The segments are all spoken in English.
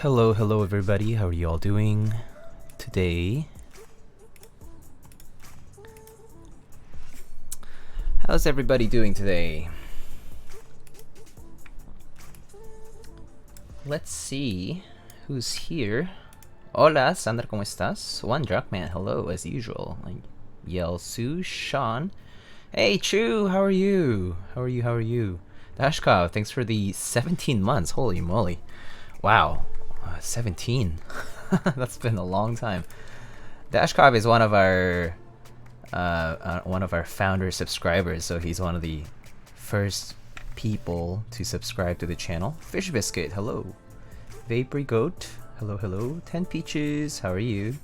Hello everybody, how are you all doing today? How's everybody doing today? Let's see who's here. Hola, Sandra, ¿cómo estás? One Druckman, hello, as usual. Yell Sue, Sean. Hey, Chu, how are you? How are you? Dashkov, thanks for the 17 months, holy moly. Wow, 17. That's been a long time. Dashkov is one of our founder subscribers, so he's one of the first people to subscribe to the channel. Fish Biscuit, hello. Vapory Goat, hello. 10 Peaches, how are you?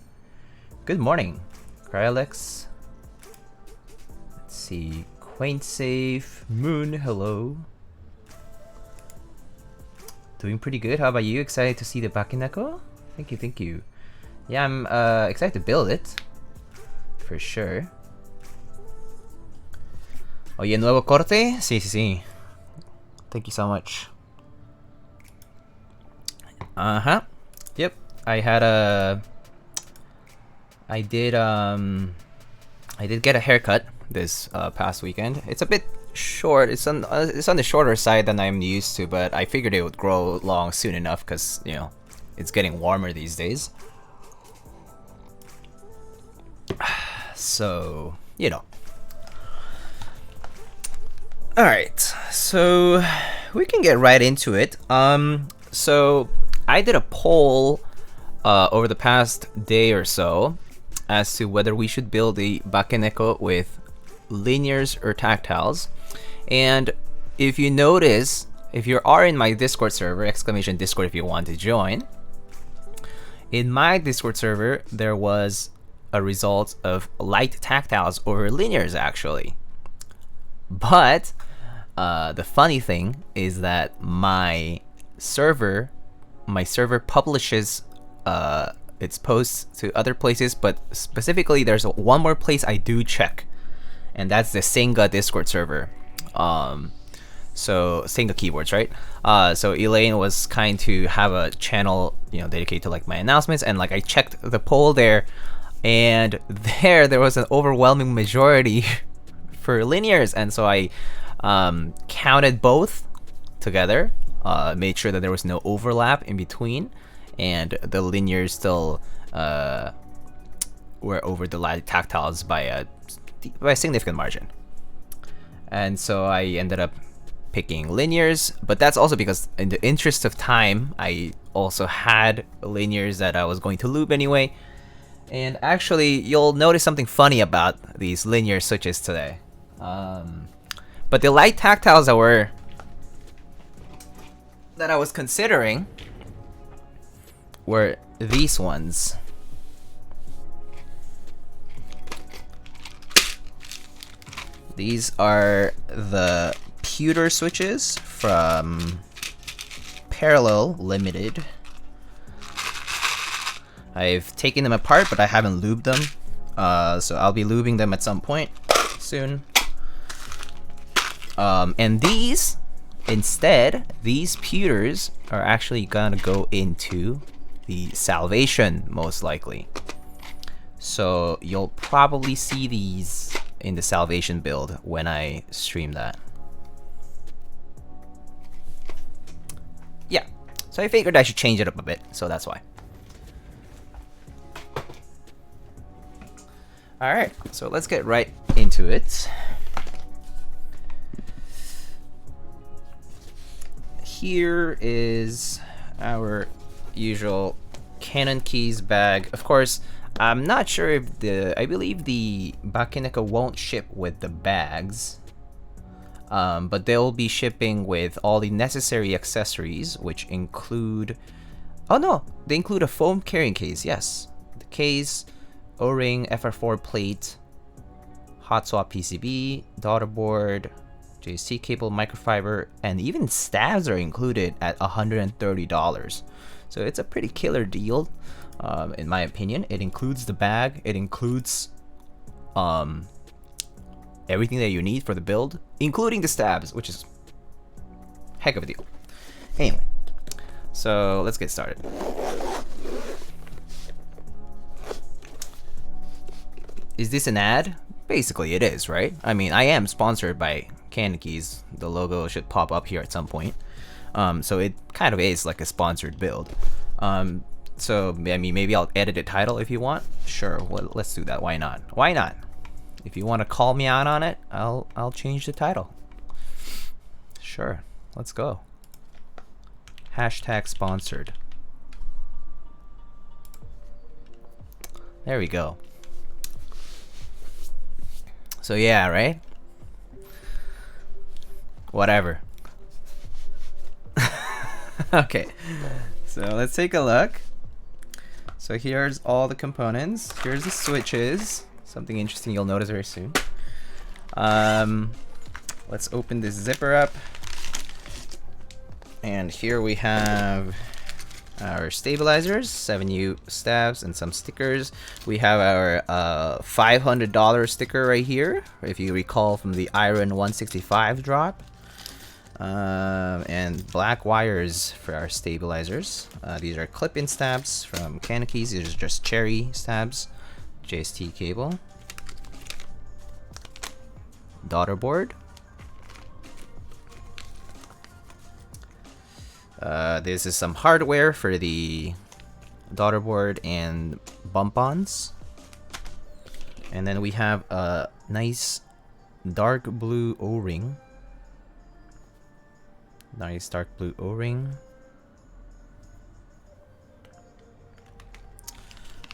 Good morning. Cryalex. Let's see. Quaint Safe. Moon, hello. Doing pretty good. How about you? Excited to see the Bakeneko? Thank you. Yeah, I'm excited to build it. For sure. Oye, nuevo corte? Sí. Thank you so much. Yep. I did get a haircut this past weekend. It's a bit short. It's on the shorter side than I'm used to, but I figured it would grow long soon enough because, you know, it's getting warmer these days. So, you know. Alright, so we can get right into it. So I did a poll over the past day or so as to whether we should build a Bakeneko with linears or tactiles. And if you notice, if you are in my Discord server, exclamation Discord if you want to join, in my Discord server there was a result of light tactiles over linears actually. But the funny thing is that my server publishes its posts to other places, but specifically there's one more place I do check, and that's the Senga Discord server. So Senga keyboards, right? So Elaine was kind to have a channel, you know, dedicated to like my announcements, and like I checked the poll there, and there was an overwhelming majority for linears, and so I counted both together, made sure that there was no overlap in between, and the linears still were over the light tactiles by a significant margin. And so I ended up picking linears, but that's also because in the interest of time, I also had linears that I was going to lube anyway. And actually, you'll notice something funny about these linear switches today. But the light tactiles that I was considering were these ones. These are the pewter switches from Parallel Limited. I've taken them apart, but I haven't lubed them. So I'll be lubing them at some point soon. And these pewters are actually gonna go into the Salvation, most likely. So you'll probably see these in the Salvation build when I stream that. Yeah, so I figured I should change it up a bit, so that's why. Alright, so let's get right into it. Here is our usual CannonKeys bag. Of course, I'm not sure if I believe the Bakeneko won't ship with the bags, but they'll be shipping with all the necessary accessories, which include, oh no, they include a foam carrying case, yes. The case, O-ring, FR4 plate, hot swap PCB, daughter board, JST cable, microfiber, and even stabs are included at $130. So it's a pretty killer deal, in my opinion. It includes the bag, it includes everything that you need for the build, including the stabs, which is heck of a deal. Anyway, So let's get started. Is this an ad? Basically it is, right? I mean, I am sponsored by CannonKeys. The logo should pop up here at some point. So it kind of is like a sponsored build. So I mean, maybe I'll edit a title if you want. Sure, well, let's do that. Why not? Why not? If you want to call me out on it, I'll change the title. Sure, let's go. Hashtag sponsored. There we go. So yeah, right? Whatever. Okay, so let's take a look. So here's all the components. Here's the switches. Something interesting you'll notice very soon. Let's open this zipper up. And here we have our stabilizers, 7U stabs, and some stickers. We have our $500 sticker right here, if you recall from the Iron 165 drop. And black wires for our stabilizers. These are clip-in stabs from CannonKeys. These are just cherry stabs. JST cable. Daughter board. This is some hardware for the daughter board and bump-ons. And then we have a nice dark blue O-ring. Nice dark blue O-ring.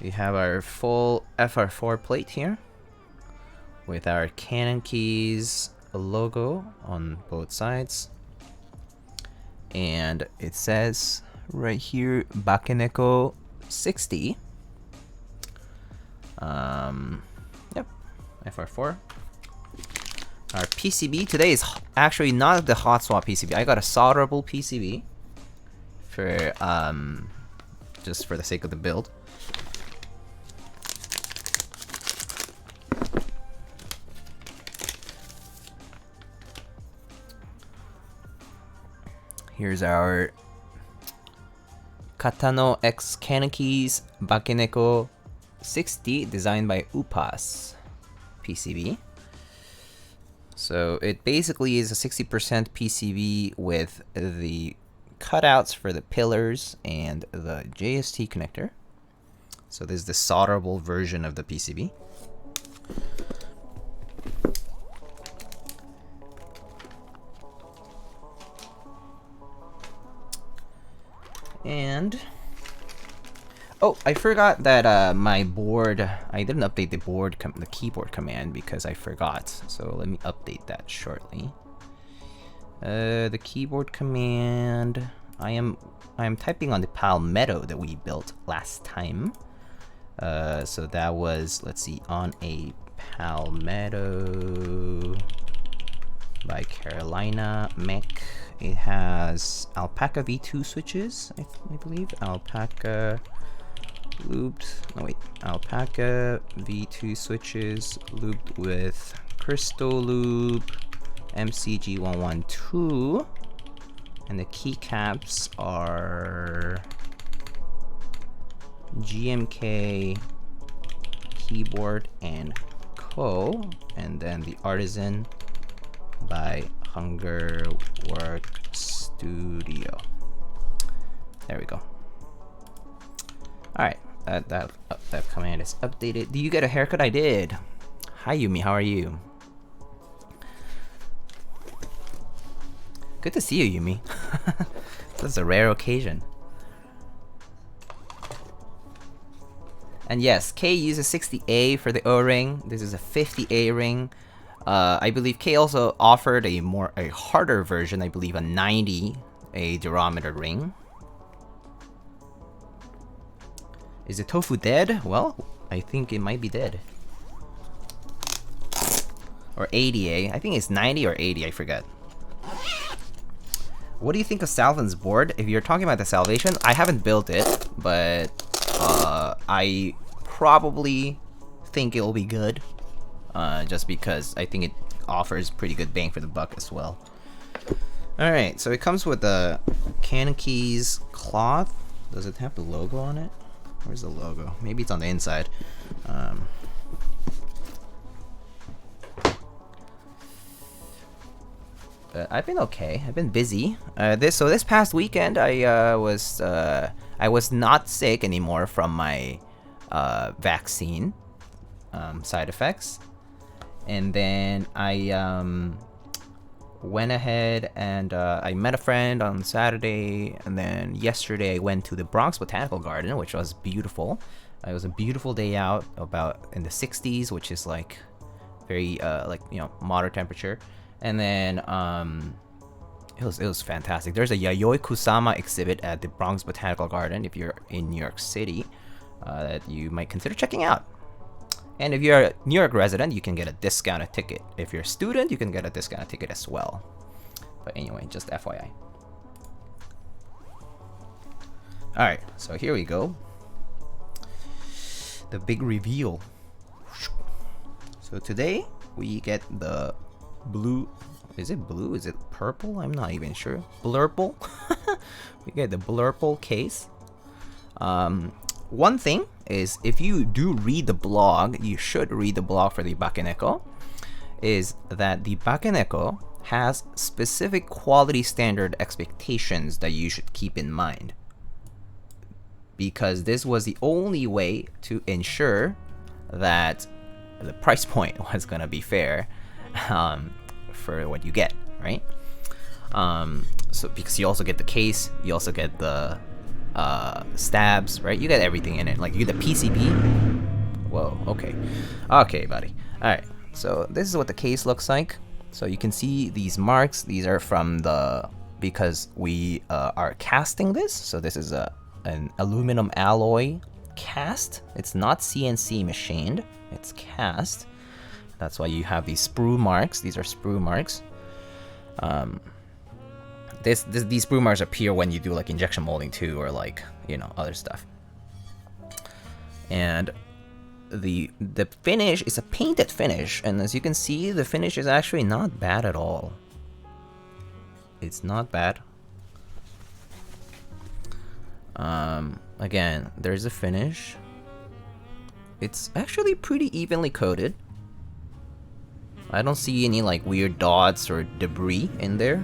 We have our full FR4 plate here with our CannonKeys logo on both sides. And it says right here Bakeneko60. Yep, FR4. Our PCB today is actually not the hot swap PCB. I got a solderable PCB for just for the sake of the build. Here's our Kkatano X CannonKeys Bakeneko60 designed by Upas PCB. So it basically is a 60% PCB with the cutouts for the pillars and the JST connector. So this is the solderable version of the PCB. And oh, I forgot that my board, I didn't update the board, the keyboard command because I forgot. So let me update that shortly. The keyboard command, I am typing on the Palmetto that we built last time. So that was, let's see, on a Palmetto by Carolina Mech. It has Alpaca V2 switches, I believe. Alpaca lubed. No wait, Alpaca V2 switches lubed with Crystal Lube MCG112, and the keycaps are GMK Keyboard and Co. And then the Artisan by Hunger Work Studio. There we go. All right, that command is updated. Do you get a haircut? I did. Hi Yumi, how are you? Good to see you, Yumi. This is a rare occasion. And yes, K uses 60A for the O-ring. This is a 50A ring. I believe K also offered a harder version, I believe a 90A durometer ring. Is the tofu dead? Well, I think it might be dead. Or 80A. I think it's 90 or 80, I forget. What do you think of Salvin's board? If you're talking about the Salvation, I haven't built it, but I probably think it'll be good. Just because I think it offers pretty good bang for the buck as well. Alright, so it comes with the CannonKeys cloth. Does it have the logo on it? Where's the logo? Maybe it's on the inside. But I've been okay. I've been busy. This past weekend, I was not sick anymore from my vaccine side effects, and then I went ahead and I met a friend on Saturday, and then yesterday I went to the Bronx Botanical Garden, which was beautiful. It was a beautiful day out, about in the 60s, which is like very moderate temperature. And then it was fantastic. There's a Yayoi Kusama exhibit at the Bronx Botanical Garden if you're in New York City that you might consider checking out. And if you're a New York resident, you can get a discounted ticket. If you're a student, you can get a discounted ticket as well. But anyway, just FYI. Alright, so here we go. The big reveal. So today, we get the blue. Is it blue? Is it purple? I'm not even sure. Blurple? We get the Blurple case. One thing is, if you do read the blog, you should read the blog for the Bakeneko, is that the Bakeneko has specific quality standard expectations that you should keep in mind. Because this was the only way to ensure that the price point was going to be fair for what you get, right? So because you also get the case, you also get the stabs, right? You get everything in it. Like you get the PCB. Whoa, okay buddy. All right, so this is what the case looks like. So you can see these marks. These are from because we are casting this, so this is an aluminum alloy cast. It's not CNC machined, it's cast. That's why you have these sprue marks. These are sprue marks. These sprue marks appear when you do like injection molding too, or like, other stuff. And the finish is a painted finish, and as you can see, the finish is actually not bad at all. It's not bad. Again, there's a finish. It's actually pretty evenly coated. I don't see any like weird dots or debris in there.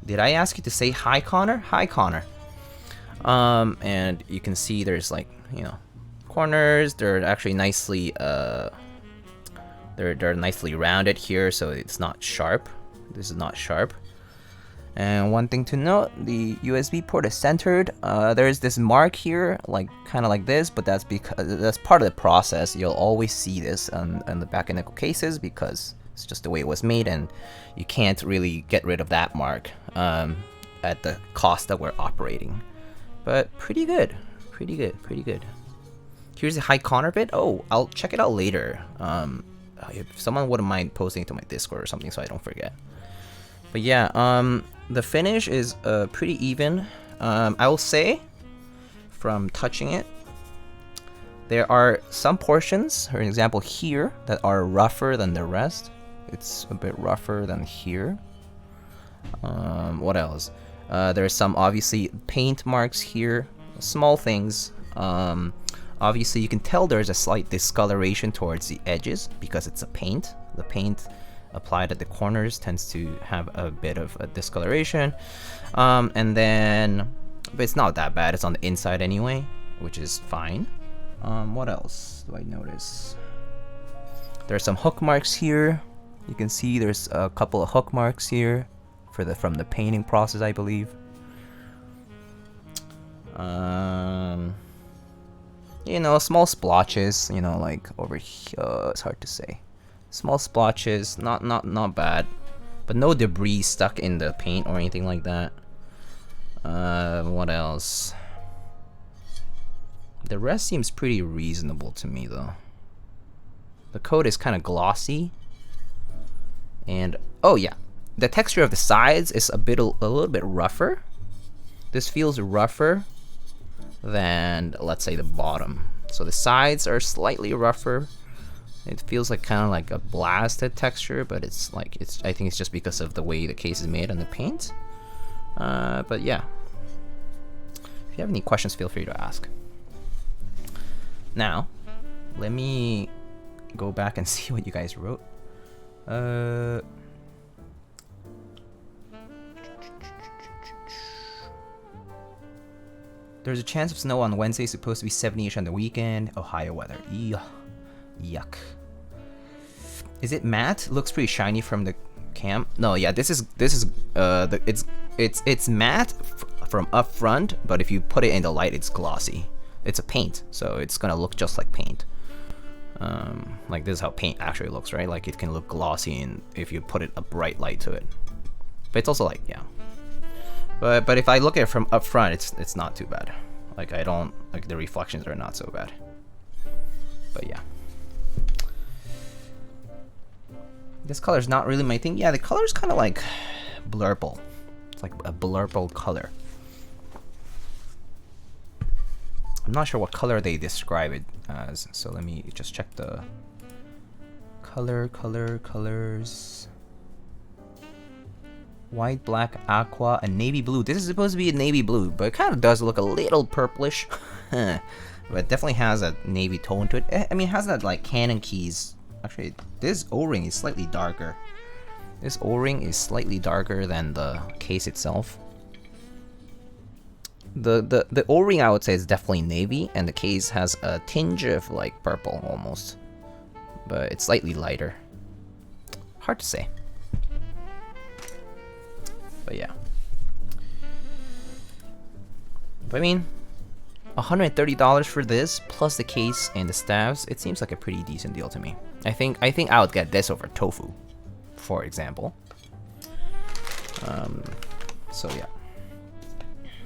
Did I ask you to say hi, Connor? Hi, Connor. And you can see there's like, corners. They're actually nicely they're nicely rounded here, so it's not sharp. This is not sharp. And one thing to note, the USB port is centered. There's this mark here, like kind of like this, but that's because that's part of the process. You'll always see this on the Bakeneko cases because it's just the way it was made, and you can't really get rid of that mark at the cost that we're operating. But pretty good, pretty good, pretty good. Here's the Hi Connor bit. Oh, I'll check it out later. If someone wouldn't mind posting it to my Discord or something so I don't forget. But yeah, the finish is pretty even. I will say, from touching it, there are some portions, for example here, that are rougher than the rest. It's a bit rougher than here. What else? There's some obviously paint marks here, small things. Obviously you can tell there's a slight discoloration towards the edges because it's a paint. The paint applied at the corners tends to have a bit of a discoloration. And then, but it's not that bad. It's on the inside anyway, which is fine. What else do I notice? There's some hook marks here. You can see there's a couple of hook marks here from the painting process, I believe. Small splotches, like over here, it's hard to say. Small splotches, not bad, but no debris stuck in the paint or anything like that. What else? The rest seems pretty reasonable to me though. The coat is kind of glossy, and oh yeah, the texture of the sides is a little bit rougher. This feels rougher than, let's say, the bottom. So the sides are slightly rougher It feels like kind of like a blasted texture, but it's like I think it's just because of the way the case is made on the paint. But yeah, if you have any questions, feel free to ask. Now, let me go back and see what you guys wrote. There's a chance of snow on Wednesday, supposed to be 70-ish on the weekend. Ohio weather. Yuck. Is it matte? Looks pretty shiny from the cam. No, yeah, this is it's matte from up front, but if you put it in the light, it's glossy. It's a paint, so it's gonna look just like paint. Like this is how paint actually looks, right? Like it can look glossy and if you put a bright light to it. But it's also like, yeah. But if I look at it from up front, it's not too bad. Like I don't like the reflections are not so bad. But yeah. This color is not really my thing. Yeah, the color is kind of like blurple. It's like a blurple color. I'm not sure what color they describe it as, so let me just check the colors. White, black, aqua, and navy blue. This is supposed to be a navy blue, but it kind of does look a little purplish. But it definitely has a navy tone to it. I mean, it has that like CannonKeys. Actually, this O-ring is slightly darker. This O-ring is slightly darker than the case itself. The O-ring I would say is definitely navy, and the case has a tinge of like purple almost, but it's slightly lighter. Hard to say. But yeah. But I mean, $130 for this plus the case and the stabs. It seems like a pretty decent deal to me. I think I would get this over tofu, for example. So yeah.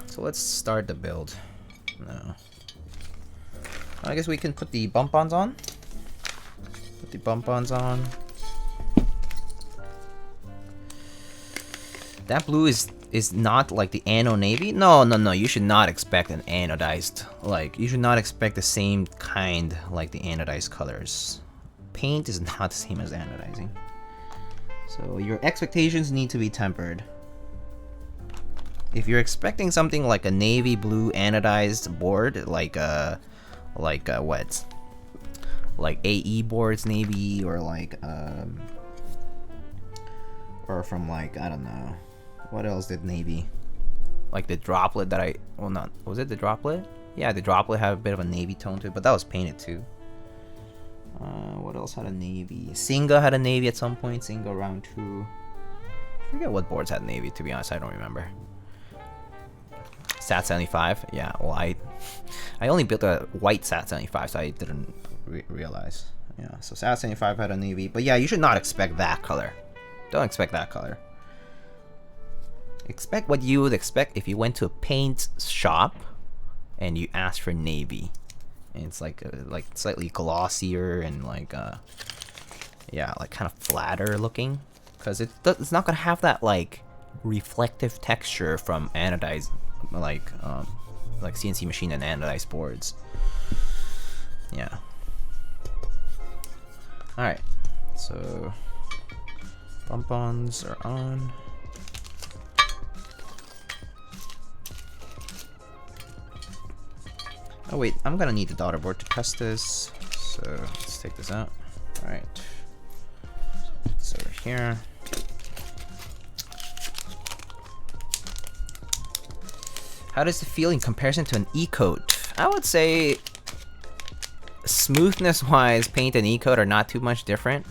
So let's start the build. No. I guess we can put the bump-ons on. Put the bump-ons on. That blue is not like the anno navy. No. You should not expect an anodized. Like you should not expect the same kind like the anodized colors. Paint is not the same as anodizing. So your expectations need to be tempered. If you're expecting something like a navy blue anodized board, like what? Like AE boards maybe, or like or from like, I don't know. What else did navy? Like the droplet that was it the droplet? Yeah, the droplet had a bit of a navy tone to it, but that was painted too. What else had a navy? Singa had a navy at some point. Singa round 2. I forget what boards had navy, to be honest. I don't remember. Sat 75. Yeah, well, I only built a white Sat 75, so I didn't realize. Yeah, so Sat 75 had a navy. But yeah, you should not expect that color. Don't expect that color. Expect what you would expect if you went to a paint shop and you asked for navy. And it's like slightly glossier and like yeah, like kind of flatter looking, because it's not gonna have that like reflective texture from anodized like CNC machine and anodized boards. Yeah. All right, so bump-ons are on. Oh wait, I'm gonna need the daughter board to test this, so let's take this out. All right, so over here. How does it feel in comparison to an E-coat? I would say smoothness-wise, paint and E-coat are not too much different.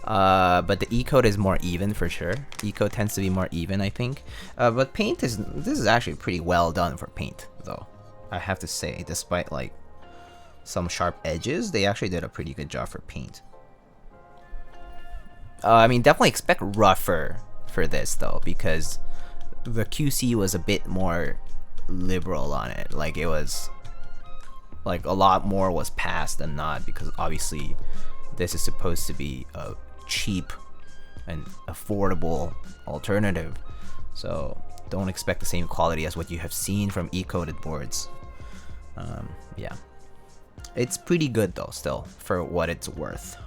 But the E-coat is more even for sure. E-coat tends to be more even, I think. But paint this is actually pretty well done for paint, though. I have to say, despite like some sharp edges, they actually did a pretty good job for paint. I mean, definitely expect rougher for this though, because the QC was a bit more liberal on it. Like it was like a lot more was passed than not, because obviously this is supposed to be a cheap and affordable alternative. So don't expect the same quality as what you have seen from E-coated boards. Yeah. It's pretty good though, still, for what it's worth.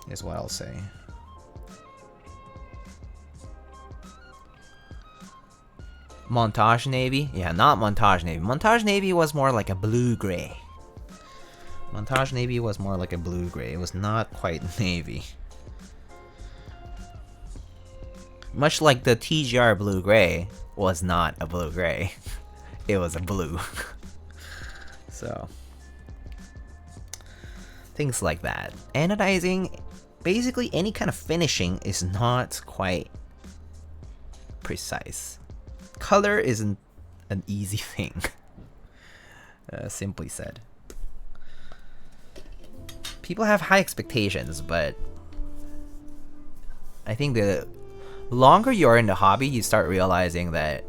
Is what I'll say. Montage Navy? Yeah, not Montage Navy. Montage Navy was more like a blue-gray. Montage Navy was more like a blue-gray. It was not quite navy. Much like the TGR blue-gray was not a blue-gray. It was a blue. So, things like that. Anodizing, basically any kind of finishing is not quite precise. Color isn't an easy thing, simply said. People have high expectations, but I think the longer you're in the hobby, you start realizing that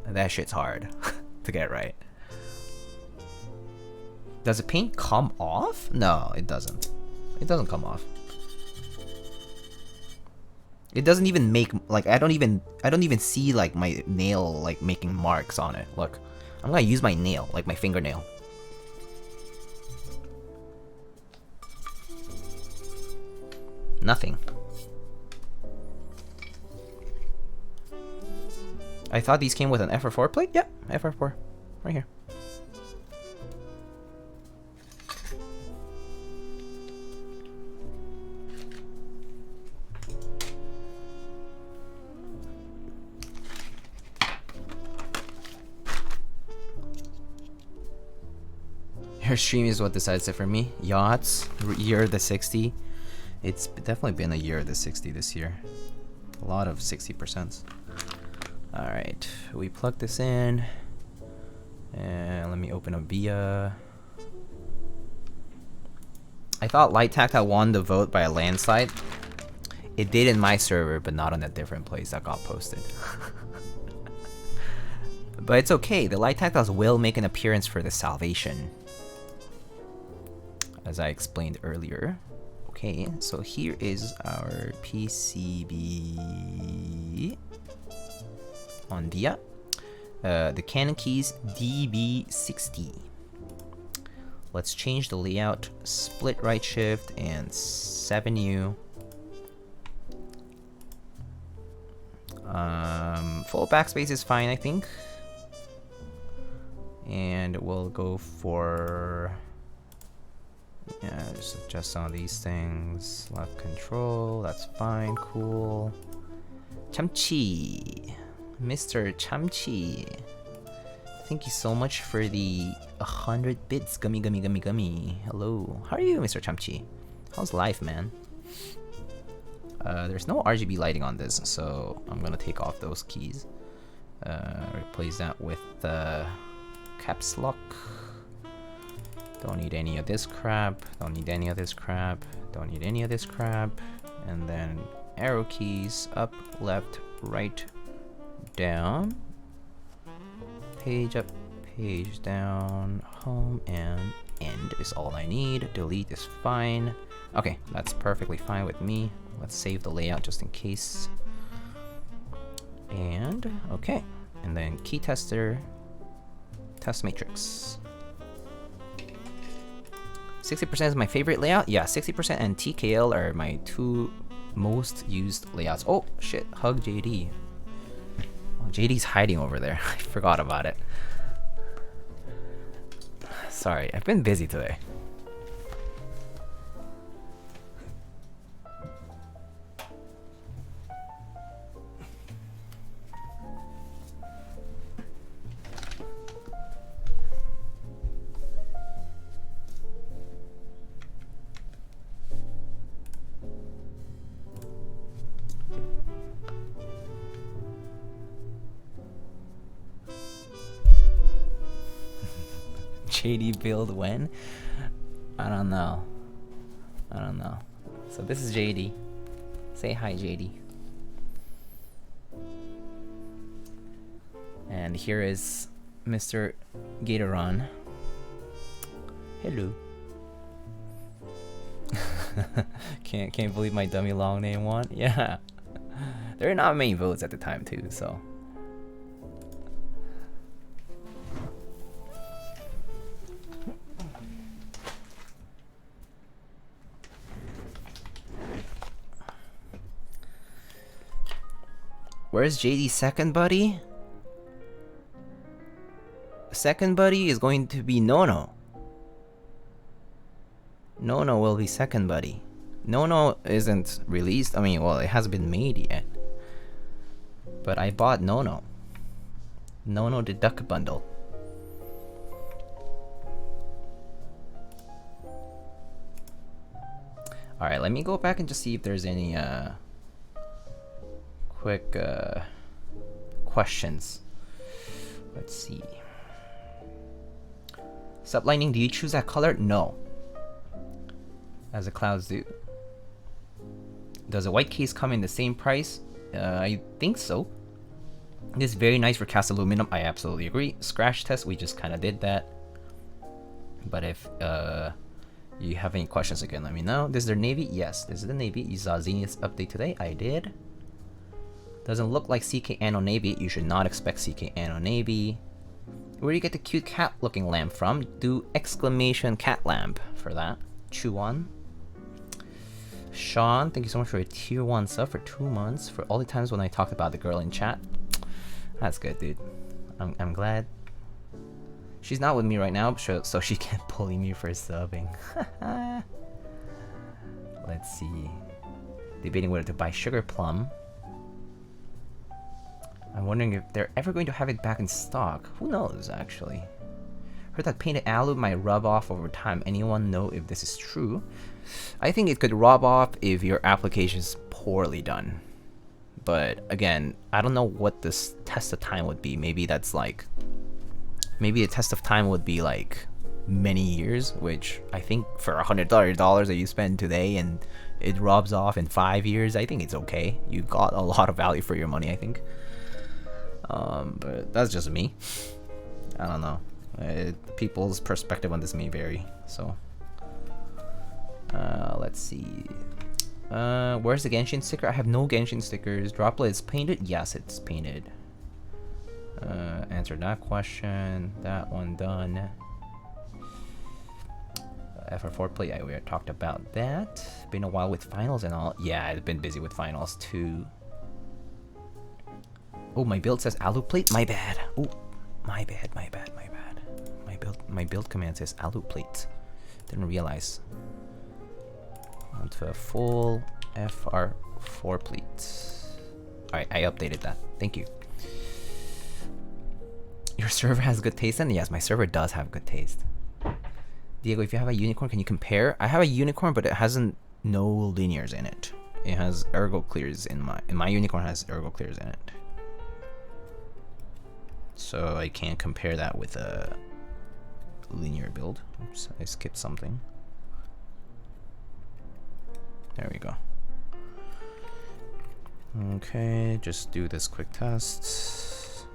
that shit's hard to get right. Does the paint come off? No, it doesn't. It doesn't come off. It doesn't even make, like, I don't even see like my nail like making marks on it. Look, I'm gonna use my nail, like my fingernail. Nothing. I thought these came with an FR4 plate? Yep, FR4. Right here. Your stream is what decides it for me. Yachts, year of the 60. It's definitely been a year of the 60 this year. A lot of 60%. Alright, we plug this in. And let me open up via. I thought Light Tactile won the vote by a landslide. It did in my server, but not on a different place that got posted. But it's okay, the Light Tactiles will make an appearance for the salvation, as I explained earlier. Okay, so here is our PCB on VIA. The CannonKeys DB60. Let's change the layout. Split right shift and 7U. Full backspace is fine, I think. And we'll go for, yeah, just adjust some of these things. Left control, that's fine, cool. Chamchi, Mr. Chamchi, thank you so much for the 100 bits. Gummy. Hello, how are you, Mr. Chamchi? How's life, man? There's no RGB lighting on this, so I'm gonna take off those keys. Replace that with caps lock. Don't need any of this crap. Don't need any of this crap. Don't need any of this crap. And then arrow keys up, left, right, down. Page up, page down. Home and end is all I need. Delete is fine. Okay, that's perfectly fine with me. Let's save the layout just in case. And okay, and then key tester, test matrix. 60% is my favorite layout. Yeah, 60% and TKL are my two most used layouts. Oh shit, hug JD. Oh, JD's hiding over there. I forgot about it. Sorry, I've been busy today. JD build when? I don't know. So this is JD. Say hi, JD. And here is Mr. Gatoron. Hello. Can't believe my dummy long name won. Yeah. There are not many votes at the time too, so. Where's JD's second buddy? Second buddy is going to be Nono. Nono will be second buddy. Nono isn't released. I mean, well, it hasn't been made yet. But I bought Nono. Nono the Duck Bundle. Alright, let me go back and just see if there's any quick questions. Let's see. Sublightning, do you choose that color? No. As the clouds do. Does a white case come in the same price? I think so. This is very nice for cast aluminum. I absolutely agree. Scratch test, we just kind of did that. But if you have any questions again, let me know. This is their navy? Yes, this is the navy. You saw Zenith's update today? I did. Doesn't look like CK Anno Navy. You should not expect CK Anno Navy. Where do you get the cute cat looking lamp from? Do exclamation cat lamp for that. Chew on. Sean, thank you so much for a tier 1 sub for 2 months. For all the times when I talked about the girl in chat. That's good, dude. I'm glad. She's not with me right now, so she can't bully me for subbing. Let's see. Debating whether to buy Sugar Plum. I'm wondering if they're ever going to have it back in stock. Who knows, actually. Heard that painted alu might rub off over time. Anyone know if this is true? I think it could rub off if your application is poorly done. But again, I don't know what this test of time would be. Maybe that's like... Maybe a test of time would be like many years, which I think for $100 that you spend today and it rubs off in 5 years, I think it's okay. You got a lot of value for your money, I think. But that's just me. I don't know. People's perspective on this may vary. So, let's see. Where's the Genshin sticker? I have no Genshin stickers. Droplet is painted? Yes, it's painted. Answered that question. That one done. FR4 play, we already talked about that. Been a while with finals and all. Yeah, I've been busy with finals too. Oh, my build says alu plate? My bad. Oh, my bad. My build command says alu plate. Didn't realize. Onto a full FR4 plate. Alright, I updated that. Thank you. Your server has good taste then? Yes, my server does have good taste. Diego, if you have a unicorn, can you compare? I have a unicorn, but it hasn't no linears in it. It has ergo clears in my unicorn has ergo clears in it. So I can't compare that with a linear build. Oops, I skipped something. There we go. Okay, just do this quick test.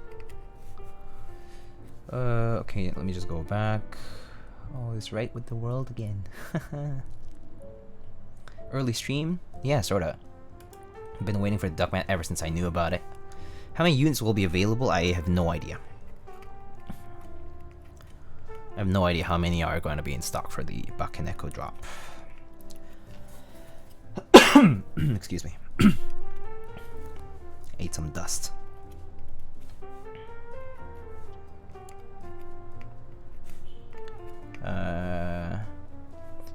Okay, let me just go back. Oh, it's right with the world again. Early stream? Yeah, sorta. I've been waiting for the Duckman ever since I knew about it. How many units will be available? I have no idea. I have no idea how many are going to be in stock for the Bakeneko drop. Excuse me. Ate some dust.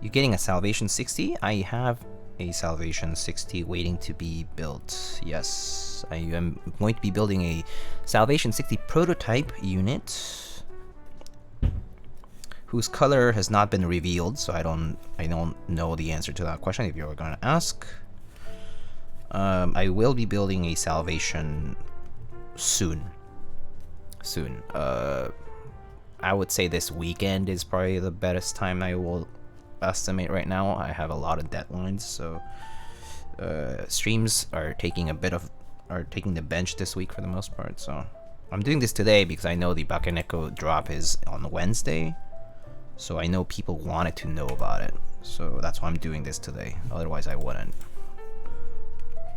You getting a Salvation 60? I have a Salvation 60 waiting to be built. Yes, I am going to be building a Salvation 60 prototype unit whose color has not been revealed, so I don't know the answer to that question if you're going to ask. I will be building a Salvation soon. I would say this weekend is probably the best time I will estimate right now. I have a lot of deadlines, so streams are taking the bench this week for the most part. So I'm doing this today because I know the Bakeneko drop is on Wednesday, so I know people wanted to know about it, so that's why I'm doing this today. Otherwise I wouldn't.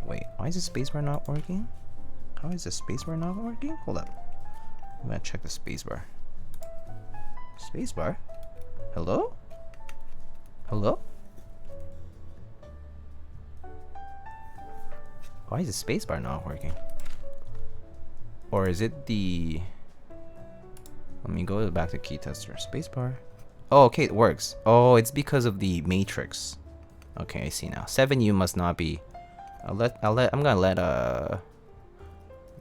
Wait, why is the spacebar not working? How is the spacebar not working? Hold up, I'm gonna check the spacebar. Spacebar? Hello? Hello? Why is the spacebar not working? Or is it the... Let me go back to key tester. Spacebar. Oh, okay, it works. Oh, it's because of the matrix. Okay, I see now. 7U must not be... I'm gonna let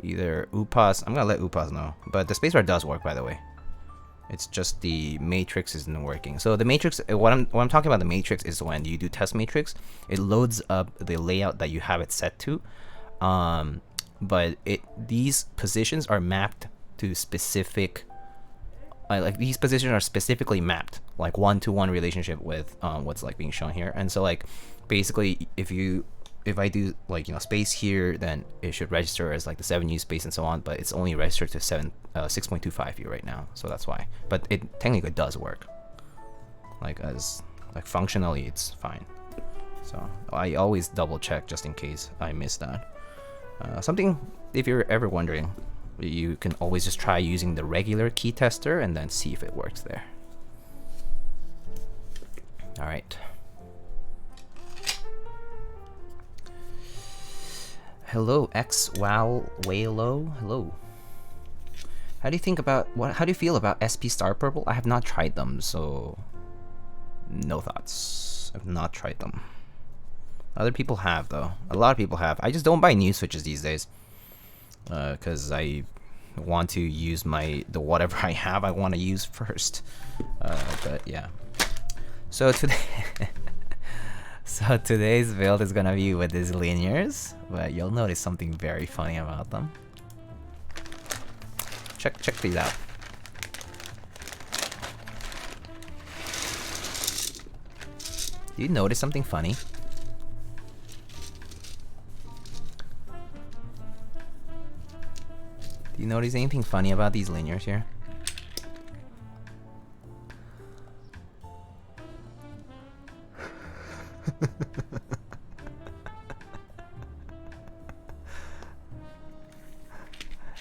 either Upas... I'm gonna let Upas know. But the spacebar does work, by the way. It's just the matrix isn't working. So the matrix, what I'm talking about the matrix is when you do test matrix, it loads up the layout that you have it set to. But these positions are mapped to specific... like these positions are specifically mapped, like 1-to-1 relationship with what's like being shown here. And so like basically if I do like, you know, space here, then it should register as like the 7U space and so on, but it's only registered to 6.25U right now, so that's why. But it technically does work, like as like functionally it's fine. So I always double check just in case I miss that. Something, if you're ever wondering, you can always just try using the regular key tester and then see if it works there. All right. Hello, XWowWaylo. Hello. How do you think about how do you feel about SP Star Purple? I have not tried them, so no thoughts. I've not tried them. Other people have though. A lot of people have. I just don't buy new switches these days. Because I want to use the whatever I have I want to use first. But yeah. So today's build is gonna be with these linears, but you'll notice something very funny about them. Check these out. Do you notice something funny? Do you notice anything funny about these linears here?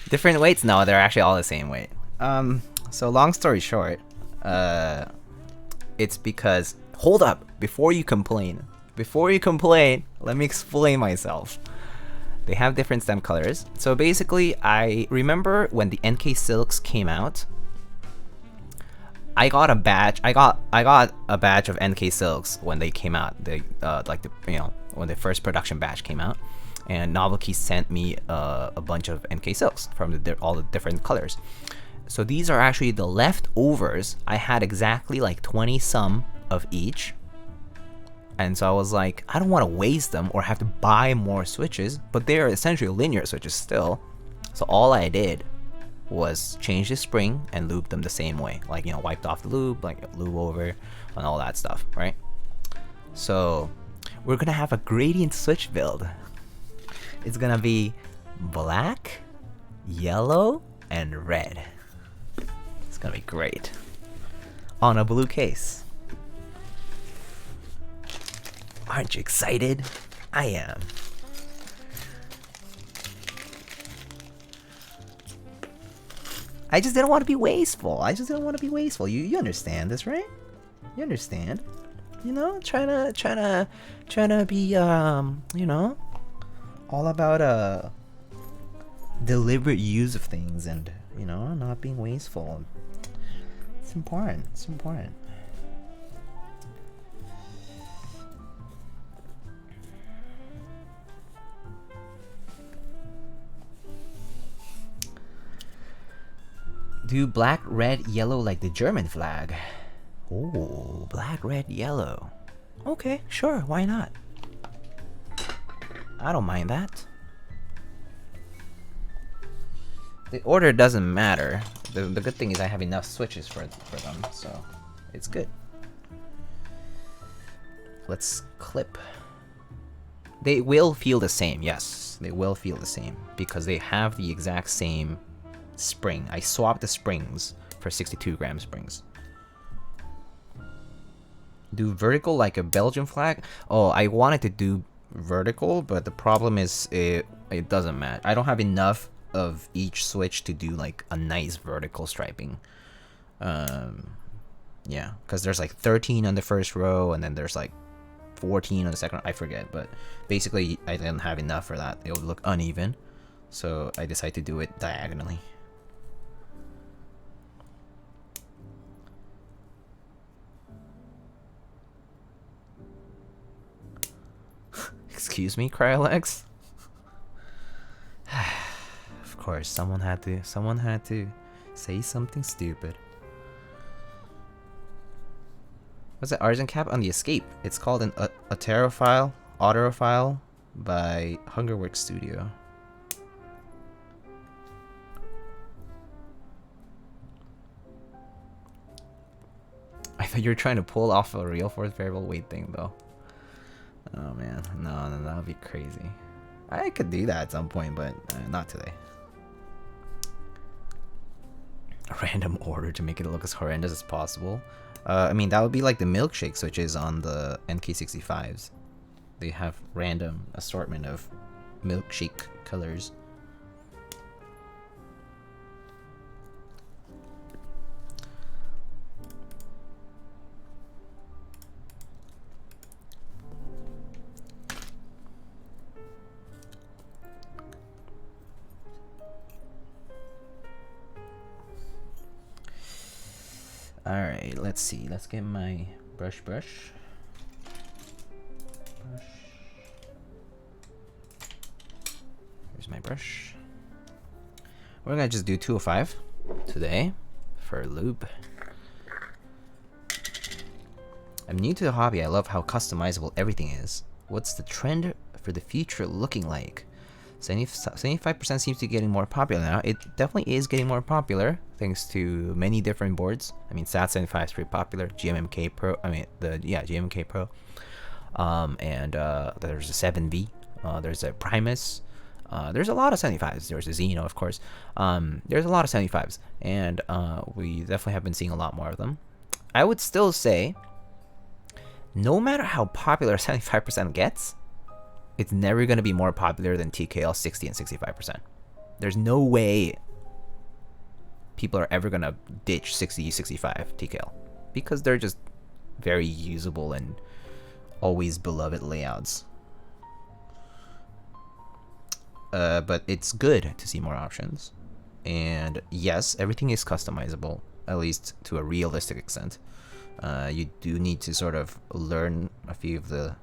Different weights? No, they're actually all the same weight. So long story short, it's because... Hold up! Before you complain, let me explain myself. They have different stem colors. So basically, I remember when the NK Silks came out, I got a batch. I got a batch of NK Silks when they came out. They when the first production batch came out, and Novelty sent me a bunch of NK Silks from all the different colors. So these are actually the leftovers. I had exactly like 20 some of each. And so I was like, I don't want to waste them or have to buy more switches, but they are essentially linear switches still. So all I did was change the spring and lube them the same way. Like, you know, wiped off the lube, like lube over and all that stuff, right? So we're gonna have a gradient switch build. It's gonna be black, yellow, and red. It's gonna be great. On a blue case. Aren't you excited? I am. I just didn't want to be wasteful. You understand this, right? You understand? You know, trying to be you know, all about deliberate use of things and, you know, not being wasteful. It's important. It's important. Do black, red, yellow like the German flag. Oh, black, red, yellow. Okay, sure, why not? I don't mind that. The order doesn't matter. The good thing is I have enough switches for them, so it's good. Let's clip. They will feel the same, yes. They will feel the same because they have the exact same spring. I swapped the springs for 62 gram springs. Do vertical like a Belgian flag? Oh, I wanted to do vertical, but the problem is it doesn't match. I don't have enough of each switch to do like a nice vertical striping. Yeah, because there's like 13 on the first row and then there's like 14 on the second. I forget, but basically I didn't have enough for that. It would look uneven. so I decided to do it diagonally. Excuse me, Crylex? Of course, someone had to say something stupid. What's that Argent cap on the escape? It's called an Autorophile by Hungerworks Studio. I thought you were trying to pull off a real fourth variable weight thing though. Oh man, no, that would be crazy. I could do that at some point, but not today. A random order to make it look as horrendous as possible. I mean, that would be like the milkshake switches on the NK65s. They have random assortment of milkshake colors. Alright, let's see. Let's get my brush. Here's my brush. We're gonna just do 205 today for lube. I'm new to the hobby. I love how customizable everything is. What's the trend for the future looking like? 75% seems to be getting more popular now. It definitely is getting more popular thanks to many different boards. I mean, SAT75 is pretty popular. GMMK Pro. I mean, GMMK Pro. And there's a 7V. There's a Primus. There's a lot of 75s. There's a Xeno, of course. There's a lot of 75s, and we definitely have been seeing a lot more of them. I would still say, no matter how popular 75% gets, it's never going to be more popular than TKL 60 and 65%. There's no way people are ever going to ditch 60, 65 TKL because they're just very usable and always beloved layouts. But it's good to see more options. And yes, everything is customizable, at least to a realistic extent. You do need to sort of learn a few of the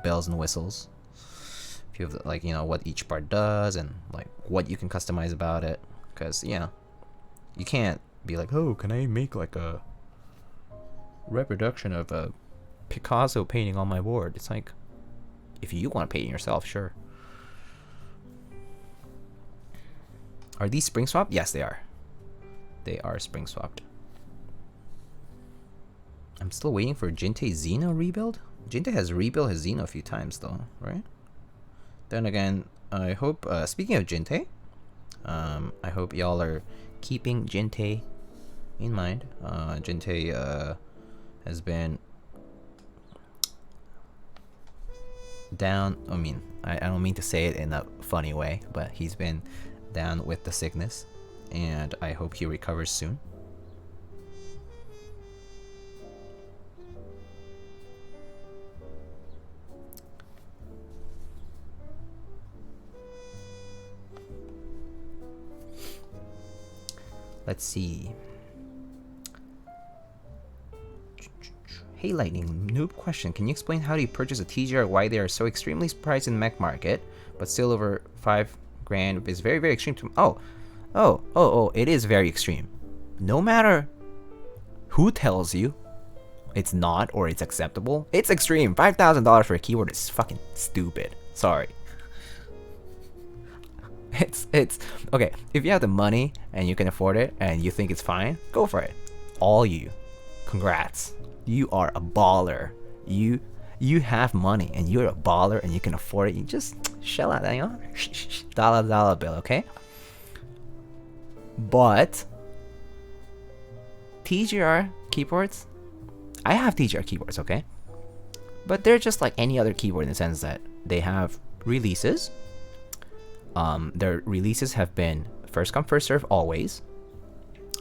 bells and whistles, a few of the, like, what each part does and like what you can customize about it, because you can't be like, oh, can I make like a reproduction of a Picasso painting on my board? It's like, if you want to paint it yourself, sure. Are these spring swapped? Yes, they are. They are spring swapped. I'm still waiting for Jinte Xeno rebuild. Jinte has rebuilt his Xeno a few times though, right? Then again, I hope, speaking of Jinte, I hope y'all are keeping Jinte in mind. Jinte has been down. I mean, I don't mean to say it in a funny way, but he's been down with the sickness, and I hope he recovers soon. Let's see. Hey Lightning, noob question. Can you explain how do you purchase a TGR, why they are so extremely priced in the mech market, but still over 5 grand is very, very extreme to... Oh, it is very extreme. No matter who tells you it's not or it's acceptable, it's extreme. $5,000 for a keyboard is fucking stupid. Sorry. It's okay. If you have the money and you can afford it and you think it's fine, go for it. All you, congrats. You are a baller. You have money and you're a baller and you can afford it. You just shell out that, dollar bill, okay? But TGR keyboards, I have TGR keyboards, okay? But they're just like any other keyboard in the sense that they have releases. Their releases have been first come, first serve always.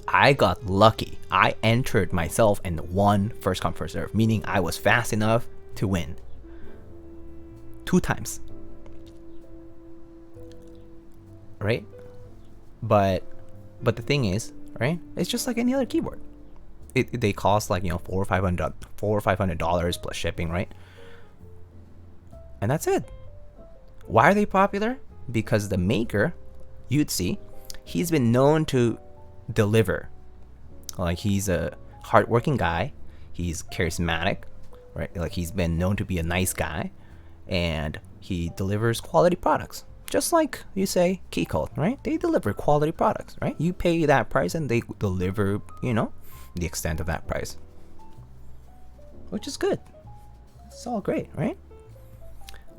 I got lucky. I entered myself and won first come, first serve, meaning I was fast enough to win 2 times. right? But the thing is, right? It's just like any other keyboard. They cost like, you know, $400 or $500 plus shipping, right? And that's it. Why are they popular? Because the maker, you'd see, he's been known to deliver. Like, he's a hardworking guy. He's charismatic, right? Like, he's been known to be a nice guy, and he delivers quality products. Just like you say, Keycult, right? They deliver quality products, right? You pay that price, and they deliver, you know, the extent of that price, which is good. It's all great, right?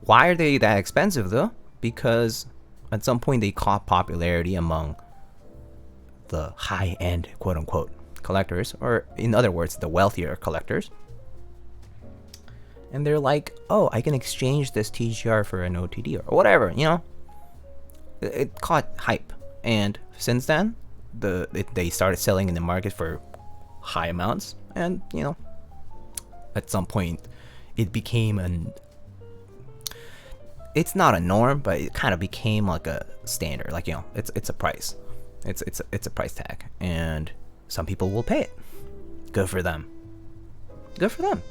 Why are they that expensive though? Because at some point they caught popularity among the high-end, quote-unquote, collectors, or in other words, the wealthier collectors. And they're like, oh, I can exchange this TGR for an OTD or whatever, you know? It caught hype, and since then, they started selling in the market for high amounts, and you know, at some point, it became it's not a norm, but it kind of became like a standard. Like, you know, it's a price, it's a price tag, and some people will pay it. Good for them. Good for them.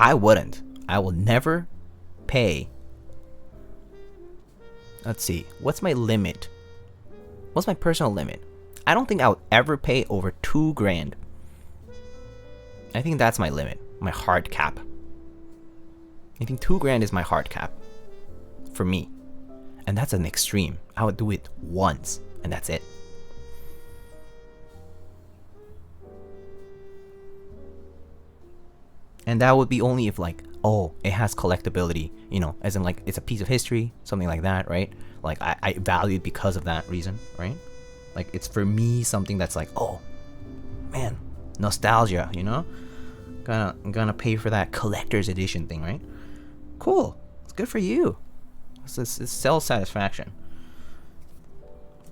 I wouldn't. I will never pay. Let's see. What's my limit? What's my personal limit? I don't think I would ever pay over $2,000. I think that's my limit. My hard cap. I think $2,000 is my hard cap. For me. And that's an extreme. I would do it once. And that's it. And that would be only if, like, oh, it has collectability, you know, as in, like, it's a piece of history, something like that, right? Like, I value it because of that reason, right? Like, it's for me something that's like, oh, man, nostalgia, you know? Gonna pay for that collector's edition thing, right? Cool. It's good for you. It's self-satisfaction.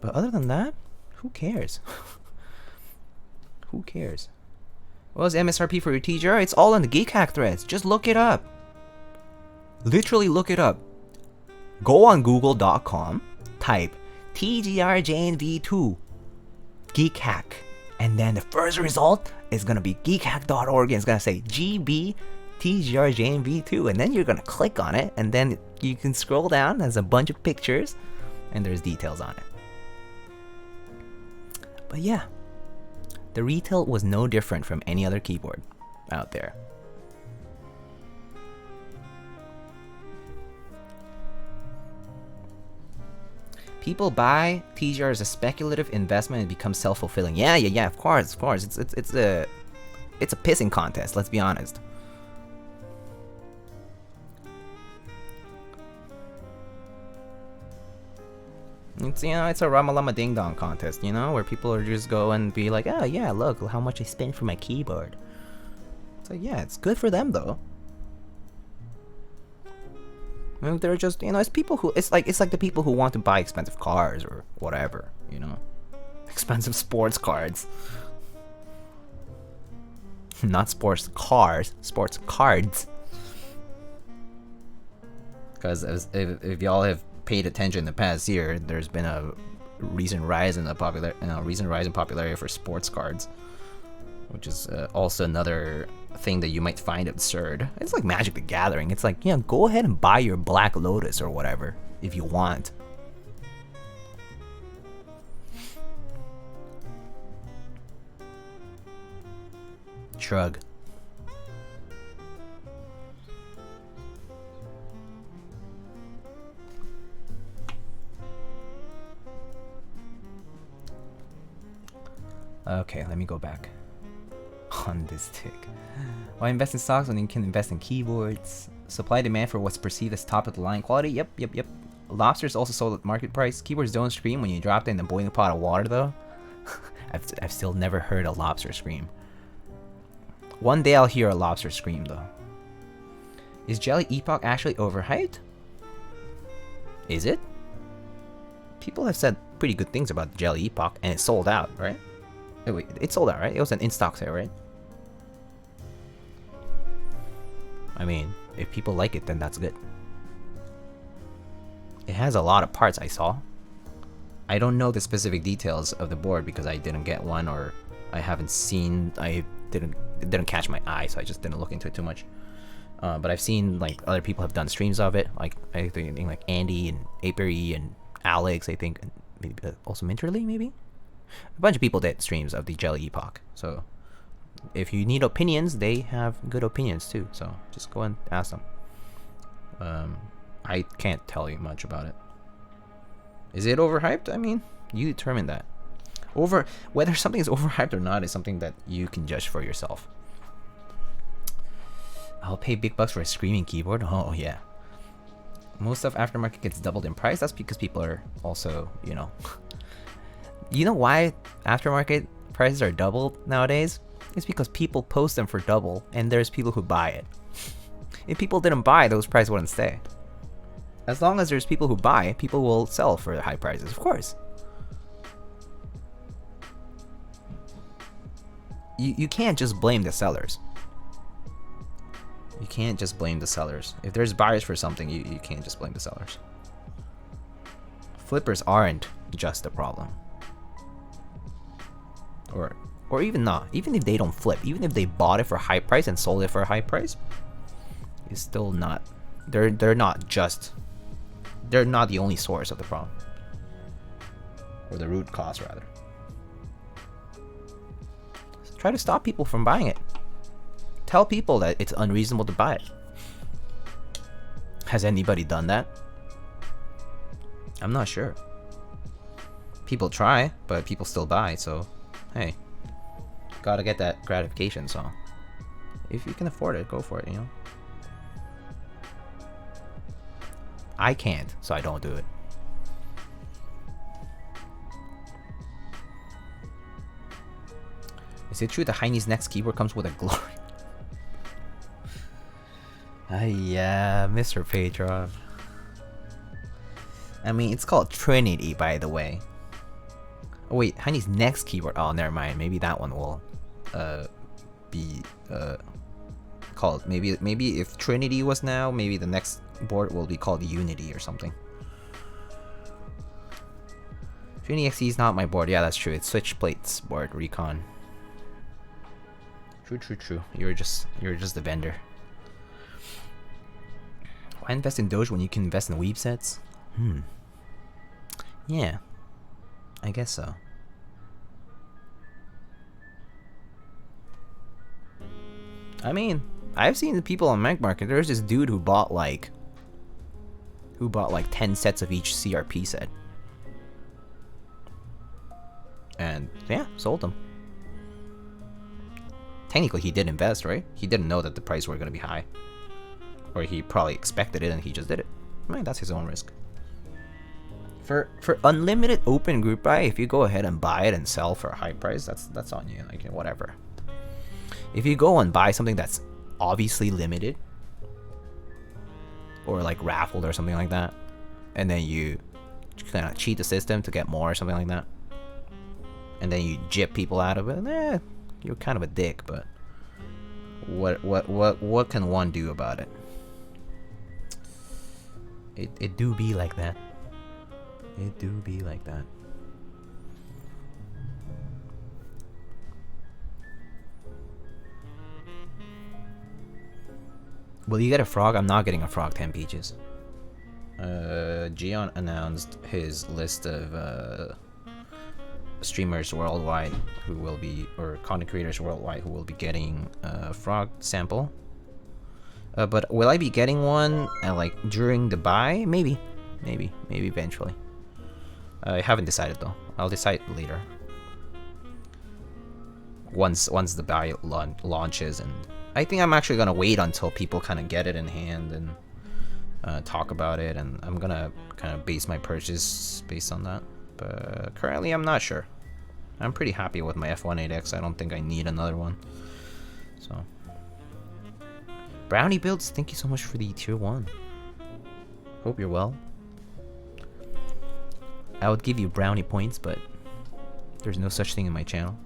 But other than that, who cares? Who cares? What was MSRP for your TGR? It's all in the Geek Hack threads. Just look it up. Literally look it up. Go on google.com, type TGR JNV2 Geek Hack, and then the first result is gonna be geekhack.org, and it's gonna say GB TGR JNV2, and then you're gonna click on it, and then you can scroll down. There's a bunch of pictures, and there's details on it. But yeah. The retail was no different from any other keyboard out there. People buy TGR as a speculative investment and become self-fulfilling. Yeah, of course. It's a pissing contest, let's be honest. It's, you know, it's a Ramalama Ding Dong contest, you know, where people are just go and be like, oh yeah, look how much I spent for my keyboard. It's like, yeah, it's good for them though. I mean, they're just, you know, it's people who, it's like the people who want to buy expensive cars or whatever, you know, expensive sports cards. Not sports cars, sports cards. Because if y'all have paid attention in the past year, there's been a recent rise in popularity for sports cards, which is also another thing that you might find absurd. It's like Magic the Gathering. It's like, yeah, go ahead and buy your Black Lotus or whatever if you want. Shrug. Okay, let me go back on this tick. Why invest in stocks when you can invest in keyboards? Supply demand for what's perceived as top of the line quality? Yep. Lobsters also sold at market price. Keyboards don't scream when you drop them in a boiling pot of water though. I've still never heard a lobster scream. One day I'll hear a lobster scream though. Is Jelly Epoch actually overhyped? Is it? People have said pretty good things about Jelly Epoch and it sold out, right? Oh, wait, it sold out, right? It was an in-stock sale, right? I mean, if people like it, then that's good. It has a lot of parts I saw. I don't know the specific details of the board because I didn't get one, or I haven't seen. It didn't catch my eye, so I just didn't look into it too much. But I've seen like other people have done streams of it, like I think like Andy and Apery and Alex, I think, and maybe also Minterly, maybe. A bunch of people did streams of the Jelly Epoch. So if you need opinions, they have good opinions too. So just go and ask them. I can't tell you much about it. Is it overhyped? I mean, you determine that. Whether something is overhyped or not is something that you can judge for yourself. I'll pay big bucks for a screaming keyboard. Oh yeah. Most stuff aftermarket gets doubled in price. That's because people are also, you know. You know why aftermarket prices are doubled nowadays? It's because people post them for double, and there's people who buy it. If people didn't buy, those prices wouldn't stay. As long as there's people who buy, people will sell for high prices, of course. You can't just blame the sellers. You can't just blame the sellers. If there's buyers for something, you can't just blame the sellers. Flippers aren't just the problem. Or even not. Even if they don't flip, even if they bought it for a high price and sold it for a high price, it's still not. They're not just. They're not the only source of the problem, or the root cause rather. So try to stop people from buying it. Tell people that it's unreasonable to buy it. Has anybody done that? I'm not sure. People try, but people still buy, so hey, gotta get that gratification, so if you can afford it, go for it, you know. I can't, so I don't do it. Is it true that Heine's next keyboard comes with a glory? Yeah, Mr. Patron. I mean, it's called Trinity, by the way. Oh wait, Heine's next keyboard. Oh, never mind. Maybe that one will be called. Maybe if Trinity was now, maybe the next board will be called Unity or something. Trinity XE is not my board. Yeah, that's true. It's Switch Plates board, Recon. True. You're just the vendor. Why invest in Doge when you can invest in Weeb sets? Yeah, I guess so. I mean, I've seen the people on Mac Market. There's this dude who bought like 10 sets of each CRP set, and yeah, sold them. Technically, he did invest, right? He didn't know that the price were gonna be high. Or he probably expected it and he just did it. I mean, that's his own risk. For unlimited open group buy, if you go ahead and buy it and sell for a high price, that's on you. Like, whatever. If you go and buy something that's obviously limited, or like raffled or something like that, and then you kind of cheat the system to get more or something like that, and then you jip people out of it, you're kind of a dick. But what can one do about it? It do be like that. It do be like that. Will you get a frog? I'm not getting a frog, 10 peaches. Gion announced his list of streamers worldwide who will be, or content creators worldwide who will be getting a frog sample. But will I be getting one like during the buy? Maybe eventually. I haven't decided though. I'll decide later. Once the buy launches, and I think I'm actually gonna wait until people kind of get it in hand and talk about it, and I'm gonna kind of base my purchase based on that. But currently, I'm not sure. I'm pretty happy with my F18X. I don't think I need another one. So. Brownie Builds, thank you so much for the tier 1. Hope you're well. I would give you brownie points, but there's no such thing in my channel.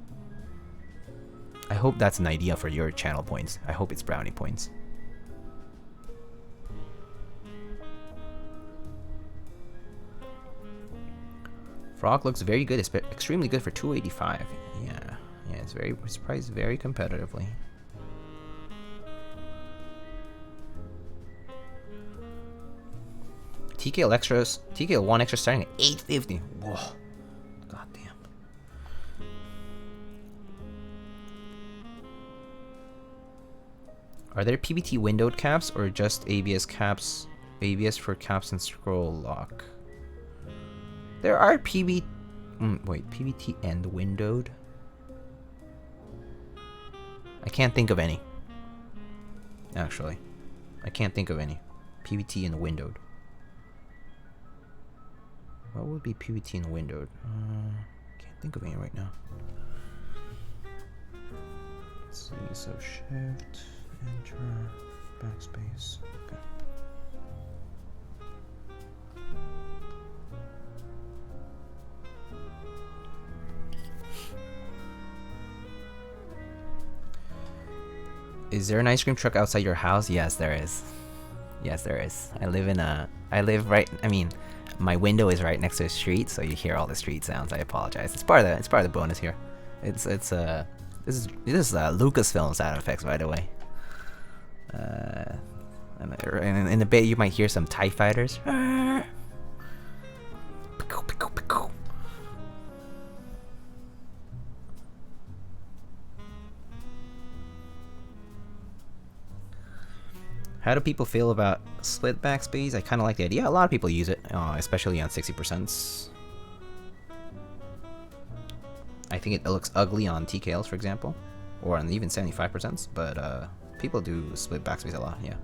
I hope that's an idea for your channel points. I hope it's brownie points. Frog looks very good. It's extremely good for 285. Yeah, it's priced very competitively. TKL extras, TKL 1 extra starting at 850. Whoa, goddamn. Are there PBT windowed caps or just ABS caps? ABS for caps and scroll lock. There are PBT and windowed. I can't think of any. Actually, I can't think of any. PBT and windowed. What would be PBT and windowed? Can't think of any right now. Let's see. So shift, enter, backspace. Okay. Is there an ice cream truck outside your house? Yes, there is. Yes, there is. I live right. I mean, my window is right next to the street, so you hear all the street sounds. I apologize. It's part of the bonus here. This is Lucasfilm sound effects, by the way. And in a bit you might hear some TIE fighters. How do people feel about split backspace? I kind of like the idea. A lot of people use it, especially on 60%. I think it looks ugly on TKLs, for example, or on even 75%. But people do split backspace a lot. Yeah.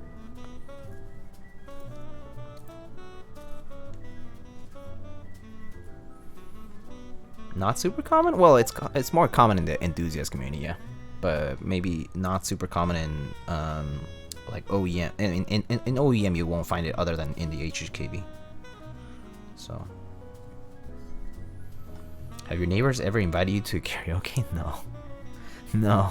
Not super common? Well, it's more common in the enthusiast community, yeah. But maybe not super common in like OEM. In OEM, you won't find it other than in the HHKB. So, have your neighbors ever invited you to karaoke? No, no.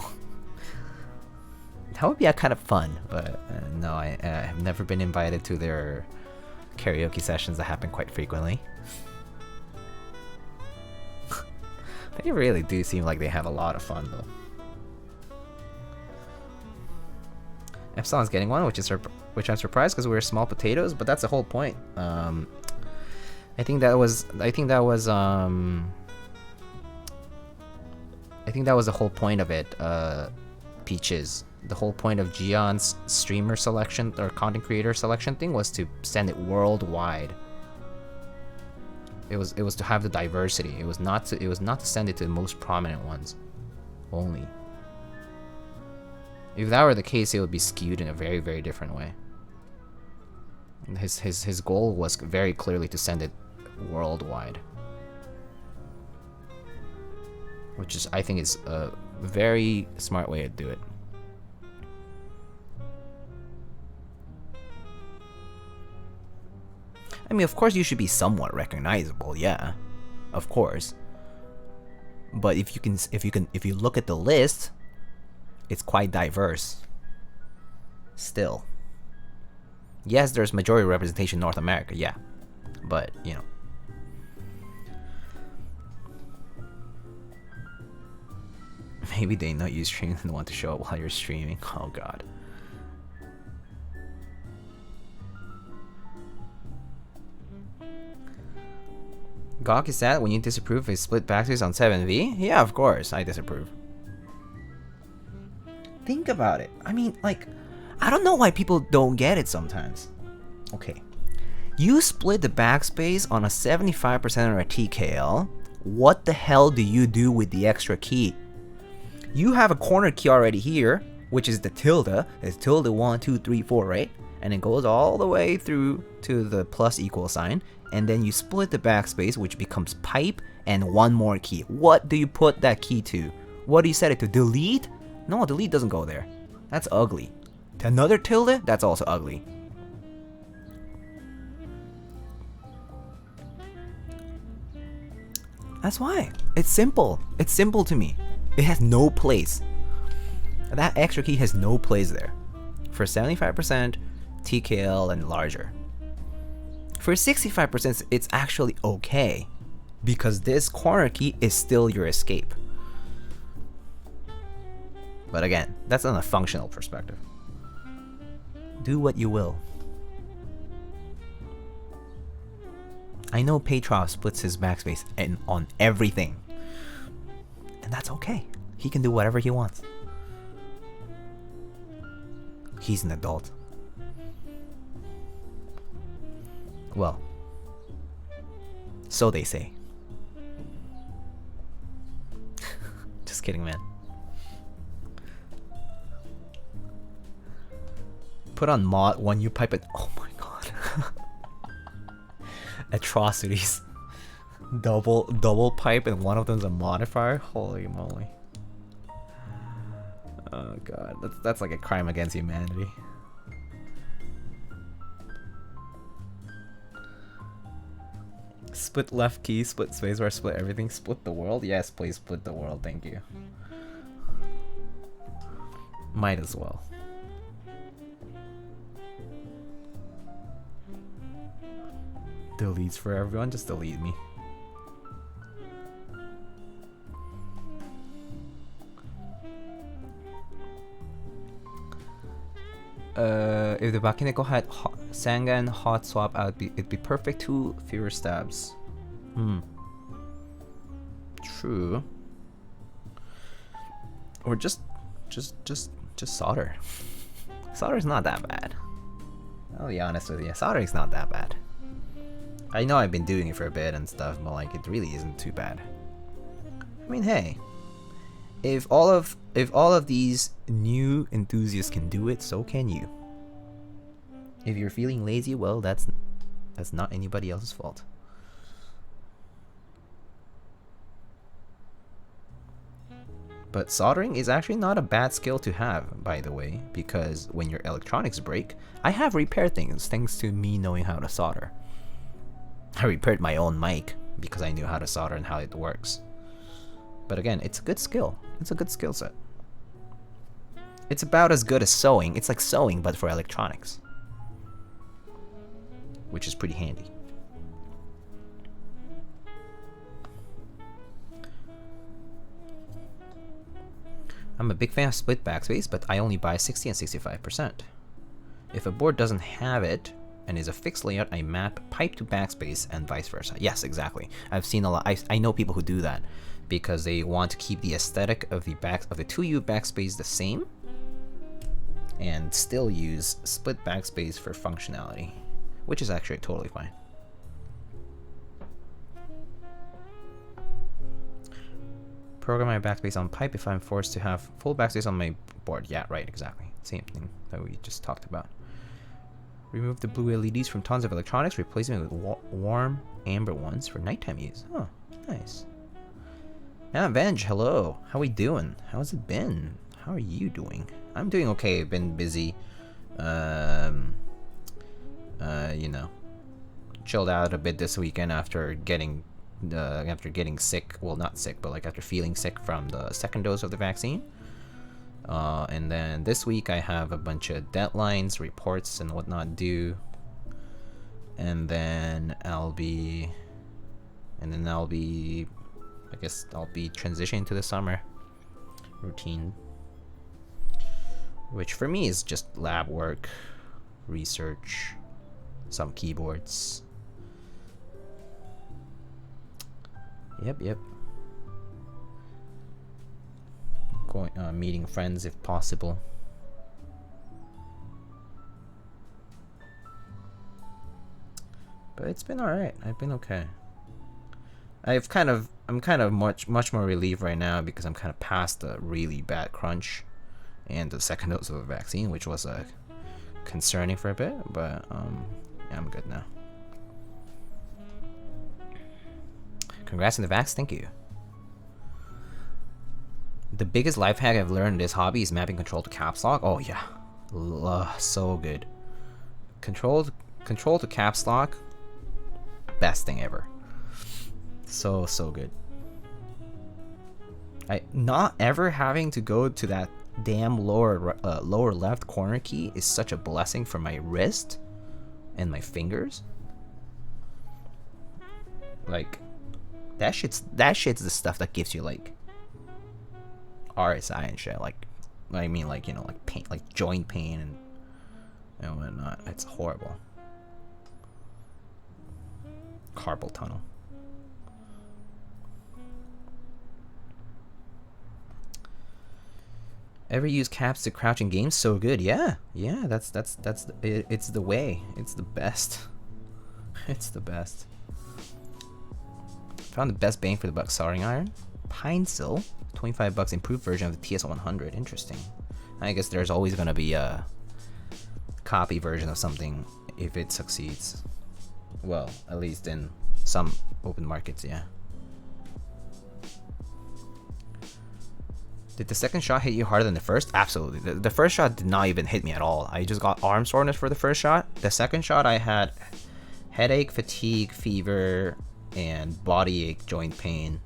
That would be kind of fun, but no, I have never been invited to their karaoke sessions that happen quite frequently. They really do seem like they have a lot of fun, though. Epsilon's getting one, which I'm surprised because we're small potatoes, but that's the whole point. I think that was the whole point of it. Peaches. The whole point of Gion's streamer selection or content creator selection thing was to send it worldwide. It was to have the diversity. It was not to send it to the most prominent ones only. If that were the case, it would be skewed in a very, very different way. His goal was very clearly to send it worldwide, which is, I think, is a very smart way to do it. I mean, of course, you should be somewhat recognizable, yeah, of course. But if you look at the list, it's quite diverse. Still, yes, there's majority representation in North America, yeah, but you know. Maybe they know you stream and want to show up while you're streaming. Oh god. Gawk is sad when you disapprove his split backspace on 7V? Yeah, of course, I disapprove. Think about it. I mean, like, I don't know why people don't get it sometimes. Okay. You split the backspace on a 75% or a TKL. What the hell do you do with the extra key? You have a corner key already here, which is the tilde. It's tilde 1, 2, 3, 4, right? And it goes all the way through to the plus equal sign. And then you split the backspace, which becomes pipe and one more key. What do you put that key to? What do you set it to? Delete? No, delete doesn't go there. That's ugly. Another tilde? That's also ugly. That's why. It's simple. It's simple to me. It has no place. That extra key has no place there. For 75%, TKL and larger. For 65%, it's actually okay. because this corner key is still your escape. But again, that's on a functional perspective. Do what you will. I know Petrov splits his backspace on everything. And that's okay. He can do whatever he wants. He's an adult. Well, so they say. Just kidding, man. Put on mod one you pipe it. Oh my god. Atrocities. Double pipe and one of them's a modifier. Holy moly. Oh god, that's like a crime against humanity. Split left key, split spacebar, split everything, split the world. Yes, please split the world. Thank you. Might as well. Deletes for everyone. Just delete me. If the Bakeneko had Sangan hot swap out, it'd be perfect. 2 fewer stabs. True. Or just solder. Solder's not that bad. I'll be honest with you. Soldering's not that bad. I know I've been doing it for a bit and stuff, but like it really isn't too bad. I mean, hey, if all of these new enthusiasts can do it, so can you. If you're feeling lazy, well, that's not anybody else's fault. But soldering is actually not a bad skill to have, by the way, because when your electronics break, I have repaired things thanks to me knowing how to solder. I repaired my own mic because I knew how to solder and how it works. But again, it's a good skill. It's a good skill set. It's about as good as sewing. It's like sewing, but for electronics. Which is pretty handy. I'm a big fan of split backspace, but I only buy 60 and 65%. If a board doesn't have it and is a fixed layout, I map pipe to backspace and vice versa. Yes, exactly. I've seen a lot. I know people who do that because they want to keep the aesthetic of the 2U backspace the same and still use split backspace for functionality, which is actually totally fine. Program my backspace on pipe if I'm forced to have full backspace on my board. Yeah, right, exactly. Same thing that we just talked about. Remove the blue LEDs from tons of electronics, replace them with warm amber ones for nighttime use. Oh, nice. Venge, hello. How we doing? How's it been? How are you doing? I'm doing okay. I've been busy. You know, chilled out a bit this weekend after getting sick. Well, not sick, but like after feeling sick from the second dose of the vaccine. And then this week I have a bunch of deadlines, reports, and whatnot due. And then I'll be, I guess I'll be transitioning to the summer routine, which for me is just lab work, research, some keyboards. Yep. Going, meeting friends if possible. But it's been alright. I've been okay. I'm kind of much more relieved right now because I'm kind of past the really bad crunch and the second dose of the vaccine, which was concerning for a bit. But yeah, I'm good now. Congrats on the vax. Thank you. The biggest life hack I've learned in this hobby is mapping control to caps lock. Oh yeah, so good. Control to caps lock, best thing ever. So good. Not ever having to go to that damn lower left corner key is such a blessing for my wrist and my fingers. Like, that shit's the stuff that gives you like RSI and shit. Like, I mean, like, you know, like pain, like joint pain and whatnot. It's horrible. Carpal tunnel. Ever use caps to crouch in games? So good. Yeah, that's it's the way. It's the best. It's the best. Found the best bang for the buck soldering iron. Pine Sill, $25, improved version of the TS100. Interesting. I guess there's always gonna be a copy version of something if it succeeds. Well, at least in some open markets, yeah. Did the second shot hit you harder than the first? Absolutely. The first shot did not even hit me at all. I just got arm soreness for the first shot. The second shot I had headache, fatigue, fever, and body ache, joint pain,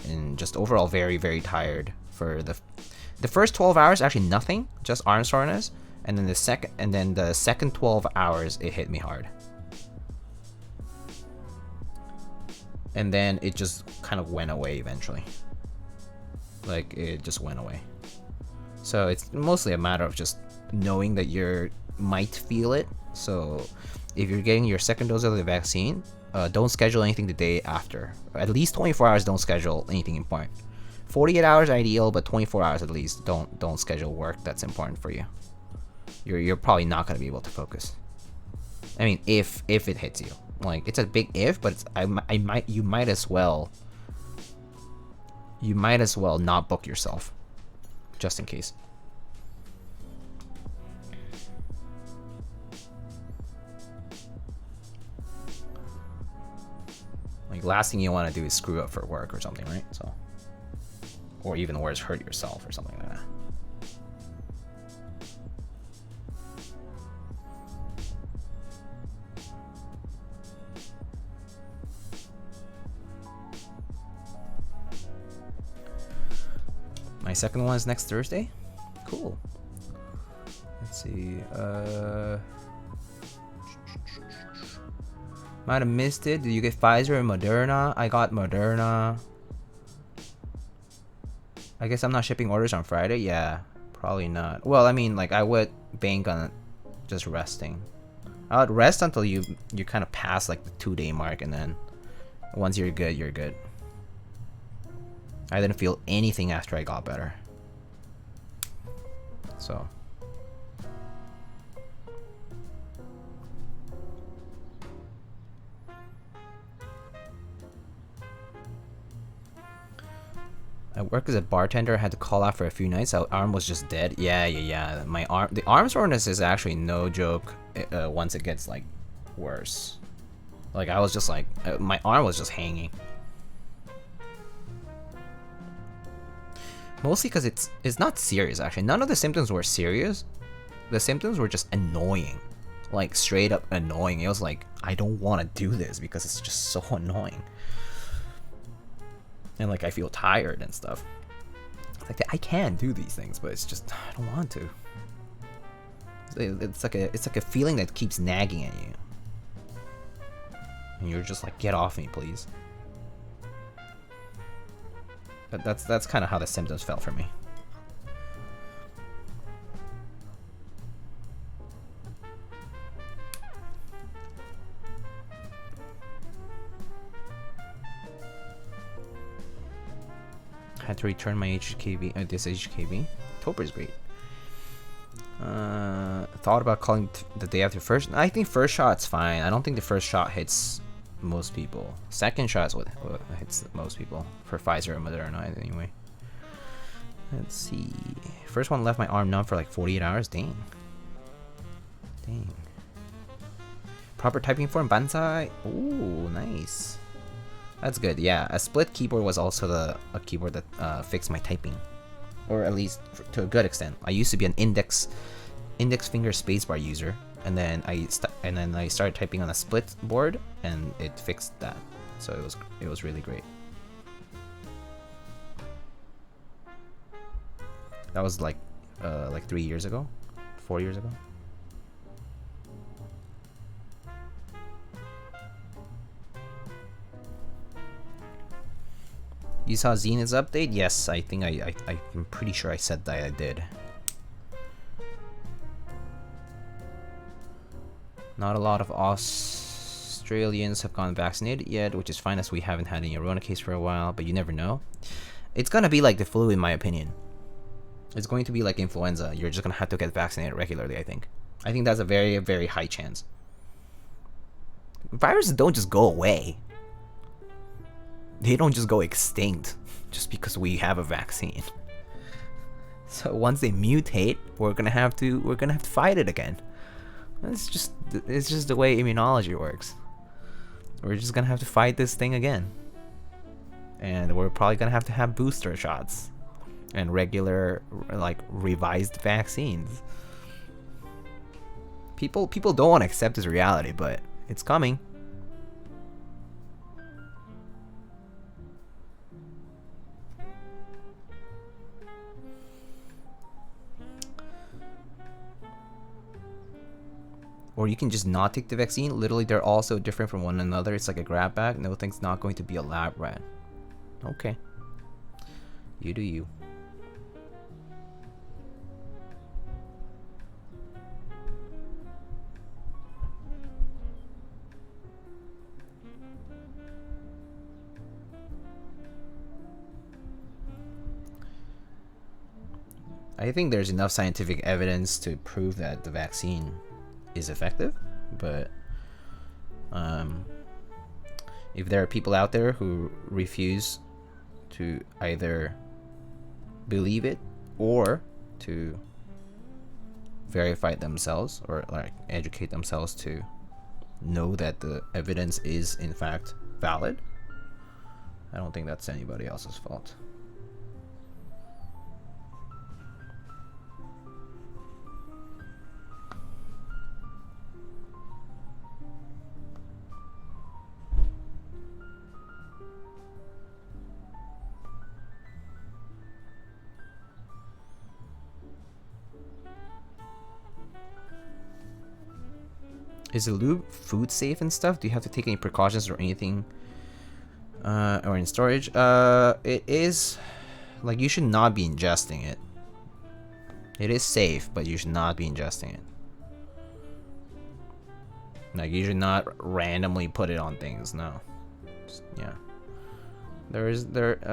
and just overall very, very tired. For the first 12 hours, actually nothing, just arm soreness, and then the second 12 hours it hit me hard. And then it just kind of went away eventually. Like, it just went away. So it's mostly a matter of just knowing that you might feel it. So if you're getting your second dose of the vaccine, don't schedule anything the day after. At least 24 hours, don't schedule anything important. 48 hours ideal, but 24 hours at least. Don't schedule work that's important for you. You're probably not going to be able to focus. I mean, if it hits you. Like, it's a big if, but it's, you might as well not book yourself, just in case. Like, last thing you want to do is screw up for work or something, right? So, or even worse, hurt yourself or something like that. My second one is next Thursday. Cool. Let's see. Might have missed it. Did you get Pfizer or Moderna? I got Moderna. I guess I'm not shipping orders on Friday. Yeah, probably not. Well, I mean, like, I would bank on just resting. I would rest until you kind of pass like the 2-day mark, and then once you're good, you're good. I didn't feel anything after I got better. So. I work as a bartender. I had to call out for a few nights. My arm was just dead. Yeah. The arm soreness is actually no joke. Once it gets like worse. Like, I was just like, my arm was just hanging. Mostly because it's not serious, actually. None of the symptoms were serious. The symptoms were just annoying. Like, straight up annoying. It was like, I don't want to do this because it's just so annoying. And like, I feel tired and stuff. It's like, I can do these things, but it's just, I don't want to. It's like a feeling that keeps nagging at you. And you're just like, get off me, please. But that's kind of how the symptoms felt for me. Had to return my HKB. This HKB. Toper is great. Thought about calling the day after first. I think first shot's fine. I don't think the first shot hits most people. Second shot is what hits most people for Pfizer and Moderna anyway. Let's see. First one left my arm numb for like 48 hours. Dang. Proper typing form, Banzai. Ooh, nice. That's good. Yeah, a split keyboard was also a keyboard that fixed my typing, or at least to a good extent. I used to be an index finger spacebar user, and then I started typing on a split board, and it fixed that. So it was really great. That was like 3 years ago, 4 years ago. You saw Zenith's update? Yes, I think I'm pretty sure I said that I did. Not a lot of Australians have gotten vaccinated yet, which is fine as we haven't had any Corona case for a while, but you never know. It's gonna be like the flu in my opinion. It's going to be like influenza. You're just gonna have to get vaccinated regularly, I think. I think that's a very, very high chance. Viruses don't just go away. They don't just go extinct just because we have a vaccine. So once they mutate, we're gonna have to fight it again. It's just the way immunology works. We're just gonna have to fight this thing again. And we're probably gonna have to have booster shots and regular, like, revised vaccines. People don't want to accept this reality, but it's coming. Or you can just not take the vaccine. Literally, they're all so different from one another. It's like a grab bag. No thing's not going to be a lab rat. Okay. You do you. I think there's enough scientific evidence to prove that the vaccine is effective, but if there are people out there who refuse to either believe it or to verify it themselves, or like educate themselves to know that the evidence is in fact valid, I don't think that's anybody else's fault. Is the lube food safe and stuff? Do you have to take any precautions or anything? Or in storage? It is, like, you should not be ingesting it. It is safe, but you should not be ingesting it. Like, you should not randomly put it on things. No. Just, yeah.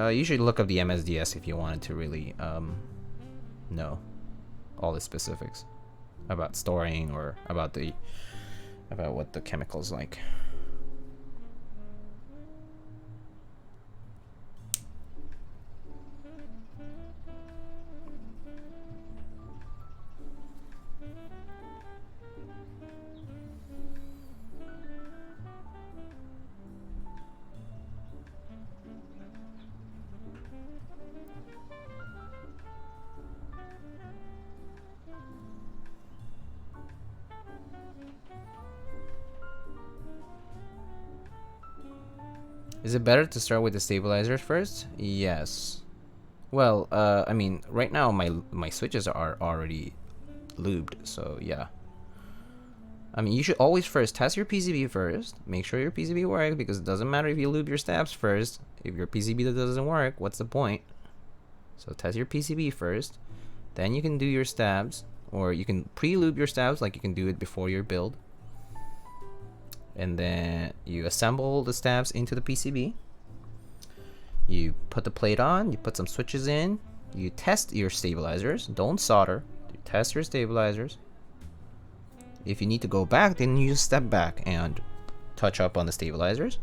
You should look up the MSDS if you wanted to really know all the specifics about storing or about what the chemical's like. Is it better to start with the stabilizers first? Yes. Well, I mean, right now my switches are already lubed, so yeah. I mean, you should always first test your PCB first. Make sure your PCB works, because it doesn't matter if you lube your stabs first. If your PCB doesn't work, what's the point? So test your PCB first. Then you can do your stabs, or you can pre-lube your stabs, like you can do it before your build. And then you assemble the stabs into the PCB. You put the plate on, you put some switches in, you test your stabilizers. Don't solder. You test your stabilizers. If you need to go back, then you just step back and touch up on the stabilizers.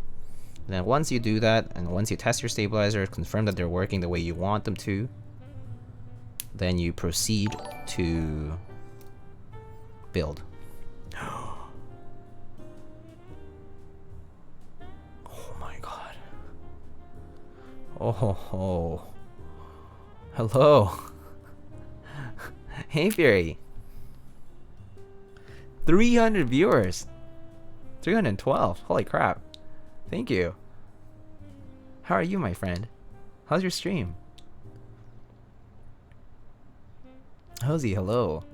And then once you do that, and once you test your stabilizers, confirm that they're working the way you want them to, then you proceed to build. Oh, hello. Hey, Fury. 300 viewers. 312. Holy crap. Thank you. How are you, my friend? How's your stream? Hosey, hello.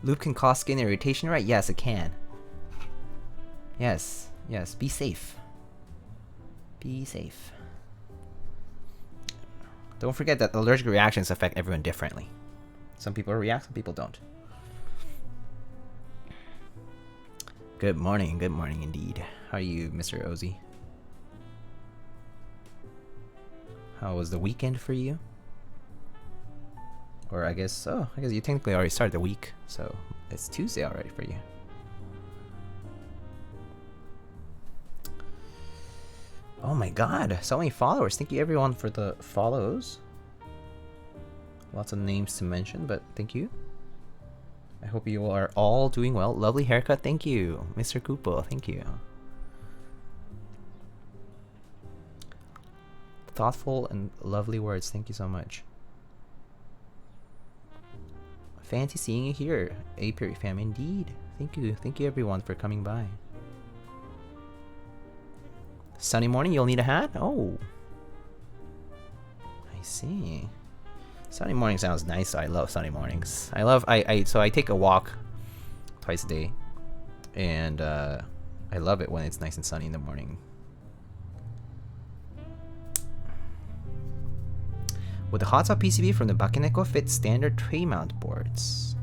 Lube can cause skin irritation, right? Yes, it can. Yes, be safe. Be safe. Don't forget that allergic reactions affect everyone differently. Some people react, some people don't. Good morning indeed. How are you, Mr. Ozzy? How was the weekend for you? Or I guess you technically already started the week, so it's Tuesday already for you. Oh my god, so many followers. Thank you everyone for the follows. Lots of names to mention, but thank you. I hope you are all doing well. Lovely haircut, thank you. Mr. Kupo, thank you. Thoughtful and lovely words, thank you so much. Fancy seeing you here, Apiary fam, indeed. Thank you everyone for coming by. Sunny morning, you'll need a hat? Oh. I see. Sunny morning sounds nice. I love sunny mornings. So I take a walk twice a day. And I love it when it's nice and sunny in the morning. Would the hotspot PCB from the Bakeneko fit standard tray mount boards?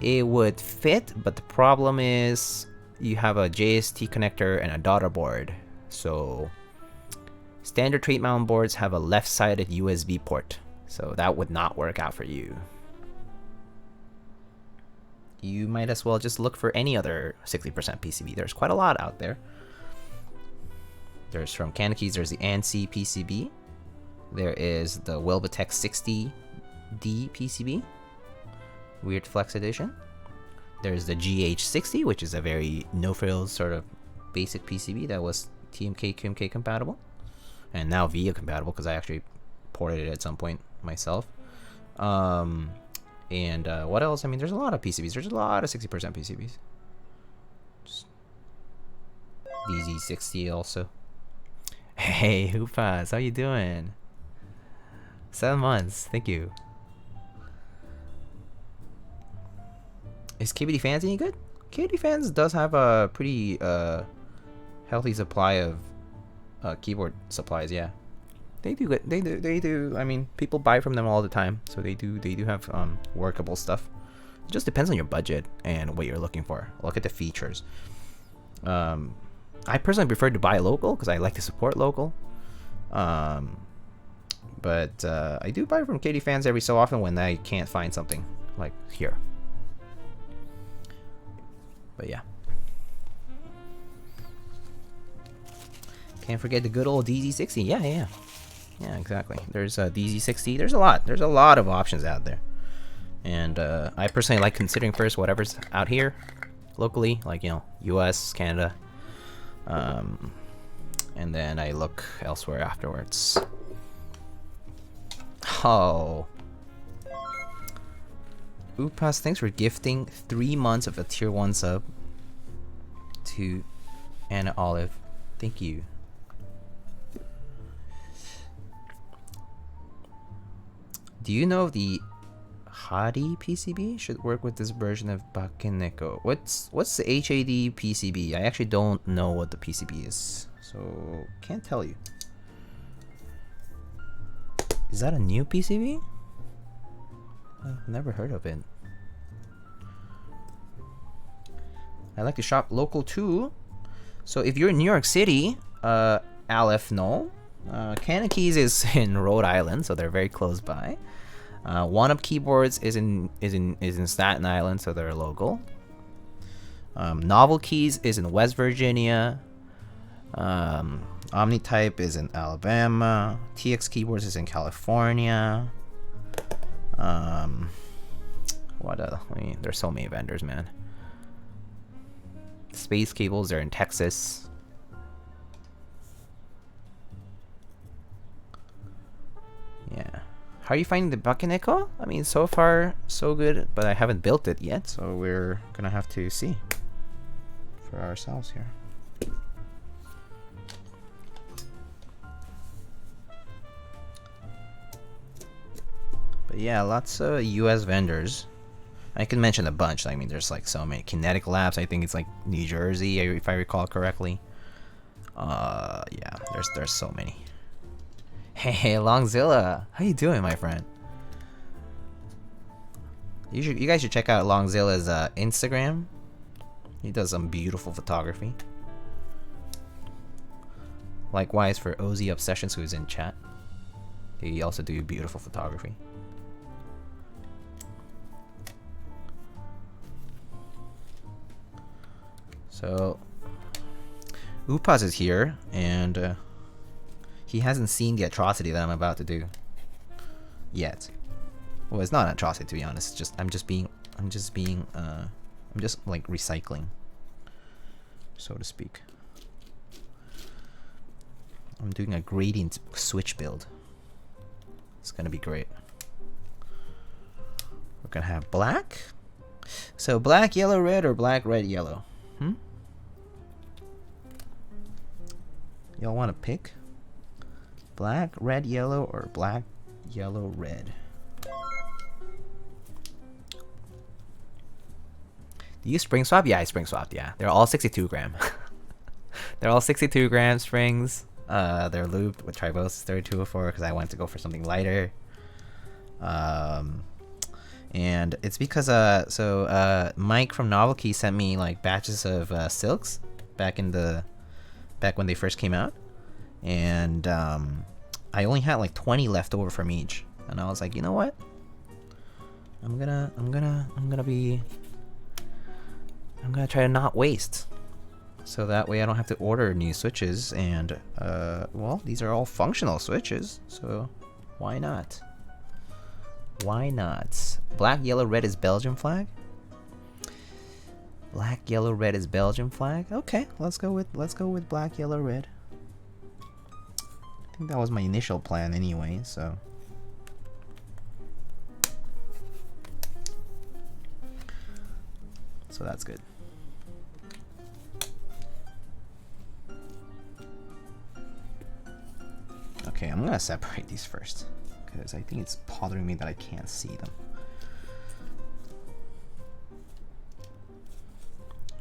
It would fit, but the problem is you have a JST connector and a daughter board. So standard tray mount boards have a left-sided USB port. So that would not work out for you. You might as well just look for any other 60% PCB. There's quite a lot out there. There's from CannonKeys, there's the ANSI PCB. There is the Welbotech60D PCB. Weird Flex Edition. There's the GH60, which is a very no-frills sort of basic PCB that was TMK, QMK compatible. And now VIA compatible, because I actually ported it at some point myself. And what else? I mean, there's a lot of PCBs. There's a lot of 60% PCBs. Just DZ60 also. Hey, Hoopas, how you doing? 7 months, thank you. Is KBD Fans any good? KBD Fans does have a pretty healthy supply of keyboard supplies. Yeah, they do good. They do. I mean, people buy from them all the time, so they do have workable stuff. It just depends on your budget and what you're looking for. Look at the features. I personally prefer to buy local because I like to support local. But I do buy from KD Fans every so often when I can't find something like here. But yeah. Can't forget the good old DZ60. Yeah, exactly. There's a DZ60. There's a lot of options out there. And I personally like considering first whatever's out here locally, like, you know, US, Canada. And then I look elsewhere afterwards. Oh. Upas, thanks for gifting 3 months of a tier 1 sub to Anna Olive. Thank you. Do you know the Hadi PCB should work with this version of Bakeneko? What's the HAD PCB? I actually don't know what the PCB is, so can't tell you. Is that a new PCB? I've never heard of it. I like to shop local too. So if you're in New York City, Aleph, no. CannonKeys is in Rhode Island, so they're very close by. One Up Keyboards is in Staten Island, so they're local. Novel Keys is in West Virginia. Omnitype is in Alabama. TX Keyboards is in California. What else? I mean, there's so many vendors, man. Space Cables, they're in Texas. Yeah. How are you finding the Bakeneko? I mean, so far, so good, but I haven't built it yet, so we're gonna have to see for ourselves here. But yeah, lots of US vendors. I can mention a bunch. I mean, there's like so many. Kinetic Labs, I think it's like New Jersey, if I recall correctly. Yeah, there's so many. Hey, Longzilla, how you doing, my friend? You guys should check out Longzilla's Instagram. He does some beautiful photography. Likewise for OZ Obsessions, who's in chat. They also do beautiful photography. So, Upas is here, and he hasn't seen the atrocity that I'm about to do yet. Well, it's not an atrocity, to be honest. It's just I'm just like recycling, so to speak. I'm doing a gradient switch build. It's gonna be great. We're gonna have black. So black, yellow, red, or black, red, yellow? Y'all want to pick? Black, red, yellow, or black, yellow, red? Do you spring swap? Yeah, I spring swapped, yeah. They're all 62 gram. They're all 62 gram springs. They're lubed with Tribosys 3204 because I wanted to go for something lighter. And it's because Mike from Novelty sent me like batches of silks back when they first came out, and I only had like 20 left over from each, and I was like, you know what? I'm gonna try to not waste, so that way I don't have to order new switches. And well, these are all functional switches, so why not? Why not? Black, yellow, red is Belgian flag. Black, yellow, red is Belgian flag. Okay, let's go with black, yellow, red. I think that was my initial plan anyway, so. So that's good. Okay, I'm gonna separate these first, because I think it's bothering me that I can't see them.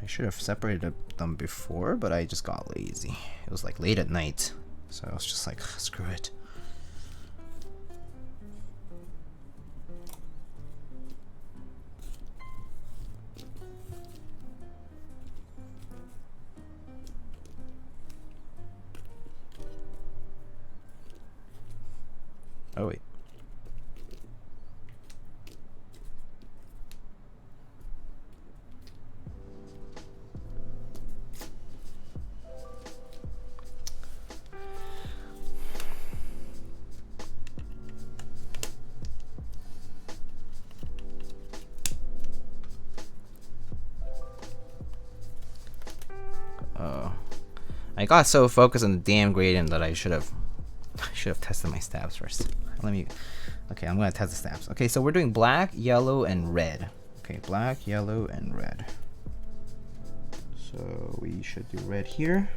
I should have separated them before, but I just got lazy. It was like late at night, so I was just like, screw it. Oh wait. I got so focused on the damn gradient that I should have tested my stabs first. Okay, I'm gonna test the stabs. Okay, so we're doing black, yellow, and red. Okay, black, yellow, and red. So we should do red here.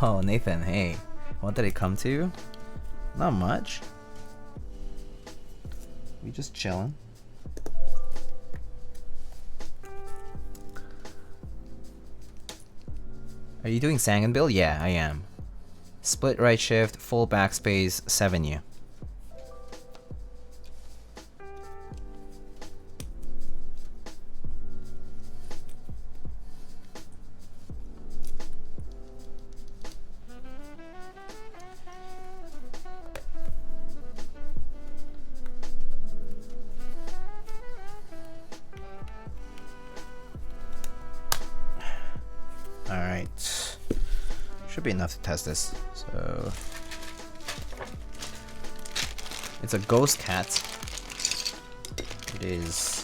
Oh, Nathan, hey. What did it come to? Not much. We just chilling. Are you doing Sangan build? Yeah, I am. Split right shift, full backspace, 7U. Alright. Should be enough to test this. So it's a ghost cat. It is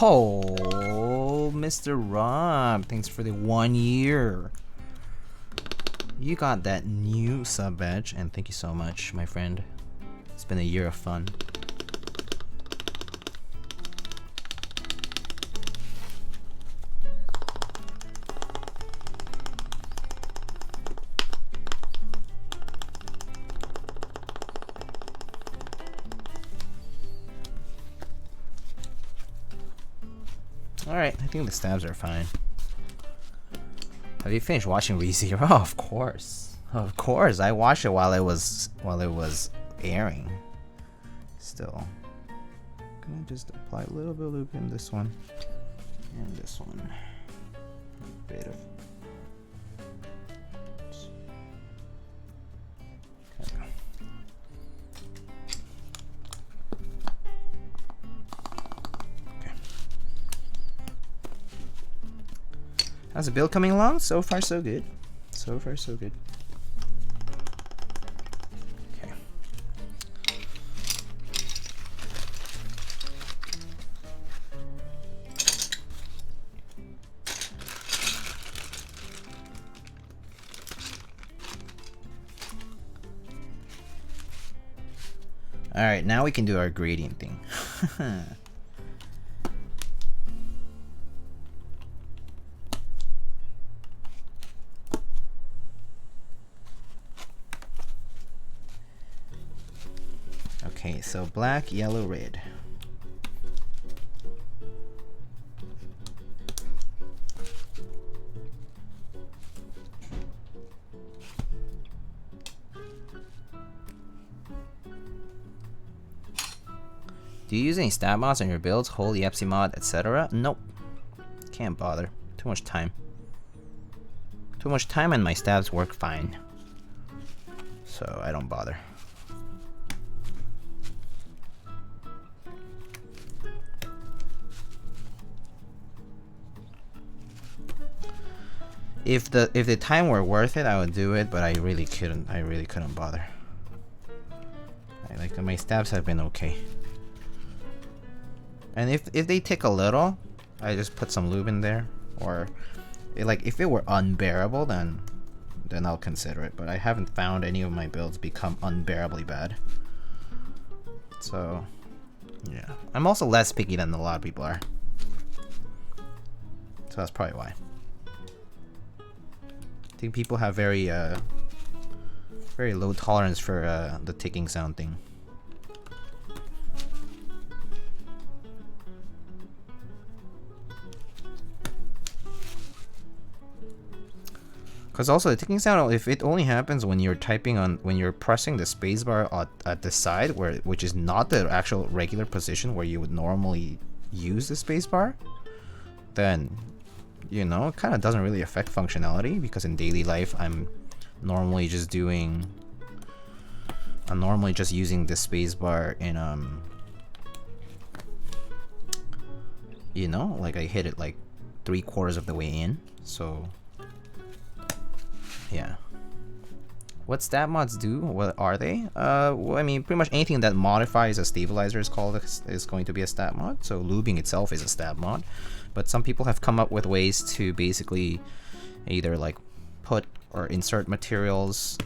Oh, Mr. Rob, thanks for the 1 year. You got that new sub badge, and thank you so much, my friend. It's been a year of fun. Alright, I think the stabs are fine. Have you finished watching ReZero? Oh, of course. Of course. I watched it while it was airing. Still. Gonna just apply a little bit of lube in this one. And this one. A bit of how's the build coming along? So far, so good. So far, so good. Okay. All right, now we can do our gradient thing. Okay, so black, yellow, red. Do you use any stab mods on your builds? Holy Epsi mod, etc.? Nope. Can't bother. Too much time. Too much time and my stabs work fine. So I don't bother. If the time were worth it, I would do it, but I really couldn't. I really couldn't bother. Like my stabs have been okay. And if they take a little, I just put some lube in there. Or like if it were unbearable, then I'll consider it. But I haven't found any of my builds become unbearably bad. So yeah, I'm also less picky than a lot of people are. So that's probably why. I think people have very low tolerance for the ticking sound thing. Because also the ticking sound, if it only happens when you're typing when you're pressing the spacebar at the side, which is not the actual regular position where you would normally use the spacebar, then you know, it kind of doesn't really affect functionality, because in daily life I'm normally just using the spacebar in you know, like I hit it like 3/4 of the way in. So yeah. What stab mods do? What are they? Well, I mean, pretty much anything that modifies a stabilizer is going to be a stab mod. So lubing itself is a stab mod. But some people have come up with ways to basically either like put or insert materials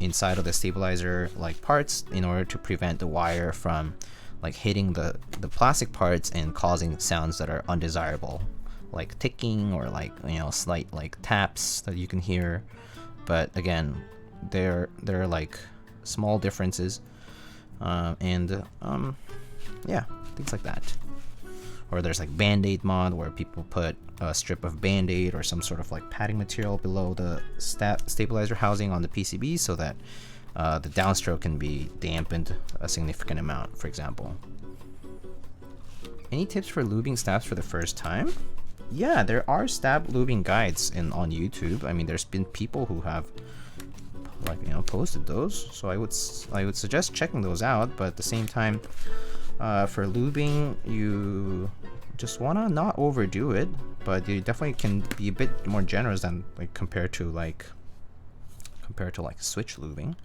inside of the stabilizer like parts in order to prevent the wire from like hitting the plastic parts and causing sounds that are undesirable, like ticking or like, you know, slight like taps that you can hear. But again, they're like small differences, and yeah, things like that. Or there's like Band-Aid mod, where people put a strip of Band-Aid or some sort of like padding material below the stabilizer housing on the PCB so that the downstroke can be dampened a significant amount, for example. Any tips for lubing stabs for the first time? Yeah, there are stab lubing guides on YouTube. I mean, there's been people who have, like, you know, posted those, so I would suggest checking those out. But at the same time, for lubing, you just wanna not overdo it, but you definitely can be a bit more generous than like compared to like switch lubing.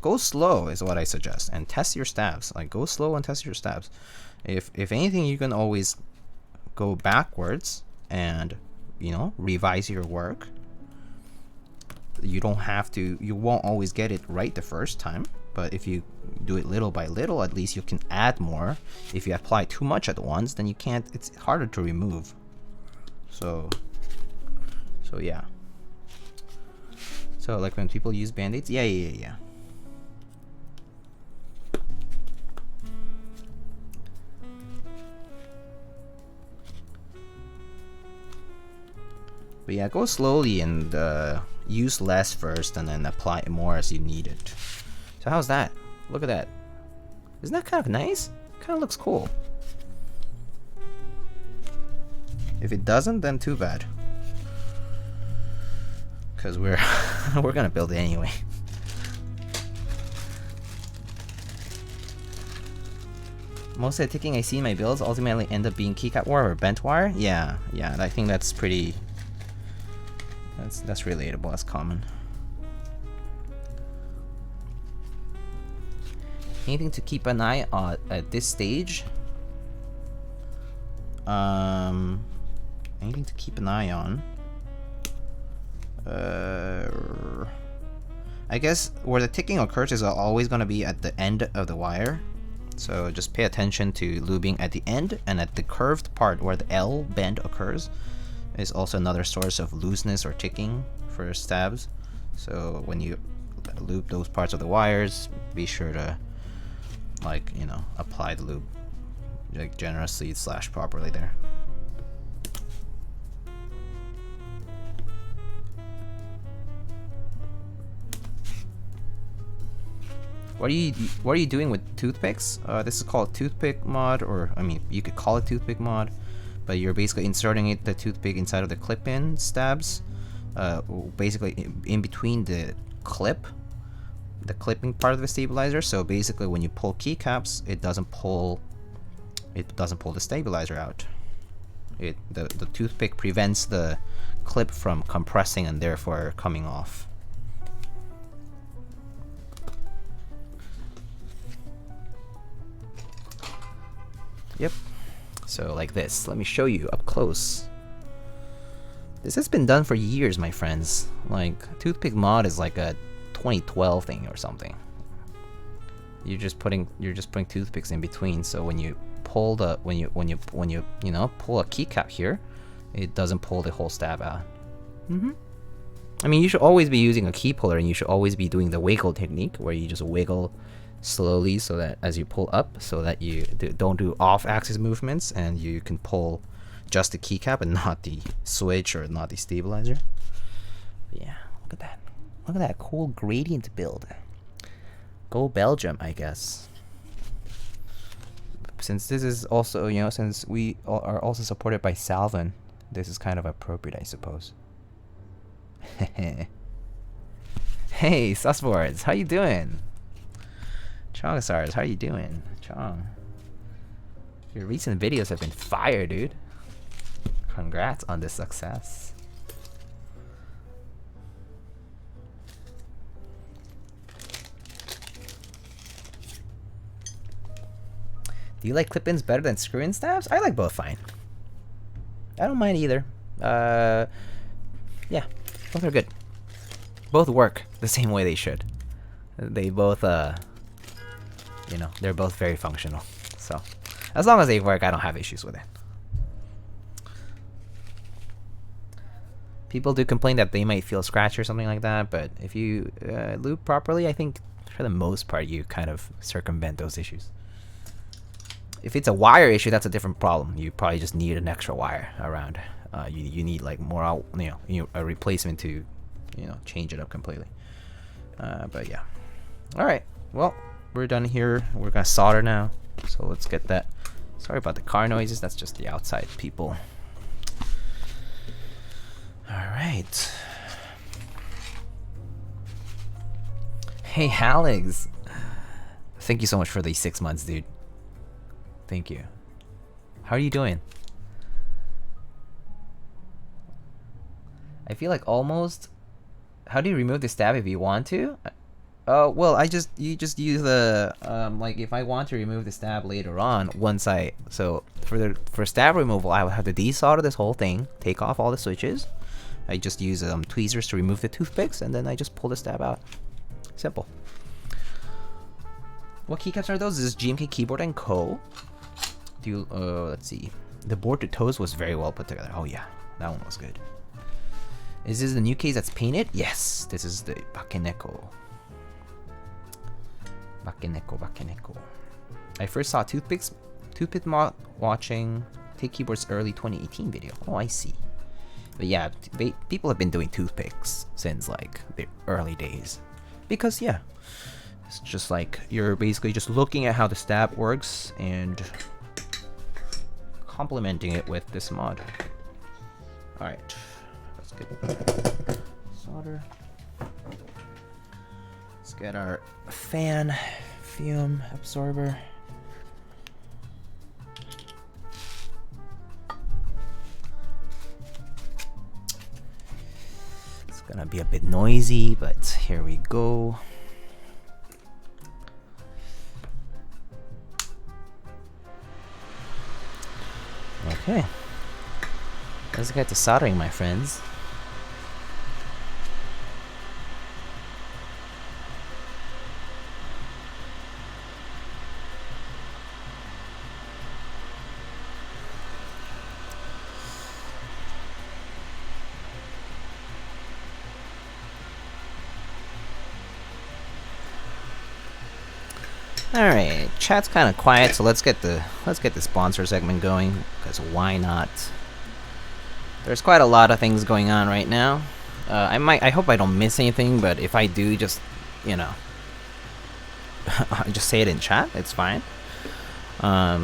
Go slow is what I suggest, and test your stabs. Like, go slow and test your stabs. If anything, you can always go backwards and, you know, revise your work. You don't have to, you won't always get it right the first time, but if you do it little by little, at least you can add more. If you apply too much at once, then you can't, it's harder to remove. So yeah. So like when people use band-aids, yeah. But yeah, go slowly and use less first and then apply more as you need it. So how's that? Look at that. Isn't that kind of nice? Kind of looks cool. If it doesn't, then too bad. Because we're we're gonna build it anyway. Most of the ticking I see in my builds ultimately end up being keycap wire or bent wire. Yeah, I think that's pretty. That's relatable. That's common. Anything to keep an eye on at this stage? Anything to keep an eye on? I guess where the ticking occurs is always going to be at the end of the wire. So just pay attention to lubing at the end, and at the curved part where the L bend occurs is also another source of looseness or ticking for stabs. So when you loop those parts of the wires, be sure to, like, you know, apply the lube like generously / properly there. What are you doing with toothpicks? This is called Toothpick Mod, or I mean, you could call it Toothpick Mod, but you're basically inserting the toothpick inside of the clip-in stabs, basically in between the clipping part of the stabilizer. So basically, when you pull keycaps, it doesn't pull the stabilizer out. The toothpick prevents the clip from compressing and therefore coming off. Yep. So like this. Let me show you up close. This has been done for years, my friends. Like, Toothpick Mod is like a 2012 thing or something. You're just putting toothpicks in between, so when you pull the when you pull a keycap here, it doesn't pull the whole stab out. I mean, you should always be using a key puller, and you should always be doing the wiggle technique, where you just wiggle slowly so that as you pull up, so that you don't do off-axis movements, and you can pull just the keycap and not the switch or not the stabilizer. But yeah, look at that. Look at that cool gradient build. Go Belgium, I guess. Since this is also, you know, since we are also supported by Salvin, this is kind of appropriate, I suppose. Hey, Susboards, how you doing? Chongasars, how you doing? Chong. Your recent videos have been fire, dude. Congrats on this success. Do you like clip-ins better than screw-in stabs? I like both fine. I don't mind either. Yeah, both are good. Both work the same way they should. They both, you know, they're both very functional. So, as long as they work, I don't have issues with it. People do complain that they might feel scratch or something like that, but if you lube properly, I think for the most part you kind of circumvent those issues. If it's a wire issue, that's a different problem. You probably just need an extra wire around. You need like more, a replacement to, you know, change it up completely. But yeah. All right. Well, we're done here. We're gonna solder now. So let's get that. Sorry about the car noises. That's just the outside people. All right. Hey, Alex. Thank you so much for these 6 months, dude. Thank you. How are you doing? I feel like almost... How do you remove the stab if you want to? Well, you just use the like if I want to remove the stab later on, for stab removal, I would have to desolder this whole thing, take off all the switches. I just use tweezers to remove the toothpicks, and then I just pull the stab out. Simple. What keycaps are those? This is GMK Keyboard and Co. Let's see. The board to toes was very well put together. Oh yeah, that one was good. Is this the new case that's painted? Yes, this is the Bakeneko. Bakeneko. I first saw Toothpick Mod watching Take Keyboard's early 2018 video. Oh, I see. But yeah, people have been doing toothpicks since like the early days. Because yeah, it's just like you're basically just looking at how the stab works and complementing it with this mod. Alright, let's get solder. Let's get our fan fume absorber. It's gonna be a bit noisy, but here we go. Okay, let's get to soldering, my friends. Alright, chat's kind of quiet, so let's get the sponsor segment going, because why not? There's quite a lot of things going on right now. I hope I don't miss anything, but if I do, just, you know, just say it in chat, it's fine. How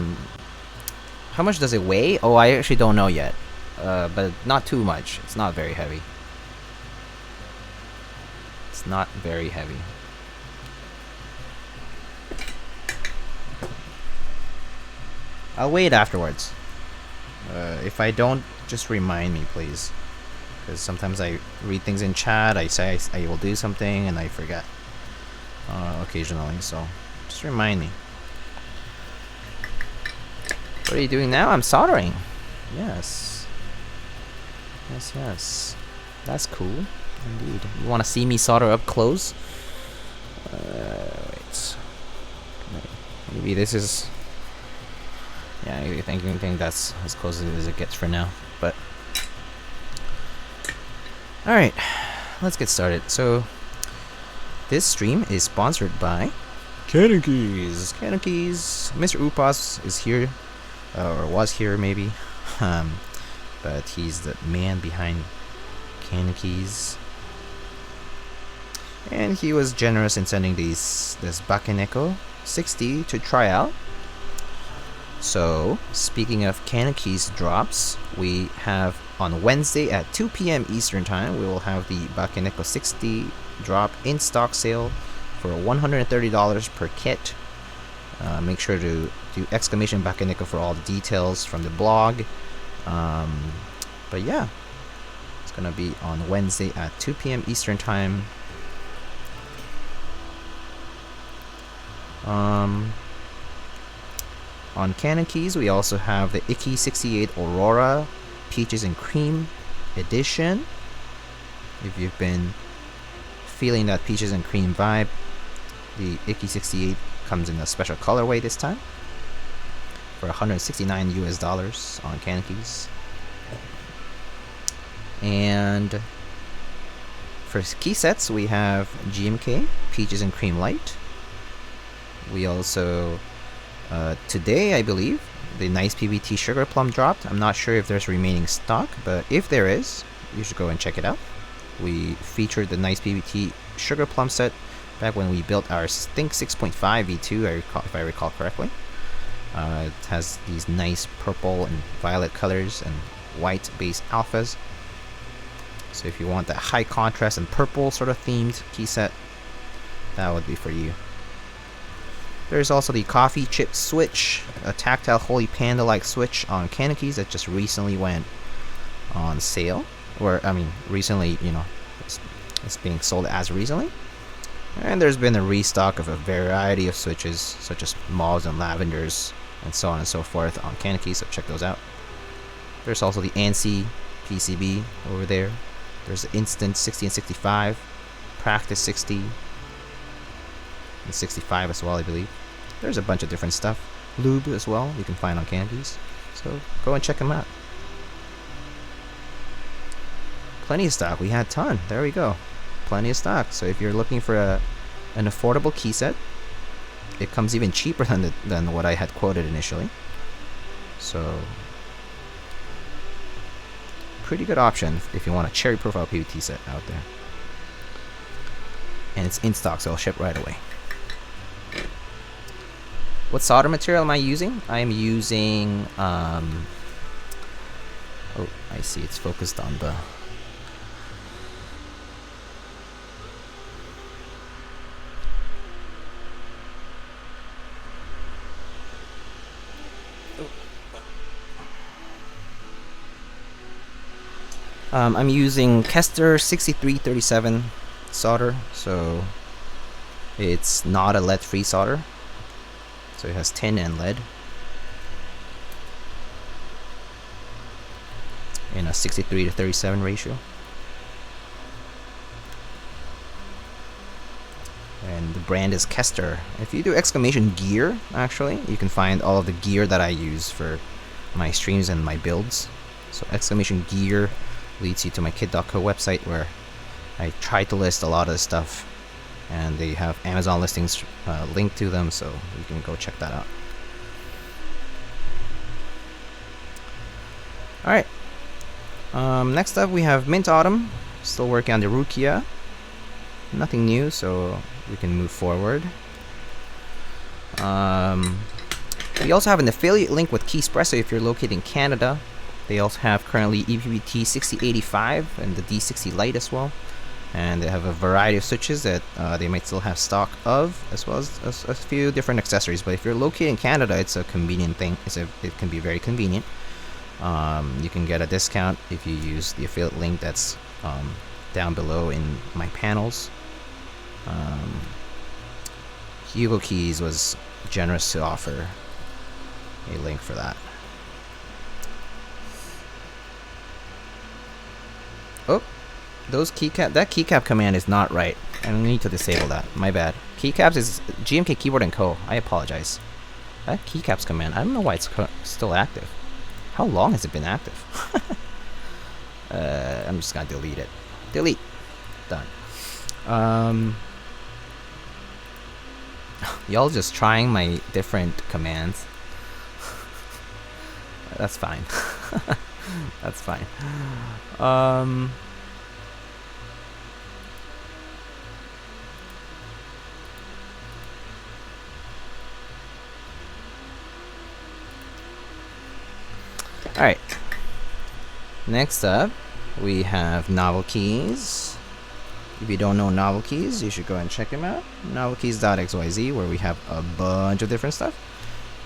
much does it weigh? Oh, I actually don't know yet, but not too much. It's not very heavy. It's not very heavy. I'll wait afterwards. If I don't, just remind me, please. Because sometimes I read things in chat, I say I will do something, and I forget. Occasionally, so just remind me. What are you doing now? I'm soldering. Yes. Yes. That's cool. Indeed. You want to see me solder up close? Wait. Maybe this is... Yeah, I think that's as close as it gets for now. But alright, let's get started. So this stream is sponsored by CannonKeys. CannonKeys. Mr. Upas is here, or was here maybe, but he's the man behind CannonKeys, and he was generous in sending this Bakeneko60 to try out. So, speaking of CannonKeys drops, we have on Wednesday at 2 PM Eastern Time, we will have the Bakeneko60 drop in stock sale for $130 per kit. Make sure to do exclamation Bakeneko for all the details from the blog. But yeah, it's gonna be on Wednesday at 2 PM Eastern Time. On CannonKeys, we also have the Icky68 Aurora Peaches and Cream Edition. If you've been feeling that Peaches and Cream vibe, the Icky68 comes in a special colorway this time for $169 US on CannonKeys. And for key sets, we have GMK Peaches and Cream Light. We also today, I believe, the Nice PBT Sugar Plum dropped. I'm not sure if there's remaining stock, but if there is, you should go and check it out. We featured the Nice PBT Sugar Plum set back when we built our Think 6.5 V2, if I recall correctly. It has these nice purple and violet colors and white base alphas. So if you want that high contrast and purple sort of themed key set, that would be for you. There's also the Coffee Chip Switch, a tactile Holy Panda-like switch on CannonKeys that just recently went on sale. Or, I mean, recently, you know, it's being sold as recently. And there's been a restock of a variety of switches, such as mauves and lavenders, and so on and so forth on CannonKeys, so check those out. There's also the ANSI PCB over there. There's the Instant 60 and 65, Practice 60, and 65 as well, I believe. There's a bunch of different stuff. Lube as well, you can find on CannonKeys. So go and check them out. Plenty of stock. We had a ton. There we go. Plenty of stock. So if you're looking for an affordable key set, it comes even cheaper than what I had quoted initially. So pretty good option if you want a cherry profile PVT set out there. And it's in stock, so it'll ship right away. What solder material am I using? I am using oh, I see, it's focused on the I'm using Kester 6337 solder, so it's not a lead-free solder, so it has tin and lead in a 63:37 ratio. And the brand is Kester. If you do exclamation gear, actually, you can find all of the gear that I use for my streams and my builds. So exclamation gear leads you to my kit.co website, where I try to list a lot of the stuff, and they have Amazon listings linked to them, so you can go check that out. Alright, next up we have Mint Autumn. Still working on the Rukia. Nothing new, so we can move forward. We also have an affiliate link with Keyspresso if you're located in Canada. They also have currently EPBT 6085 and the D60 Lite as well. And they have a variety of switches that they might still have stock of, as well as a few different accessories. But if you're located in Canada, it's a convenient thing. It can be very convenient. You can get a discount if you use the affiliate link that's down below in my panels. Hugo Keys was generous to offer a link for that. Oh, that keycap command is not right. I need to disable that. My bad. Keycaps is GMK Keyboard and Co. I apologize. That keycaps command, I don't know why it's still active. How long has it been active? I'm just gonna delete it. Delete. Done. Y'all just trying my different commands. That's fine. That's fine. Alright. Next up, we have Novel Keys. If you don't know Novel Keys, you should go and check them out. Novelkeys.xyz, where we have a bunch of different stuff.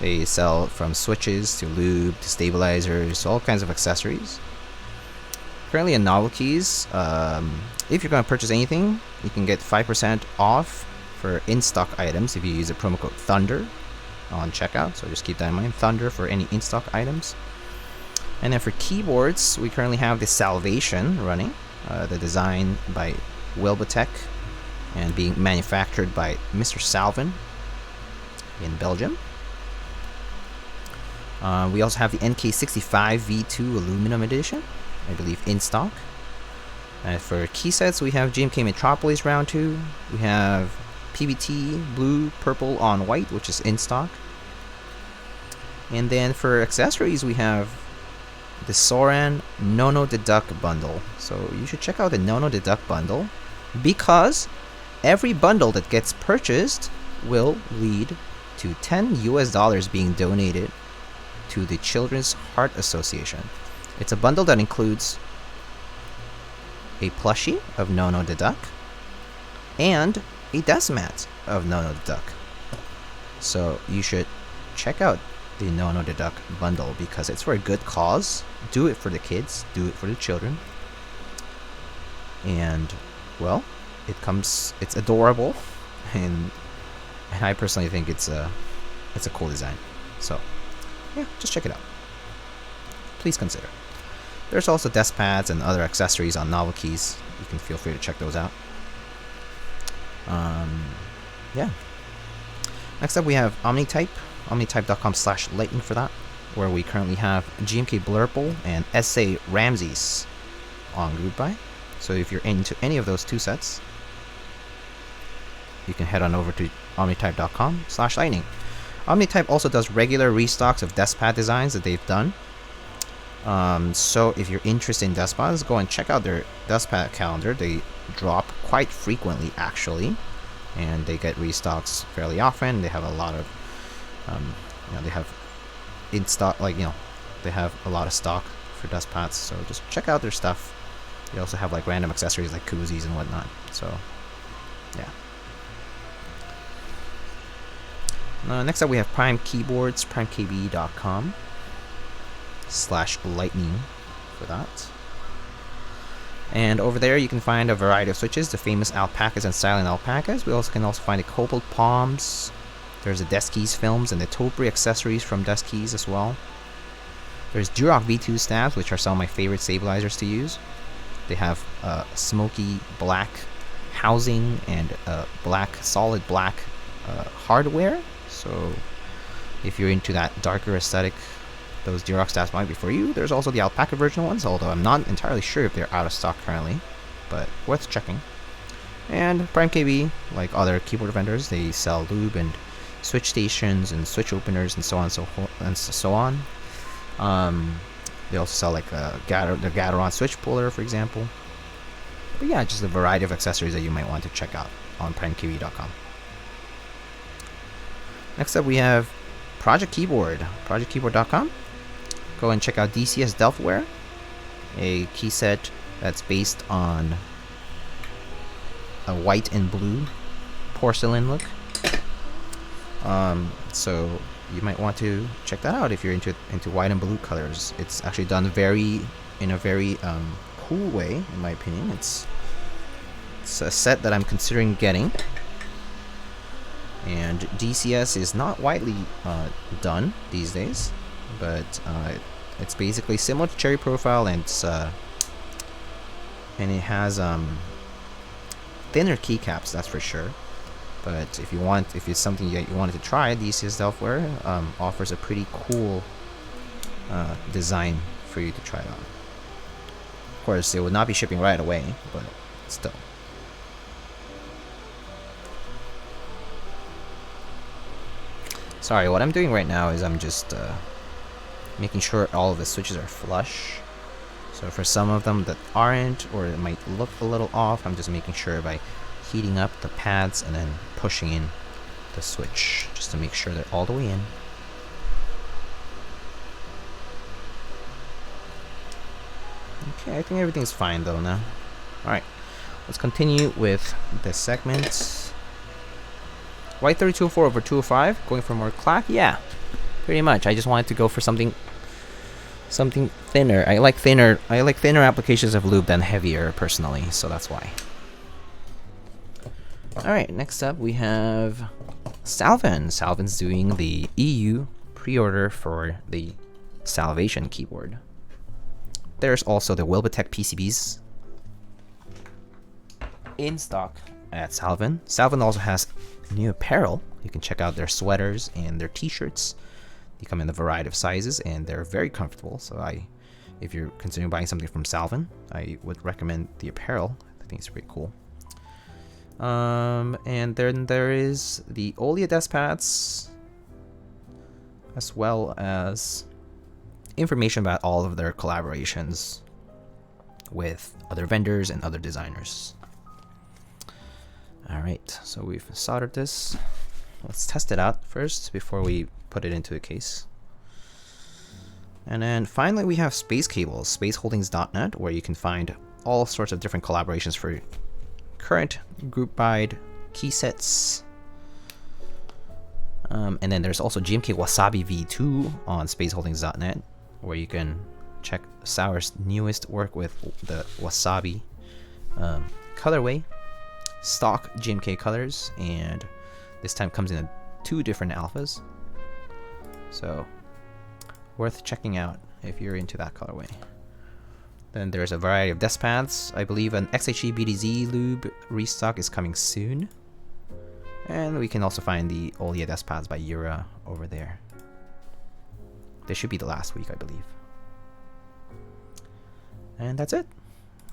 They sell from switches to lube to stabilizers, all kinds of accessories. Currently in Novel Keys, if you're going to purchase anything, you can get 5% off for in-stock items if you use the promo code Thunder on checkout. So just keep that in mind, Thunder, for any in-stock items. And then for keyboards, we currently have the Salvation running, the design by Wilbotech and being manufactured by Mr. Salvin in Belgium. We also have the NK65 V2 Aluminum Edition, I believe in stock. And for key sets, we have GMK Metropolis Round 2. We have PBT Blue, Purple on White, which is in stock. And then for accessories, we have the Soran Nono Deduct bundle. So you should check out the Nono Deduct bundle, because every bundle that gets purchased will lead to $10 being donated to the Children's Heart Association. It's a bundle that includes a plushie of Nono Deduct and a desk mat of Nono Deduct. So you should check out the Nono Deduct bundle, because it's for a good cause. Do it for the kids, do it for the children. And well, it's adorable. and I personally think it's a cool design. So yeah, just check it out. Please consider. There's also desk pads and other accessories on Novel Keys. You can feel free to check those out. Yeah. Next up we have Omnitype. Omnitype.com/lightning for that, where we currently have GMK Blurple and SA Ramses on group buy. So if you're into any of those two sets, you can head on over to omnitype.com/lightning. Omnitype also does regular restocks of desk pad designs that they've done. So if you're interested in desk pads, go and check out their desk pad calendar. They drop quite frequently, actually, and they get restocks fairly often. They have a lot of, they have in stock, they have a lot of stock for desk pads. So just check out their stuff. They also have like random accessories like koozies and whatnot. So yeah. Next up we have Prime Keyboards, primekb.com/lightning for that. And over there you can find a variety of switches, the famous alpacas and silent alpacas. We also can find the Cobalt Palms. There's the Desk Keys films and the topiary accessories from Desk Keys as well. There's Durock V2 stabs, which are some of my favorite stabilizers to use. They have smoky black housing and solid black hardware. So if you're into that darker aesthetic, those Durock stabs might be for you. There's also the alpaca version ones, although I'm not entirely sure if they're out of stock currently, but worth checking. And Prime KB, like other keyboard vendors, they sell lube and switch stations and switch openers and so on and so on. They also sell like the Gateron switch puller, for example. But yeah, just a variety of accessories that you might want to check out on primekb.com. Next up we have Project Keyboard, projectkeyboard.com. Go and check out DCS Delftware, a key set that's based on a white and blue porcelain look. So you might want to check that out if you're into white and blue colors. It's actually done in a very cool way, in my opinion. It's a set that I'm considering getting. And DCS is not widely done these days, but it's basically similar to Cherry Profile, and it has thinner keycaps, that's for sure. But if it's something that you wanted to try, DCS Delftware offers a pretty cool design for you to try on. Of course, it would not be shipping right away, but still. Sorry, what I'm doing right now is I'm just making sure all of the switches are flush. So for some of them that aren't, or it might look a little off, I'm just making sure by heating up the pads and then pushing in the switch just to make sure they're all the way in. Okay, I think everything's fine though now. Alright, let's continue with this segment. White 3204 over 205, going for more clack? Yeah, pretty much. I just wanted to go for something thinner. I like thinner applications of lube than heavier personally, so that's why. Alright, next up we have Salvin. Salvin's doing the EU pre-order for the Salvation keyboard. There's also the Wilbitech PCBs in stock at Salvin. Salvin also has new apparel. You can check out their sweaters and their t-shirts. They come in a variety of sizes and they're very comfortable. So if you're considering buying something from Salvin, I would recommend the apparel. I think it's pretty cool. And then there is the Olia desk pads, as well as information about all of their collaborations with other vendors and other designers. Alright, so we've soldered this. Let's test it out first before we put it into a case. And then finally we have Space Cables, spaceholdings.net, where you can find all sorts of different collaborations for current group buyed key sets. And then there's also GMK Wasabi V2 on spaceholdings.net, where you can check Sour's newest work with the Wasabi colorway. stock GMK colors, and this time comes in 2 different alphas. So worth checking out if you're into that colorway. Then there's a variety of desk pads. I believe an XHE BDZ lube restock is coming soon. And we can also find the Olia desk pads by Yura over there. This should be the last week, I believe. And that's it.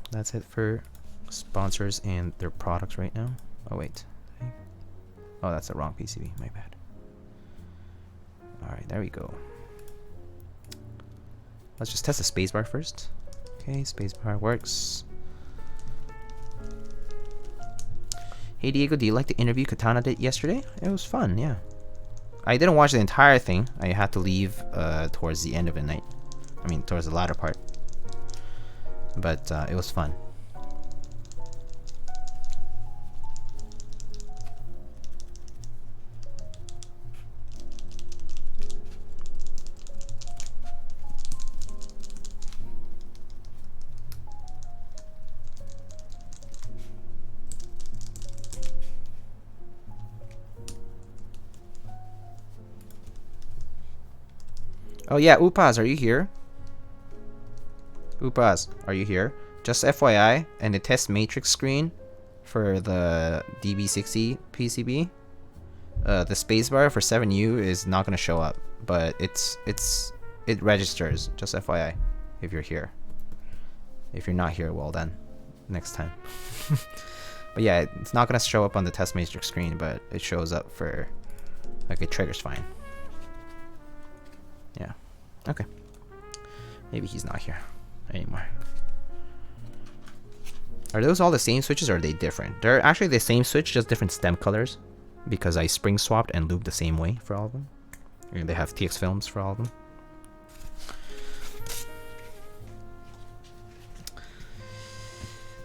That's it for sponsors and their products right now. Oh wait. Oh, that's the wrong PCB. My bad. Alright, there we go. Let's just test the spacebar first. Okay, spacebar works. Hey Diego, do you like the interview Katana did yesterday? It was fun, yeah. I didn't watch the entire thing. I had to leave towards the end of the night. I mean, towards the latter part. But it was fun. Oh yeah, Upas, are you here? Upas, are you here? Just FYI, and the test matrix screen for the DB60 PCB, the spacebar for 7U is not gonna show up, but it registers. Just FYI, if you're here. If you're not here, well then, next time. But yeah, it's not gonna show up on the test matrix screen, but it shows up for, like, it triggers fine. Yeah. Okay. Maybe he's not here anymore. Are those all the same switches or are they different? They're actually the same switch, just different stem colors. Because I spring swapped and lubed the same way for all of them. And they have TX films for all of them.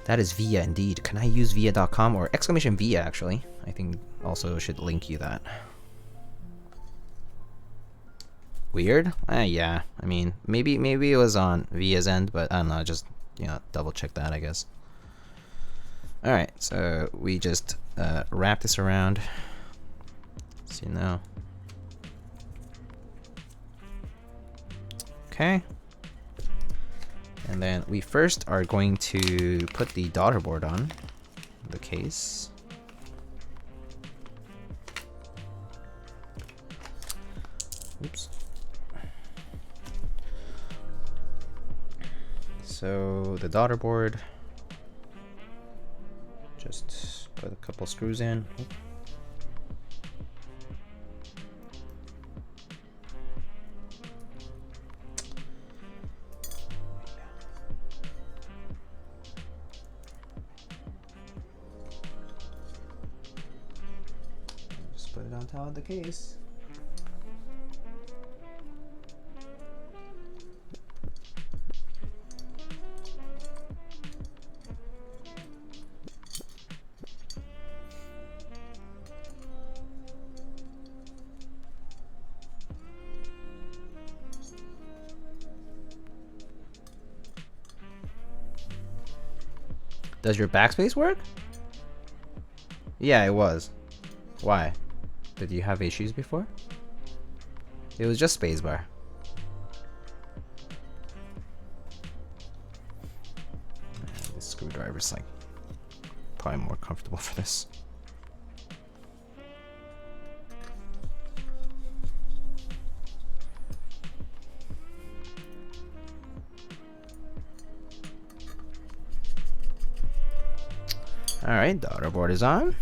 That is Via indeed. Can I use Via.com or exclamation Via actually? I think also should link you that. Weird? Yeah. I mean, maybe it was on Via's end, but I don't know. Just, you know, double check that, I guess. All right, so we just wrap this around. See now. Okay. And then we first are going to put the daughter board on the case. Oops. So the daughter board, just put a couple screws in. Oop. Just put it on top of the case. Does your backspace work? Yeah, it was. Why? Did you have issues before? It was just spacebar. This screwdriver's like probably more comfortable for this. Alright, daughter board is on.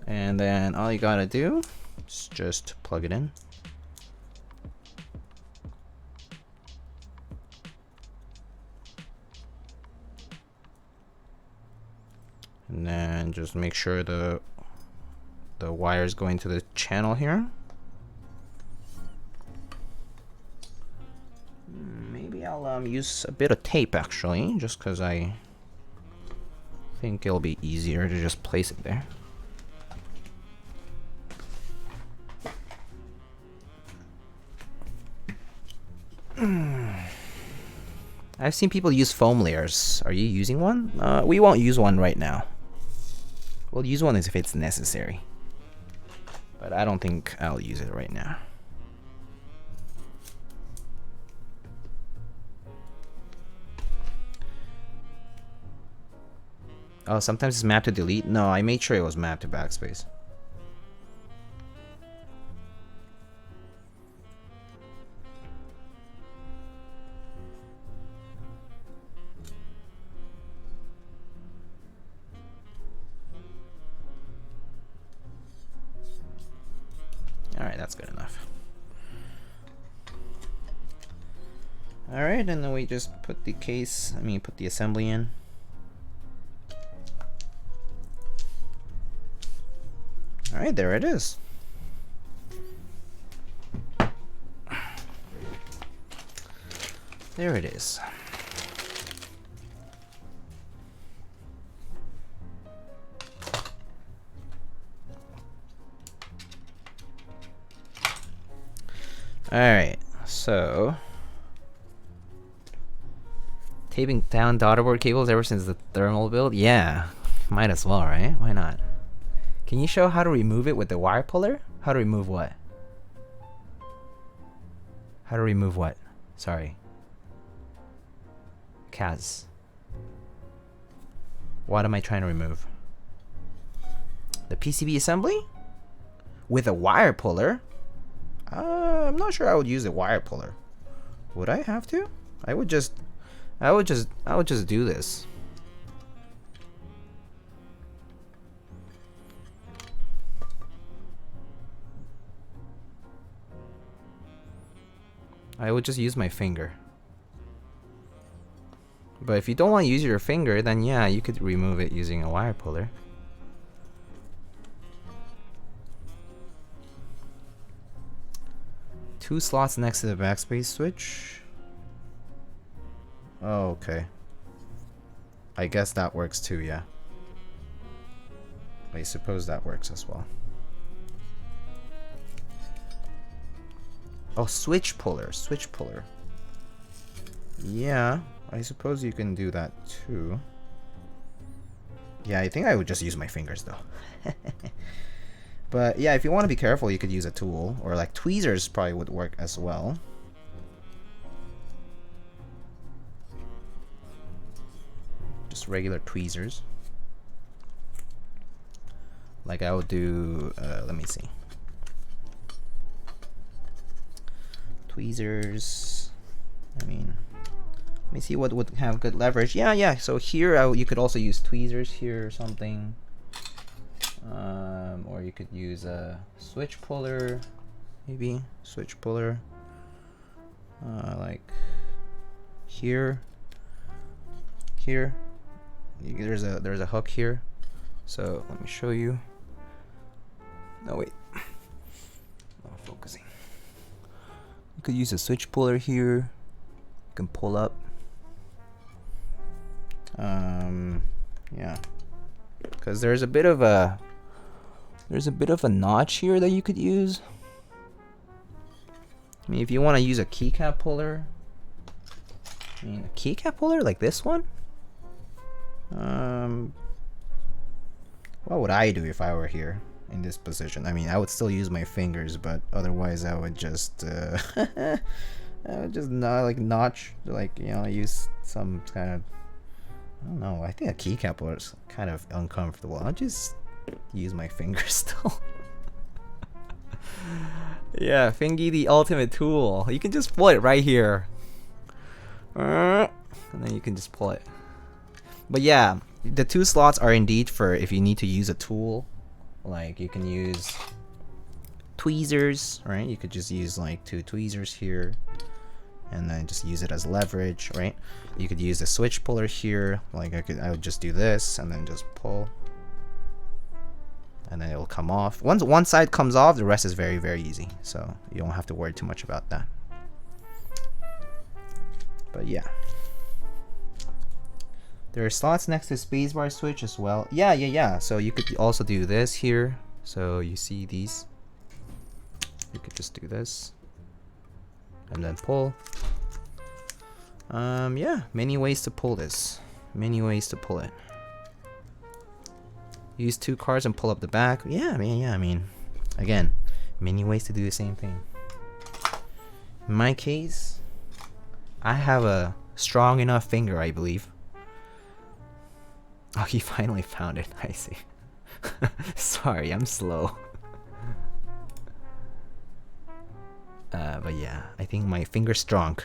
And then all you gotta do is just plug it in. And then just make sure the wires going to the channel here. Maybe I'll use a bit of tape actually, just because I think it'll be easier to just place it there. I've seen people use foam layers. Are you using one? We won't use one right now. We'll use one if it's necessary. But I don't think I'll use it right now. Oh, sometimes it's mapped to delete? No, I made sure it was mapped to backspace. Alright, that's good enough. Alright, and then we just put the case, put the assembly in. Alright, there it is. There it is. Alright, so taping down daughterboard cables ever since the thermal build? Yeah, might as well, right? Why not? Can you show how to remove it with the wire puller? How to remove what? How to remove what? Sorry. Kaz. What am I trying to remove? The PCB assembly? With a wire puller? I'm not sure I would use a wire puller. Would I have to? I would just do this. I would just use my finger. But if you don't want to use your finger, then yeah, you could remove it using a wire puller. Two slots next to the backspace switch. Oh, okay. I guess that works too, yeah. I suppose that works as well. Oh, switch puller, switch puller. Yeah, I suppose you can do that too. Yeah, I think I would just use my fingers though. But yeah, if you want to be careful, you could use a tool, or like tweezers probably would work as well. Just regular tweezers. Like I would do, let me see. Tweezers, let me see what would have good leverage. Yeah, so here you could also use tweezers here or something. Or you could use a switch puller, maybe switch puller, like here. There's a hook here, so let me show you. No wait, not focusing. You could use a switch puller here. You can pull up. Yeah, because there's a bit of a notch here that you could use. If you want to use a keycap puller, a keycap puller like this one. What would I do if I were here in this position? I would still use my fingers, but otherwise I would just I would just notch, use some kind of, I don't know, I think a keycap puller is kind of uncomfortable. I'll just use my fingers still. Yeah, Fingy the ultimate tool. You can just pull it right here. And then you can just pull it. But yeah, the two slots are indeed for if you need to use a tool. Like you can use tweezers, right? You could just use like two tweezers here and then just use it as leverage, right? You could use a switch puller here. Like I would just do this and then just pull. And then it will come off. Once one side comes off, the rest is very, very easy. So you don't have to worry too much about that. But yeah. There are slots next to spacebar switch as well. Yeah. So you could also do this here. So you see these. You could just do this. And then pull. Yeah, many ways to pull this. Many ways to pull it. Use 2 cards and pull up the back. Yeah, I mean, again, many ways to do the same thing. In my case, I have a strong enough finger, I believe. Oh, he finally found it. I see. Sorry, I'm slow. But yeah, I think my finger's strong.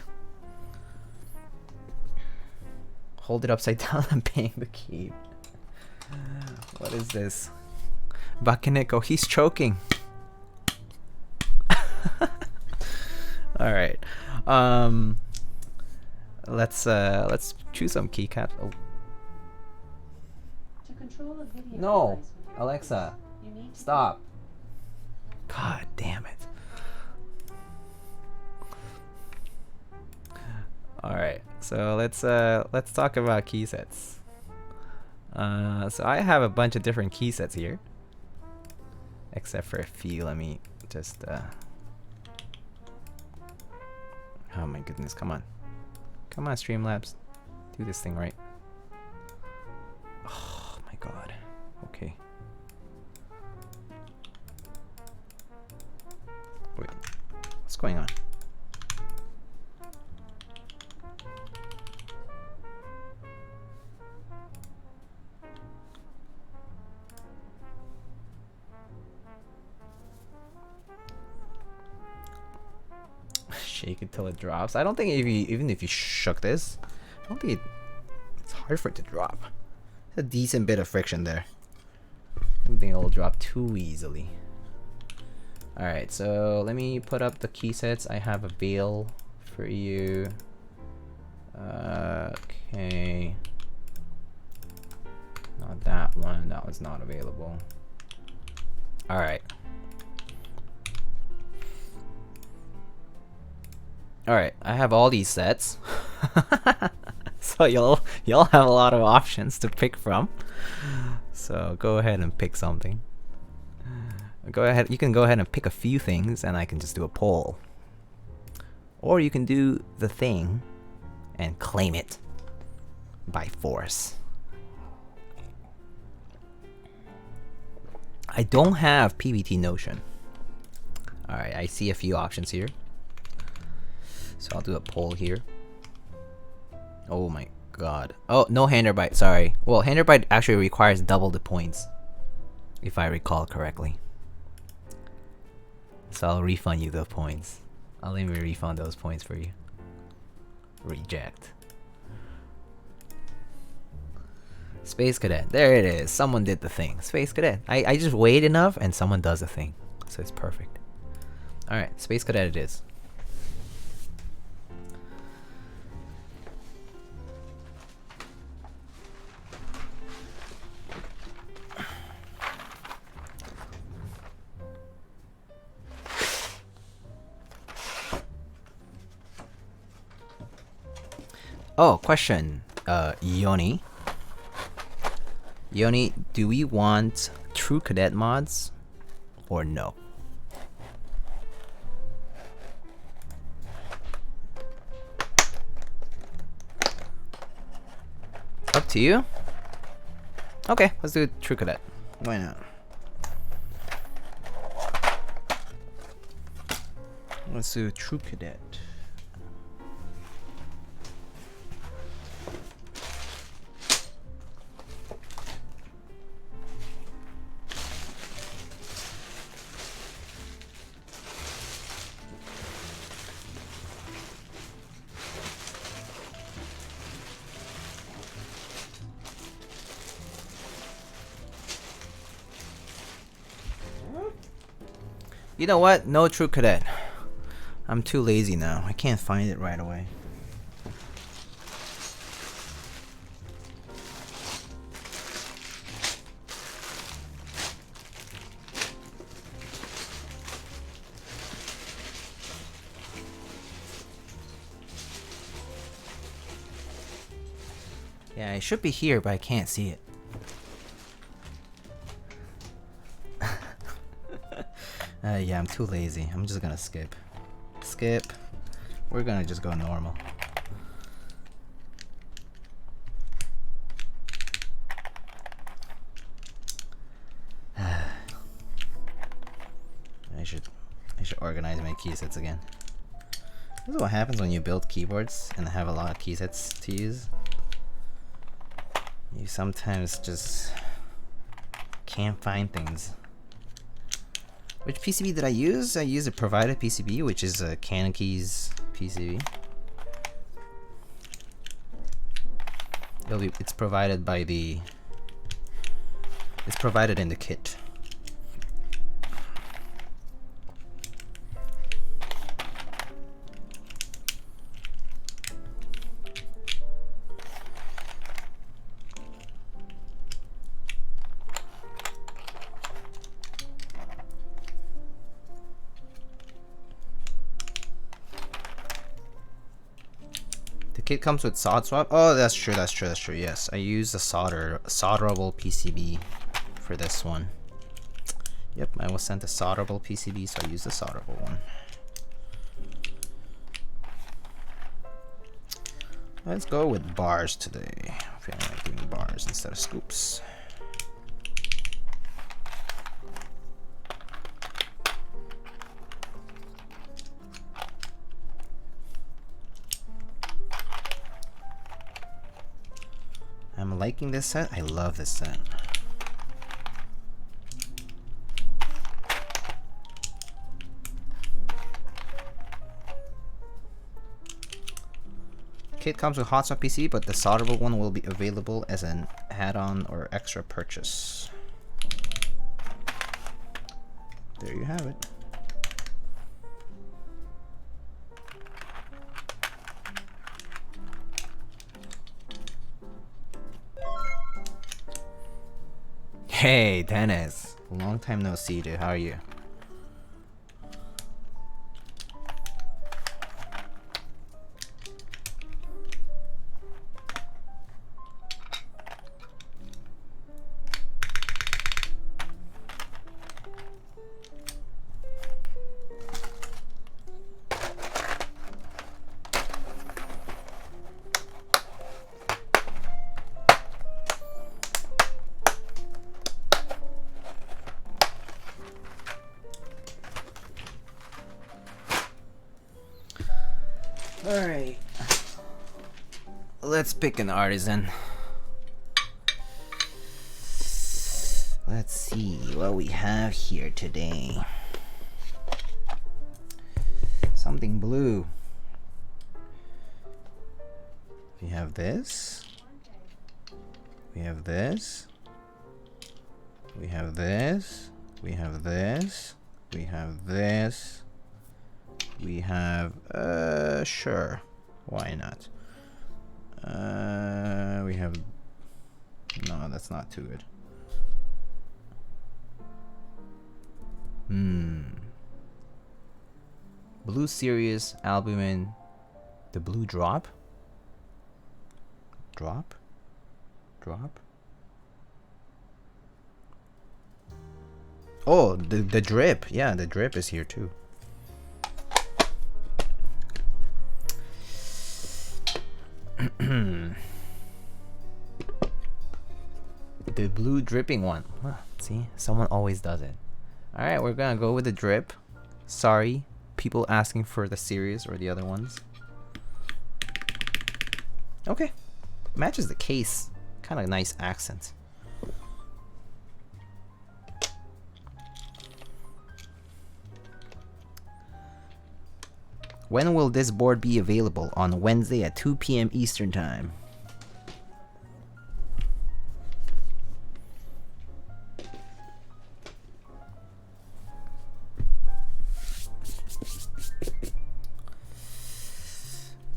Hold it upside down and bang the key. What is this? Bakeneko, he's choking. All right. Let's choose some keycaps. Oh. To control a video No, device with Alexa, you need to stop. God damn it. All right, so let's talk about key sets. So I have a bunch of different key sets here, except for a few. Let me just oh my goodness, come on Streamlabs, do this thing right. Oh my god. Okay, wait, what's going on? Shake it till it drops. I don't think even if you shook this, I don't think it's hard for it to drop. There's a decent bit of friction there. I don't think it'll drop too easily. Alright, so let me put up the key sets I have available for you. Okay. Not that one. That one's not available. Alright. Alright, I have all these sets. So you'll have a lot of options to pick from. So go ahead and pick something. You can go ahead and pick a few things and I can just do a poll. Or you can do the thing and claim it by force. I don't have PBT Notion. Alright, I see a few options here. So I'll do a poll here. Oh my god. Oh, no hander bite, sorry. Well, hander bite actually requires double the points, if I recall correctly. So I'll refund you the points. I'll let me refund those points for you. Reject. Space Cadet. There it is. Someone did the thing. Space Cadet. I just wait enough and someone does the thing. So it's perfect. Alright, Space Cadet it is. Oh, question, Yoni. Yoni, do we want true cadet mods or no? Up to you. Okay, let's do true cadet. Why not? Let's do true cadet. You know what? No true cadet. I'm too lazy now. I can't find it right away. Yeah, it should be here, but I can't see it. Yeah, I'm too lazy. I'm just gonna skip. Skip. We're gonna just go normal. should organize my key sets again. This is what happens when you build keyboards and have a lot of key sets to use. You sometimes just can't find things. Which PCB did I use? I used a provided PCB, which is a CannonKeys PCB. It's provided by the. It's provided in the kit. Kit comes with solder swap. Oh, that's true. That's true. That's true. Yes, I used a solderable PCB for this one. Yep, I was sent a solderable PCB, so I used the solderable one. Let's go with bars today. I feel like doing bars instead of scoops. I'm liking this set. I love this set. Kit comes with hot swap PC, but the solderable one will be available as an add-on or extra purchase. There you have it. Hey, Dennis. Long time no see, dude. How are you? Alright. Let's pick an artisan. Let's see what we have here today. Something blue. We have this. We have this. We have this. We have this. We have this. We have, sure, why not? We have, no, that's not too good. Blue Series albumin, the blue drop? Drop? Oh, the drip, yeah, the drip is here too. The blue dripping one. Huh, see, someone always does it. Alright, we're gonna go with the drip. Sorry, people asking for the series or the other ones. Okay, matches the case. Kind of nice accent. When will this board be available? On Wednesday at 2 p.m. Eastern Time.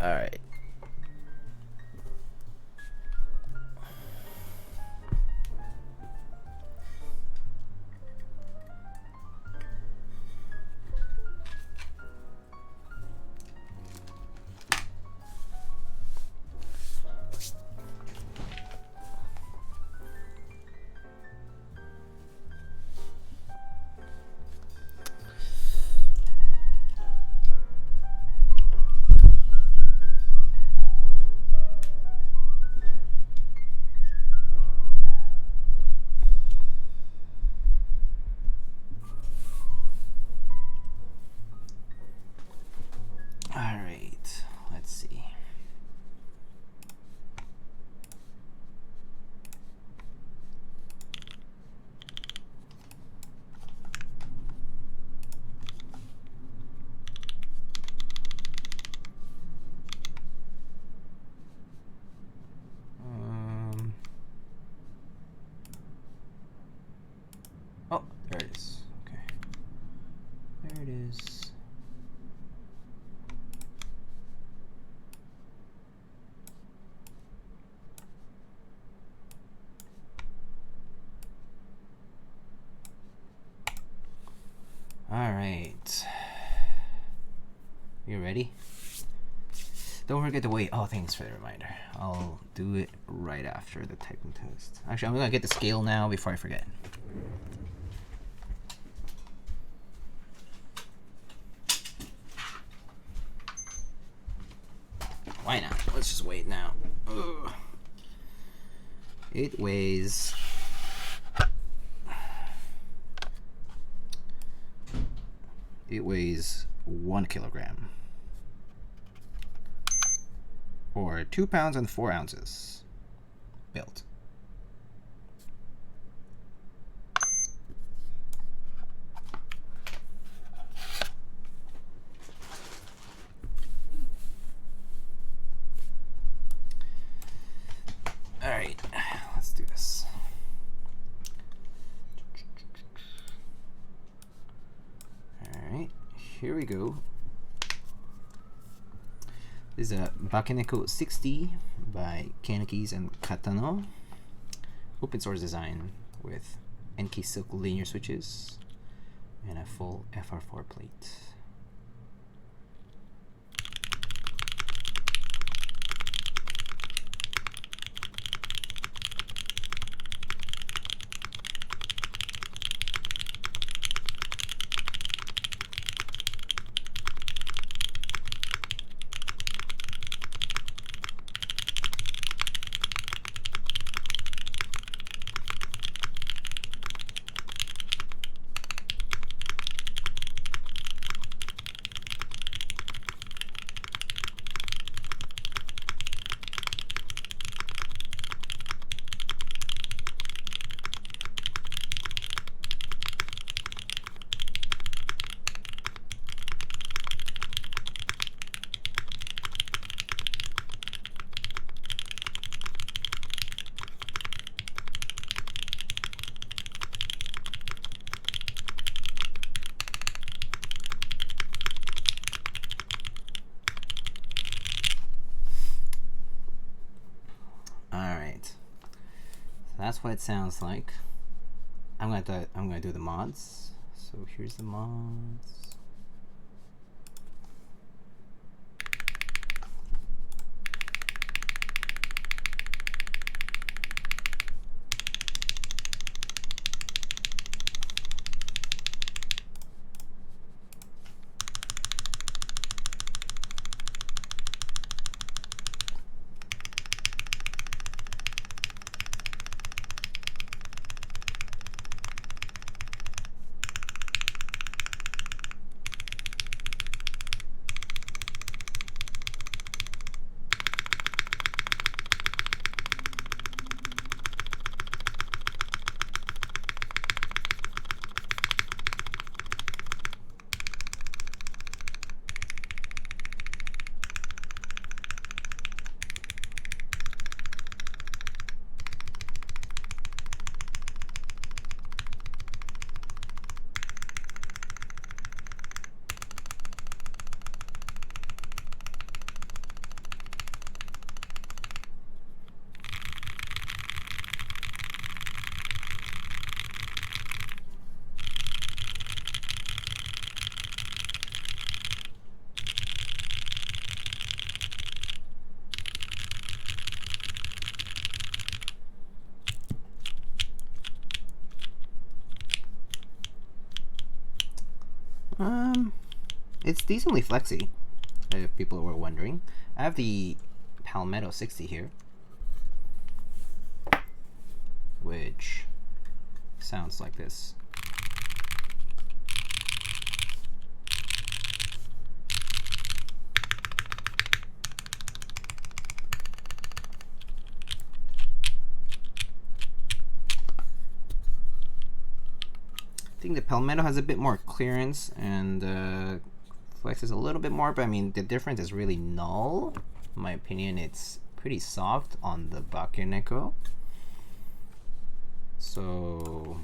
All right. Oh, there it is. Okay. There it is. All right. You ready? Don't forget to wait. Oh, thanks for the reminder. I'll do it right after the typing test. Actually, I'm gonna get the scale now before I forget. Why not? Let's just wait now. Ugh. It weighs 1 kilogram, or 2 pounds and 4 ounces built. All right, let's do this. All right, here we go. This is a Bakeneko60 by CannonKeys and kkatano. Open source design with NK Silk linear switches and a full FR4 plate. That's what it sounds like. I'm gonna do the mods. So here's the mods. It's decently flexy, if people were wondering. I have the Palmetto60 here, which sounds like this. I think the Palmetto has a bit more clearance and flexes a little bit more, but I mean the difference is really null. In my opinion, it's pretty soft on the Bakeneko. So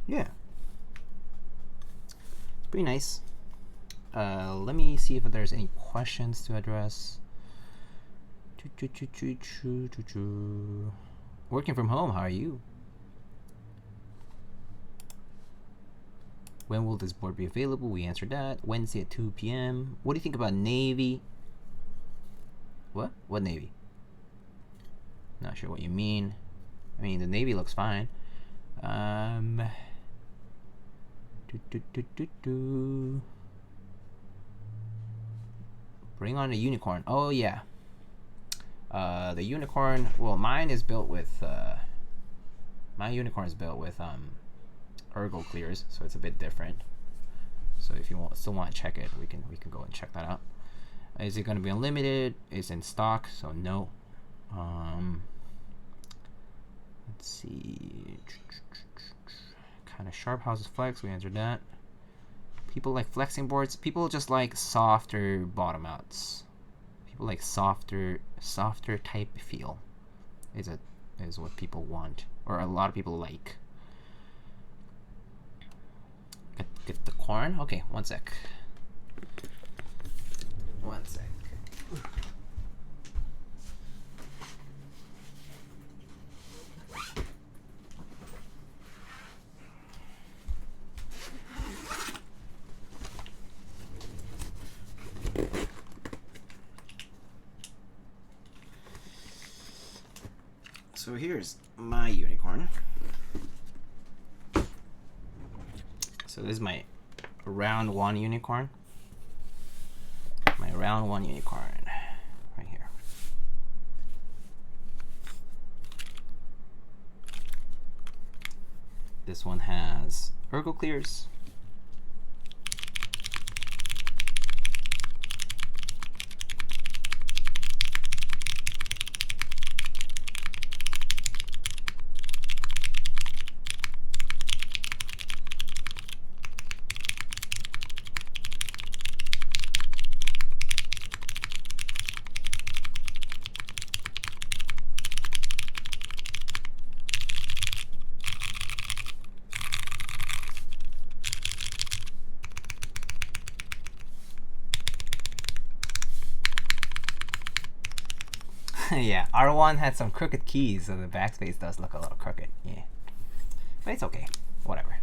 Yeah. It's pretty nice. Let me see if there's any questions to address. Working from home, how are you? When will this board be available? We answered that. Wednesday at 2 p.m. What do you think about Navy? What? What Navy? Not sure what you mean. I mean, the Navy looks fine. Bring on a unicorn. Oh, yeah. The unicorn, well, mine is built with, my unicorn is built with, ergo clears, so it's a bit different. So if you still want to check it, we can go and check that out. Is it going to be unlimited? It's in stock, so no. Let's see. Kind of sharp houses flex. We answered that. People like flexing boards. People just like softer bottom outs. People like softer type feel. Is what people want, or a lot of people like. Get the corn. Okay, one sec. One sec. So here's my unicorn. So this is my round one unicorn. My round one unicorn right here. This one has ergo clears. Yeah, R1 had some crooked keys, so the backspace does look a little crooked. Yeah, but it's okay. Whatever.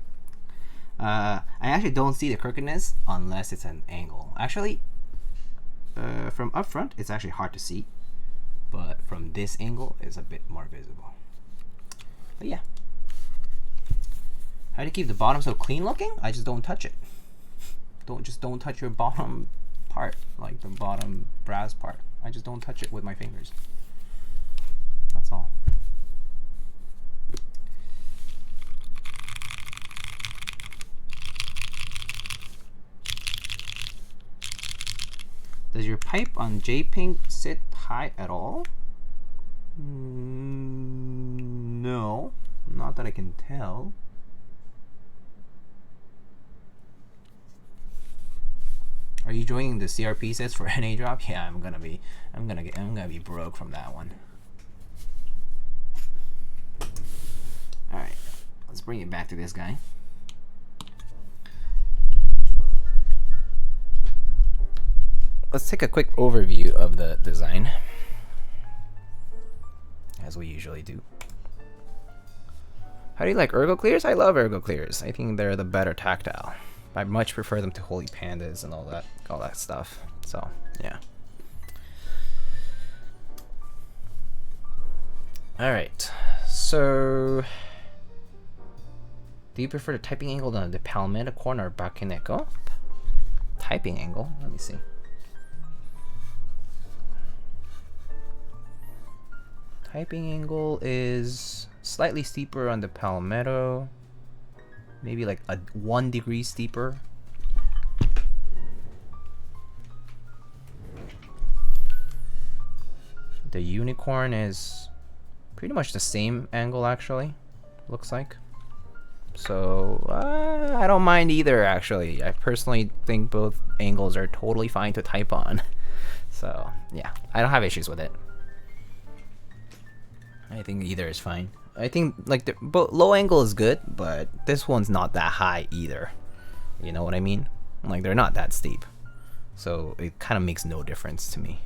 I actually don't see the crookedness unless it's an angle. Actually, from up front, it's actually hard to see, but from this angle, it's a bit more visible. But yeah, how do you keep the bottom so clean looking? I just don't touch it. Don't touch your bottom part, like the bottom brass part. I just don't touch it with my fingers. That's all. Does your pipe on J-Pink sit high at all? No, not that I can tell. Are you joining the CRP sets for NA drop? Yeah, I'm gonna be broke from that one. All right, let's bring it back to this guy. Let's take a quick overview of the design, as we usually do. How do you like ergo clears? I love ergo clears. I think they're the better tactile. I much prefer them to Holy Pandas and all that stuff. So yeah. All right. So, do you prefer the typing angle than the Palmetto corner or Bakeneko? Typing angle. Let me see. Typing angle is slightly steeper on the Palmetto. Maybe like 1 degree steeper. The unicorn is pretty much the same angle actually, looks like. So I don't mind either actually. I personally think both angles are totally fine to type on. So yeah, I don't have issues with it. I think either is fine. I think like but low angle is good, but this one's not that high either. You know what I mean? Like they're not that steep, so it kind of makes no difference to me.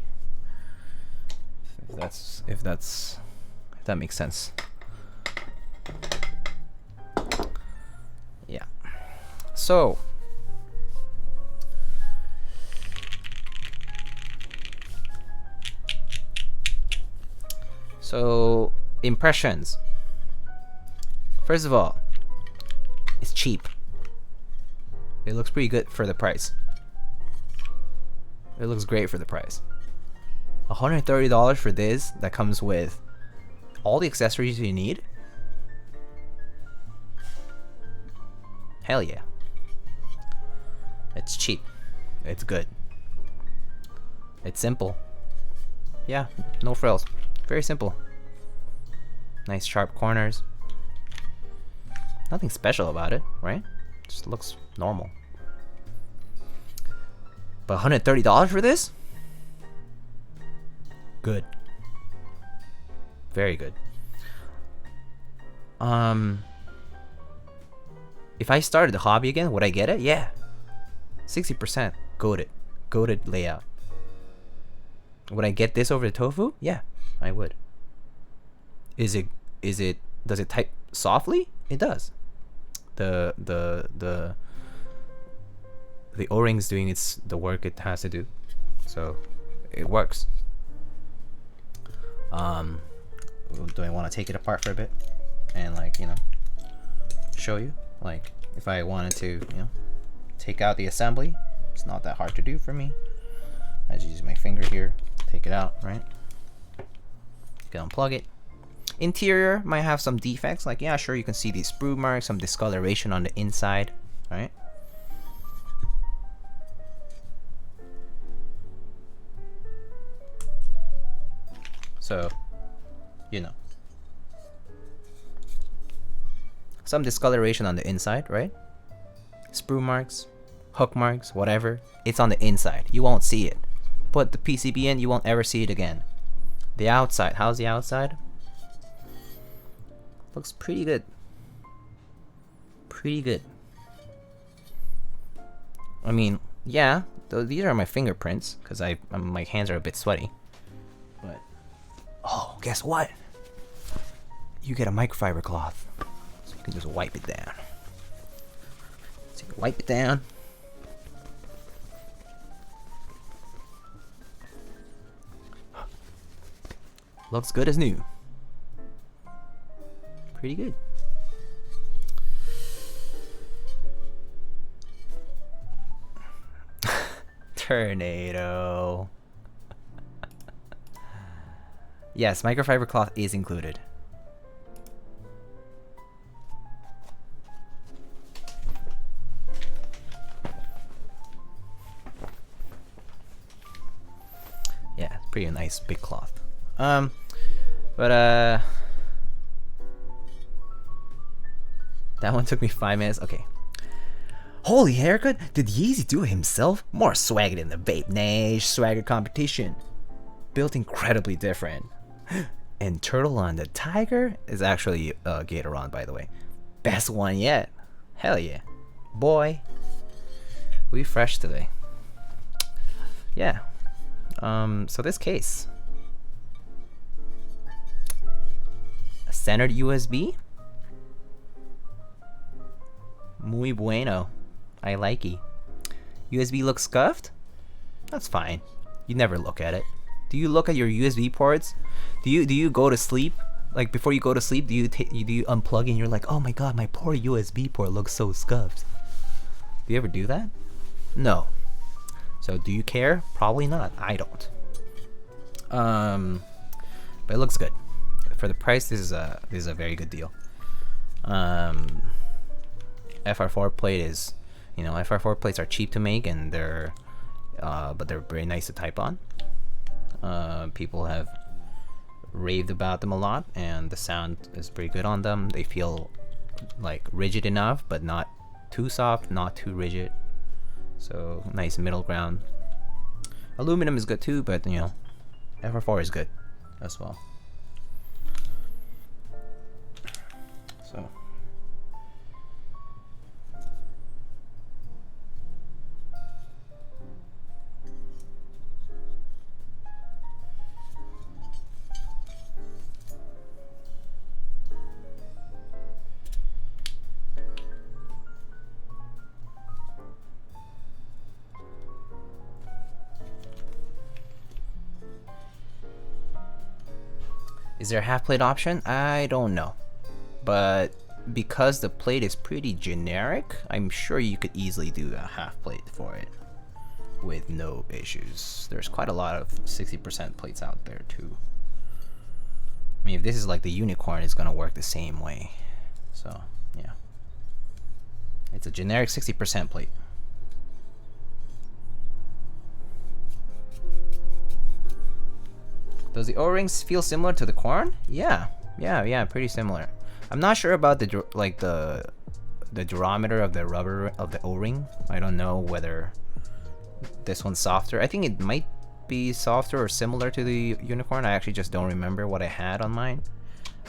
If that makes sense. Yeah. So impressions. First of all, it's cheap. It looks pretty good for the price. It looks great for the price. $130 for this that comes with all the accessories you need. Hell yeah. It's cheap. It's good. It's simple. Yeah, no frills. Very simple. Nice sharp corners. Nothing special about it, right? Just looks normal. But $130 for this? Good. Very good. If I started the hobby again, would I get it? Yeah. 60%. Goated layout. Would I get this over the tofu? Yeah, I would. Does it type softly? It does. The O-ring's doing the work it has to do. So it works. Do I want to take it apart for a bit and show you? Like if I wanted to, take out the assembly, it's not that hard to do for me. I just use my finger here, take it out, right? You can unplug it. Interior might have some defects, like yeah, sure, you can see these sprue marks, some discoloration on the inside, right? So, some discoloration on the inside, right? Sprue marks, hook marks, whatever. It's on the inside. You won't see it. Put the PCB in, you won't ever see it again. The outside, how's the outside? Looks pretty good. Pretty good. I mean, yeah, these are my fingerprints because my hands are a bit sweaty. But oh, guess what? You get a microfiber cloth, so you can just wipe it down. So you wipe it down. Looks good as new. Pretty good. Tornado. Yes, microfiber cloth is included. Yeah, pretty nice big cloth. That one took me 5 minutes. Okay. Holy haircut! Did Yeezy do it himself? More swagger than the Vape Nash swagger competition. Built incredibly different. And Turtle on the Tiger is actually Gatoron, by the way. Best one yet. Hell yeah. Boy. We fresh today. Yeah. So this case. A centered USB. Muy bueno. I likey. USB looks scuffed? That's fine. You never look at it. Do you look at your USB ports? Do you go to sleep? Like before you go to sleep, do you unplug and you're like, oh my god, my poor USB port looks so scuffed? Do you ever do that? No. So do you care? Probably not. I don't. But it looks good. For the price, this is a very good deal. FR4 plate is, FR4 plates are cheap to make and but they're very nice to type on. People have raved about them a lot, and the sound is pretty good on them. They feel like rigid enough, but not too soft, not too rigid. So nice middle ground. Aluminum is good too, but FR4 is good as well. So. Is there a half plate option? I don't know. But because the plate is pretty generic, I'm sure you could easily do a half plate for it with no issues. There's quite a lot of 60% plates out there too. I mean, if this is like the unicorn, it's gonna work the same way. So, yeah. It's a generic 60% plate. Does the O-rings feel similar to the corn? Yeah, pretty similar. I'm not sure about the durometer of the rubber of the O-ring. I don't know whether this one's softer. I think it might be softer or similar to the unicorn. I actually just don't remember what I had on mine.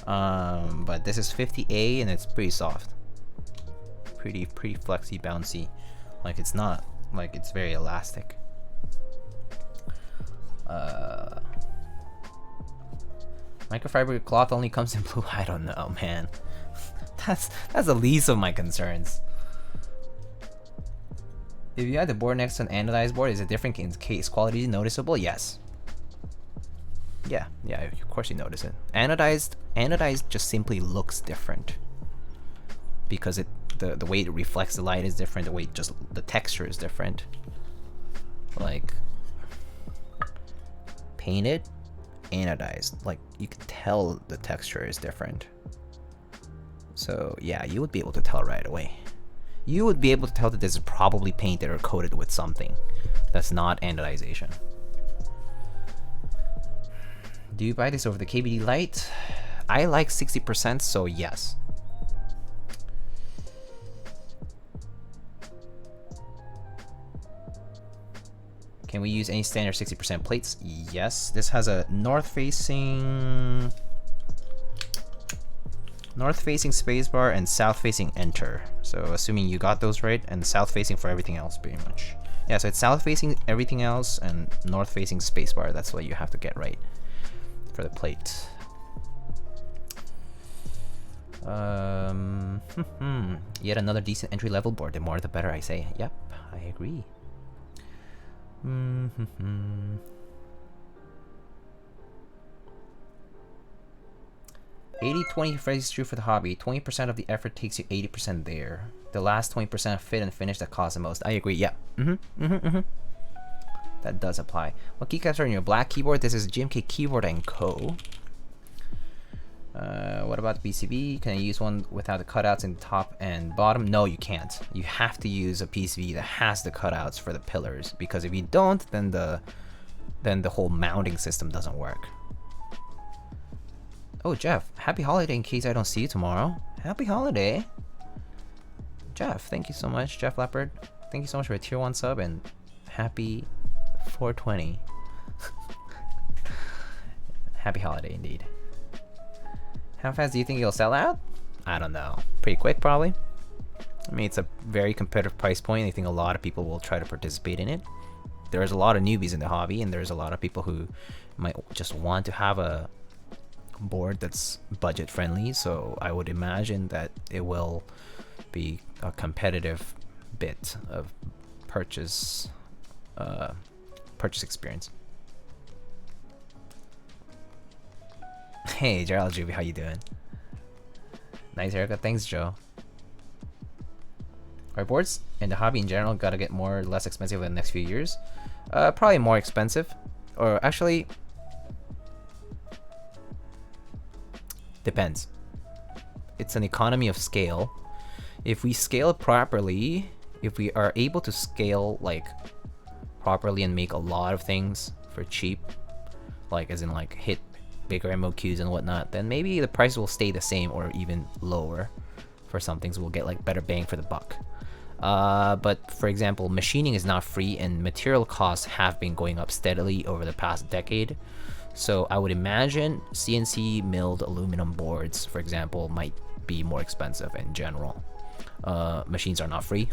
But this is 50A and it's pretty soft. Pretty flexy, bouncy. Like it's not like it's very elastic. Microfiber cloth only comes in blue. I don't know, man. That's the least of my concerns. If you had the board next to an anodized board, is it different in case quality noticeable? Yes. Yeah, of course you notice it. Anodized just simply looks different because the way it reflects the light is different. The way the texture is different. Like painted, anodized, like you can tell the texture is different. So yeah, you would be able to tell right away. You would be able to tell that this is probably painted or coated with something that's not anodization. Do you buy this over the KBD light? I like 60%, so yes. Can we use any standard 60% plates? Yes. This has a north-facing spacebar and south-facing enter. So assuming you got those right, and south-facing for everything else, pretty much. Yeah, so it's south-facing everything else and north-facing spacebar. That's what you have to get right for the plate. Yet another decent entry-level board. The more the better, I say. Yep, I agree. 80-20 phrase is true for the hobby. 20% of the effort takes you 80% there. The last 20% of fit and finish that costs the most. I agree. Yeah. That does apply. What keycaps are in your black keyboard? This is GMK Keyboard & Co. What about the PCB? Can I use one without the cutouts in the top and bottom? No, you can't. You have to use a PCB that has the cutouts for the pillars, because if you don't, then the whole mounting system doesn't work. Oh, Jeff, happy holiday in case I don't see you tomorrow. Happy holiday. Jeff, thank you so much. Jeff Leopard, thank you so much for a tier 1 sub and happy 420. Happy holiday indeed. How fast do you think it'll sell out? I don't know. Pretty quick, probably. I mean, it's a very competitive price point. I think a lot of people will try to participate in it. There's a lot of newbies in the hobby, and there's a lot of people who might just want to have a board that's budget friendly. So I would imagine that it will be a competitive bit of purchase experience. Hey, Gerald Juby, how you doing? Nice haircut, thanks, Joe. Are boards and the hobby in general gotta get more or less expensive in the next few years? Probably more expensive. Or actually, depends. It's an economy of scale. If we scale it properly, if we are able to scale like properly and make a lot of things for cheap, like as in like hit bigger MOQs and whatnot, then maybe the price will stay the same or even lower. For some things we'll get like better bang for the buck. But for example, machining is not free and material costs have been going up steadily over the past decade. So I would imagine CNC milled aluminum boards, for example, might be more expensive in general. Machines are not free.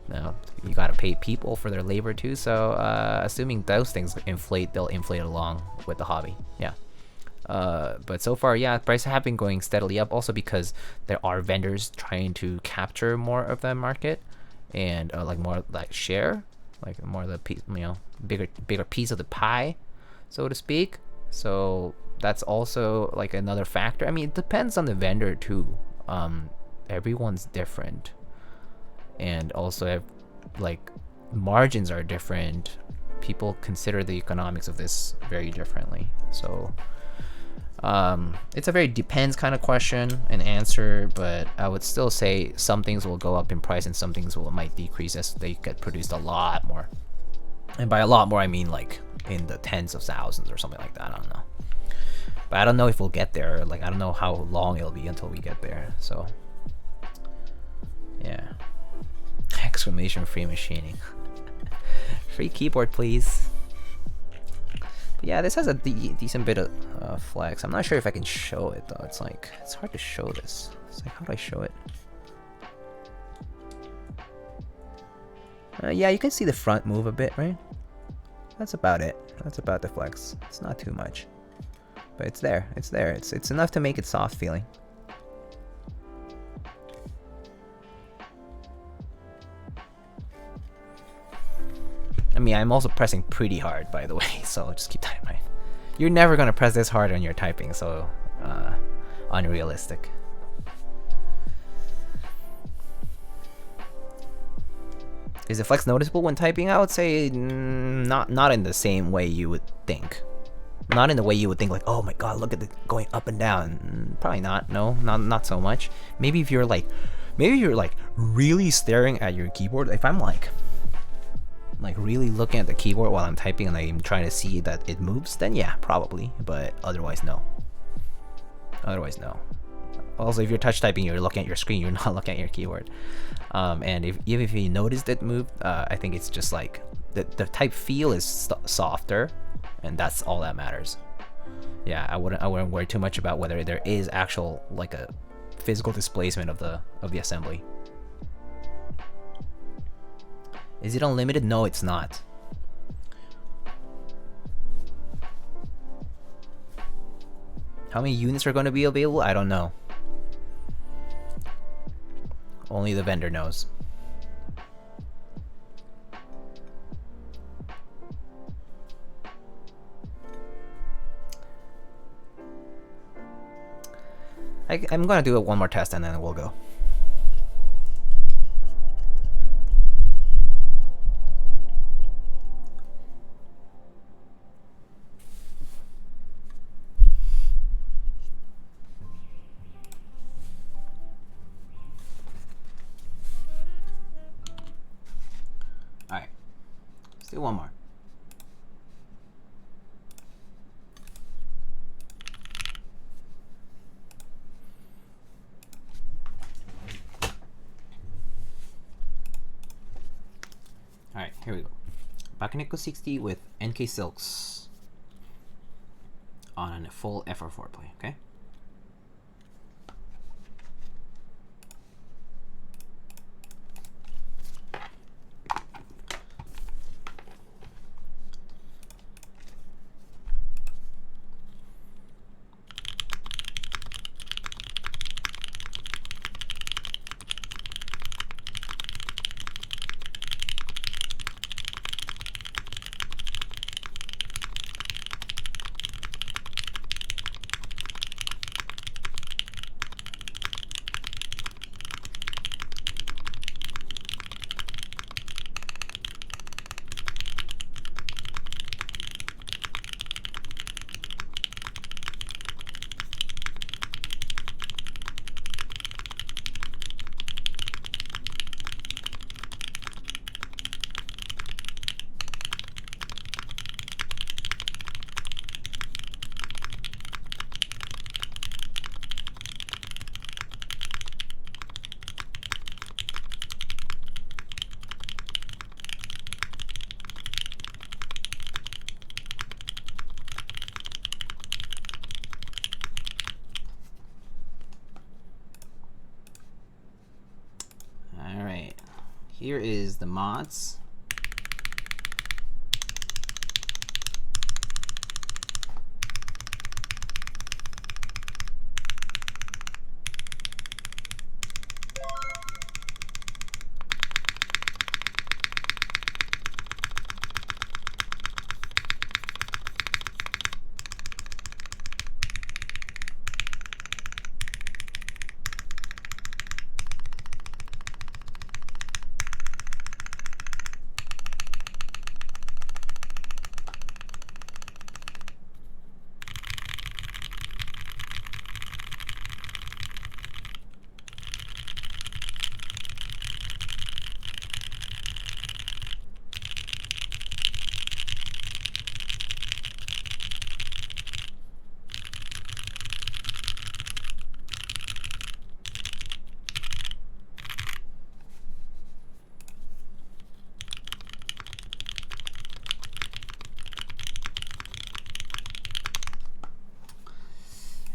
No, you gotta pay people for their labor too. So assuming those things inflate, they'll inflate along with the hobby. Yeah. But so far, yeah, prices have been going steadily up. Also because there are vendors trying to capture more of that market and like more like share, like more of the piece, you know, bigger piece of the pie, so to speak. So that's also like another factor. I mean, it depends on the vendor too. Everyone's different, and also like margins are different. People consider the economics of this very differently. So it's a very depends kind of question and answer, but I would still say some things will go up in price and some things might decrease as they get produced a lot more. And by a lot more, I mean like in the tens of thousands or something like that. I don't know. But I don't know if we'll get there. Like, I don't know how long it'll be until we get there. So, yeah. Exclamation free machining. Free keyboard, please. But yeah, this has a decent bit of flex. I'm not sure if I can show it though. It's like, it's hard to show this. It's like, how do I show it? Yeah, you can see the front move a bit, right? That's about it. That's about the flex. It's not too much. But it's there. It's there. It's enough to make it soft feeling. I mean, I'm also pressing pretty hard, by the way, so just keep that in mind. You're never gonna press this hard on your typing, so unrealistic. Is the flex noticeable when typing? I would say not in the same way you would think. Not in the way you would think, like, oh my god, look at it going up and down. Probably not. No, not so much. Maybe if you're like really staring at your keyboard. If I'm like really looking at the keyboard while I'm typing and I'm trying to see that it moves, then yeah, probably. But otherwise, no. Otherwise, no. Also, if you're touch typing, you're looking at your screen. You're not looking at your keyboard. And even if you noticed it moved, I think it's just like the type feel is softer. And that's all that matters. Yeah, I wouldn't worry too much about whether there is actual like a physical displacement of the assembly. Is it unlimited? No, it's not. How many units are going to be available? I don't know. Only the vendor knows. I'm gonna do it one more test and then we'll go. Alright, let's do one more. Alright, here we go. Bakeneko60 with NK Silks on a full FR4 play, okay? here is the mods.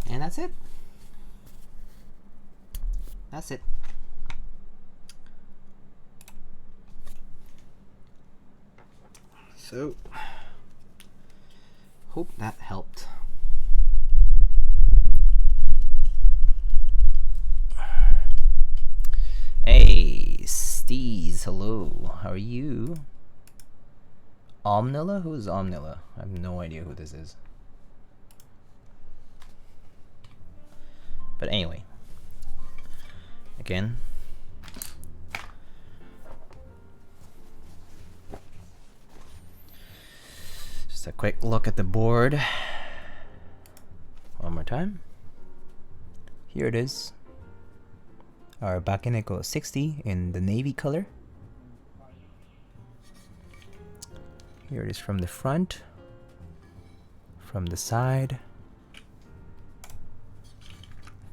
And that's it. That's it. So, hope that helped. Hey, Steez, hello. How are you? Omnilla? Who's Omnilla? I have no idea who this is. But anyway, again, just a quick look at the board. One more time. Here it is. Our Bakeneko60 in the navy color. Here it is from the front, from the side,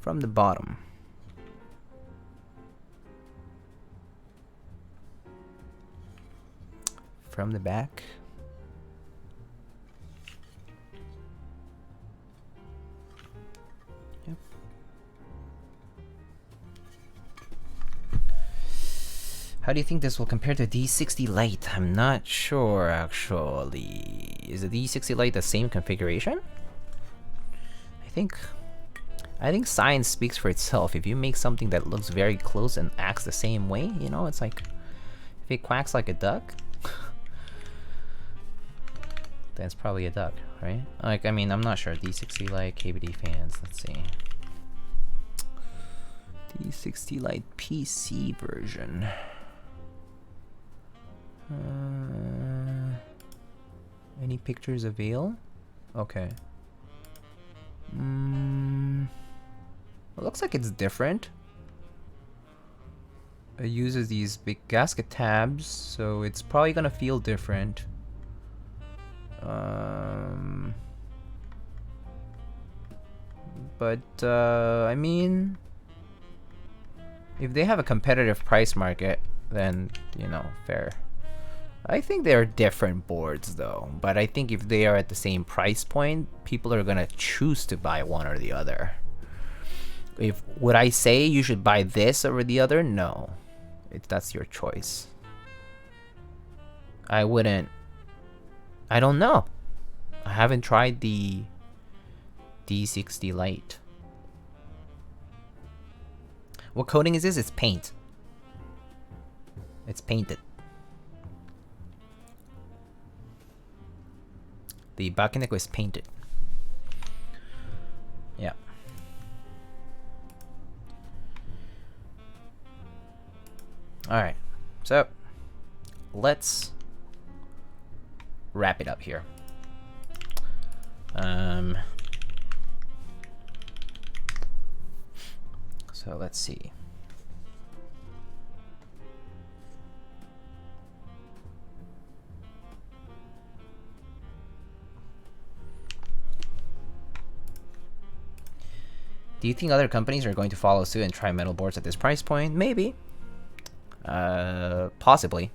from the bottom. From the back. Yep. How do you think this will compare to D60 Lite? I'm not sure actually. Is the D60 Lite the same configuration? I think science speaks for itself. If you make something that looks very close and acts the same way, you know, it's like if it quacks like a duck, then it's probably a duck, right? Like, I mean, I'm not sure. D60 Lite KBD fans. Let's see. D60 Lite PC version. Any pictures avail? Okay. It looks like it's different. It uses these big gasket tabs, so it's probably gonna feel different. But I mean, if they have a competitive price market, then, you know, fair. I think they're different boards though, but I think if they are at the same price point, people are gonna choose to buy one or the other. Would I say you should buy this over the other? No. That's your choice. I wouldn't. I don't know. I haven't tried the D60 Lite. What coating is this? It's paint. It's painted. The Bakeneko is painted. Yeah. Alright. So, let's wrap it up here. So let's see. Do you think other companies are going to follow suit and try metal boards at this price point? Maybe. Possibly.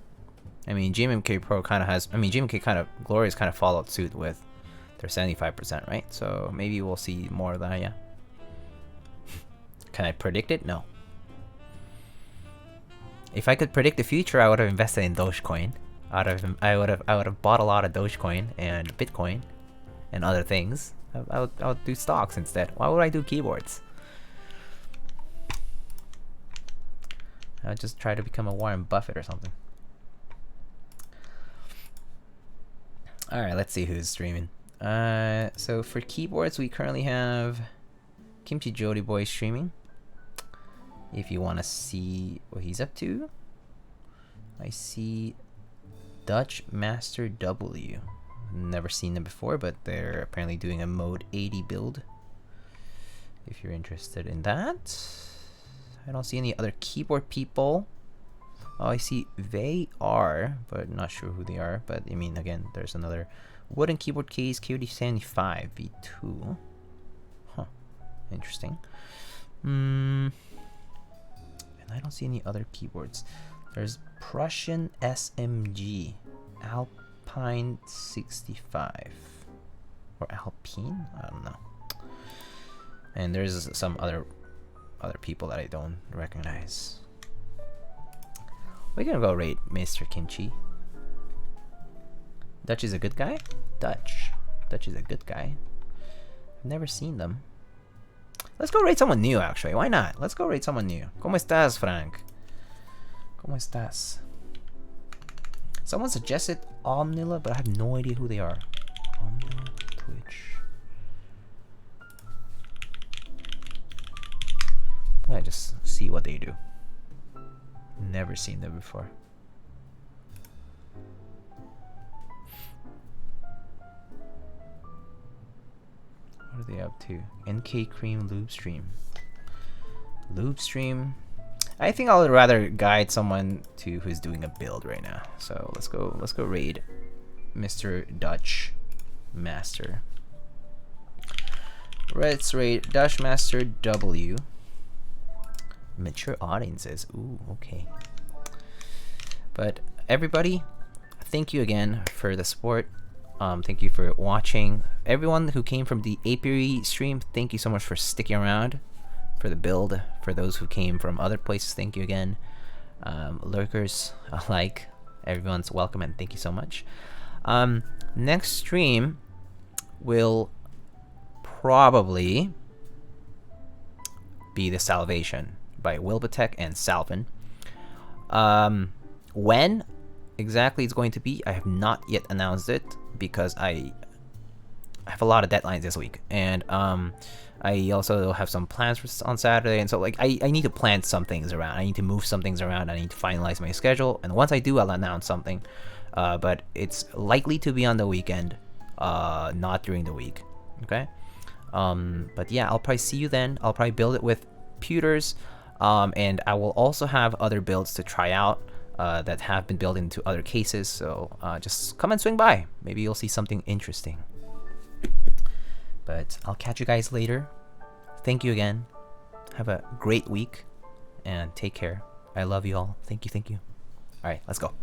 I mean, GMK Pro kind of has. I mean, GMK kind of Glorious kind of followed suit with their 75%, right? So maybe we'll see more of that. Yeah. Can I predict it? No. If I could predict the future, I would have invested in Dogecoin. I would have bought a lot of Dogecoin and Bitcoin and other things. I would do stocks instead. Why would I do keyboards? I would just try to become a Warren Buffett or something. Alright, let's see who's streaming. So for keyboards, we currently have Kimchi Jody Boy streaming. If you want to see what he's up to, I see Dutch Master W. Never seen them before, but they're apparently doing a mode 80 build. If you're interested in that. I don't see any other keyboard people. Oh, I see they are, but not sure who they are. But I mean, again, there's another wooden keyboard case, KD75 V2. Huh, interesting. And I don't see any other keyboards. There's Prussian SMG, Alpine 65, or Alpine? I don't know. And there's some other people that I don't recognize. We're gonna go rate Mr. Kimchi. Dutch is a good guy? Dutch is a good guy. I've never seen them. Let's go rate someone new, actually. Why not? Let's go rate someone new. ¿Cómo estás, Frank? ¿Cómo estás? Someone suggested Omnila, but I have no idea who they are. Omnila, Twitch. I just see what they do. Never seen them before. What are they up to? NK Cream Lube Stream. Lube Stream. I think I would rather guide someone to who's doing a build right now. So let's go raid Mr. Dutch Master. Let's raid Dutch Master W. Mature audiences. Ooh, okay. But everybody, thank you again for the support. Thank you for watching. Everyone who came from the Apiary stream, thank you so much for sticking around for the build. For those who came from other places, thank you again. Lurkers alike, everyone's welcome and thank you so much. Next stream will probably be the Salvation by Wilbitech and Salvin. When exactly it's going to be, I have not yet announced it because I have a lot of deadlines this week, and I also have some plans for on Saturday, and so like I need to plan some things around. I need to move some things around. I need to finalize my schedule, and once I do, I'll announce something. But it's likely to be on the weekend, not during the week. Okay. But yeah, I'll probably see you then. I'll probably build it with pewters. And I will also have other builds to try out that have been built into other cases, so just come and swing by. Maybe you'll see something interesting. But I'll catch you guys later. Thank you again. Have a great week, and take care. I love you all. Thank you. Alright, let's go.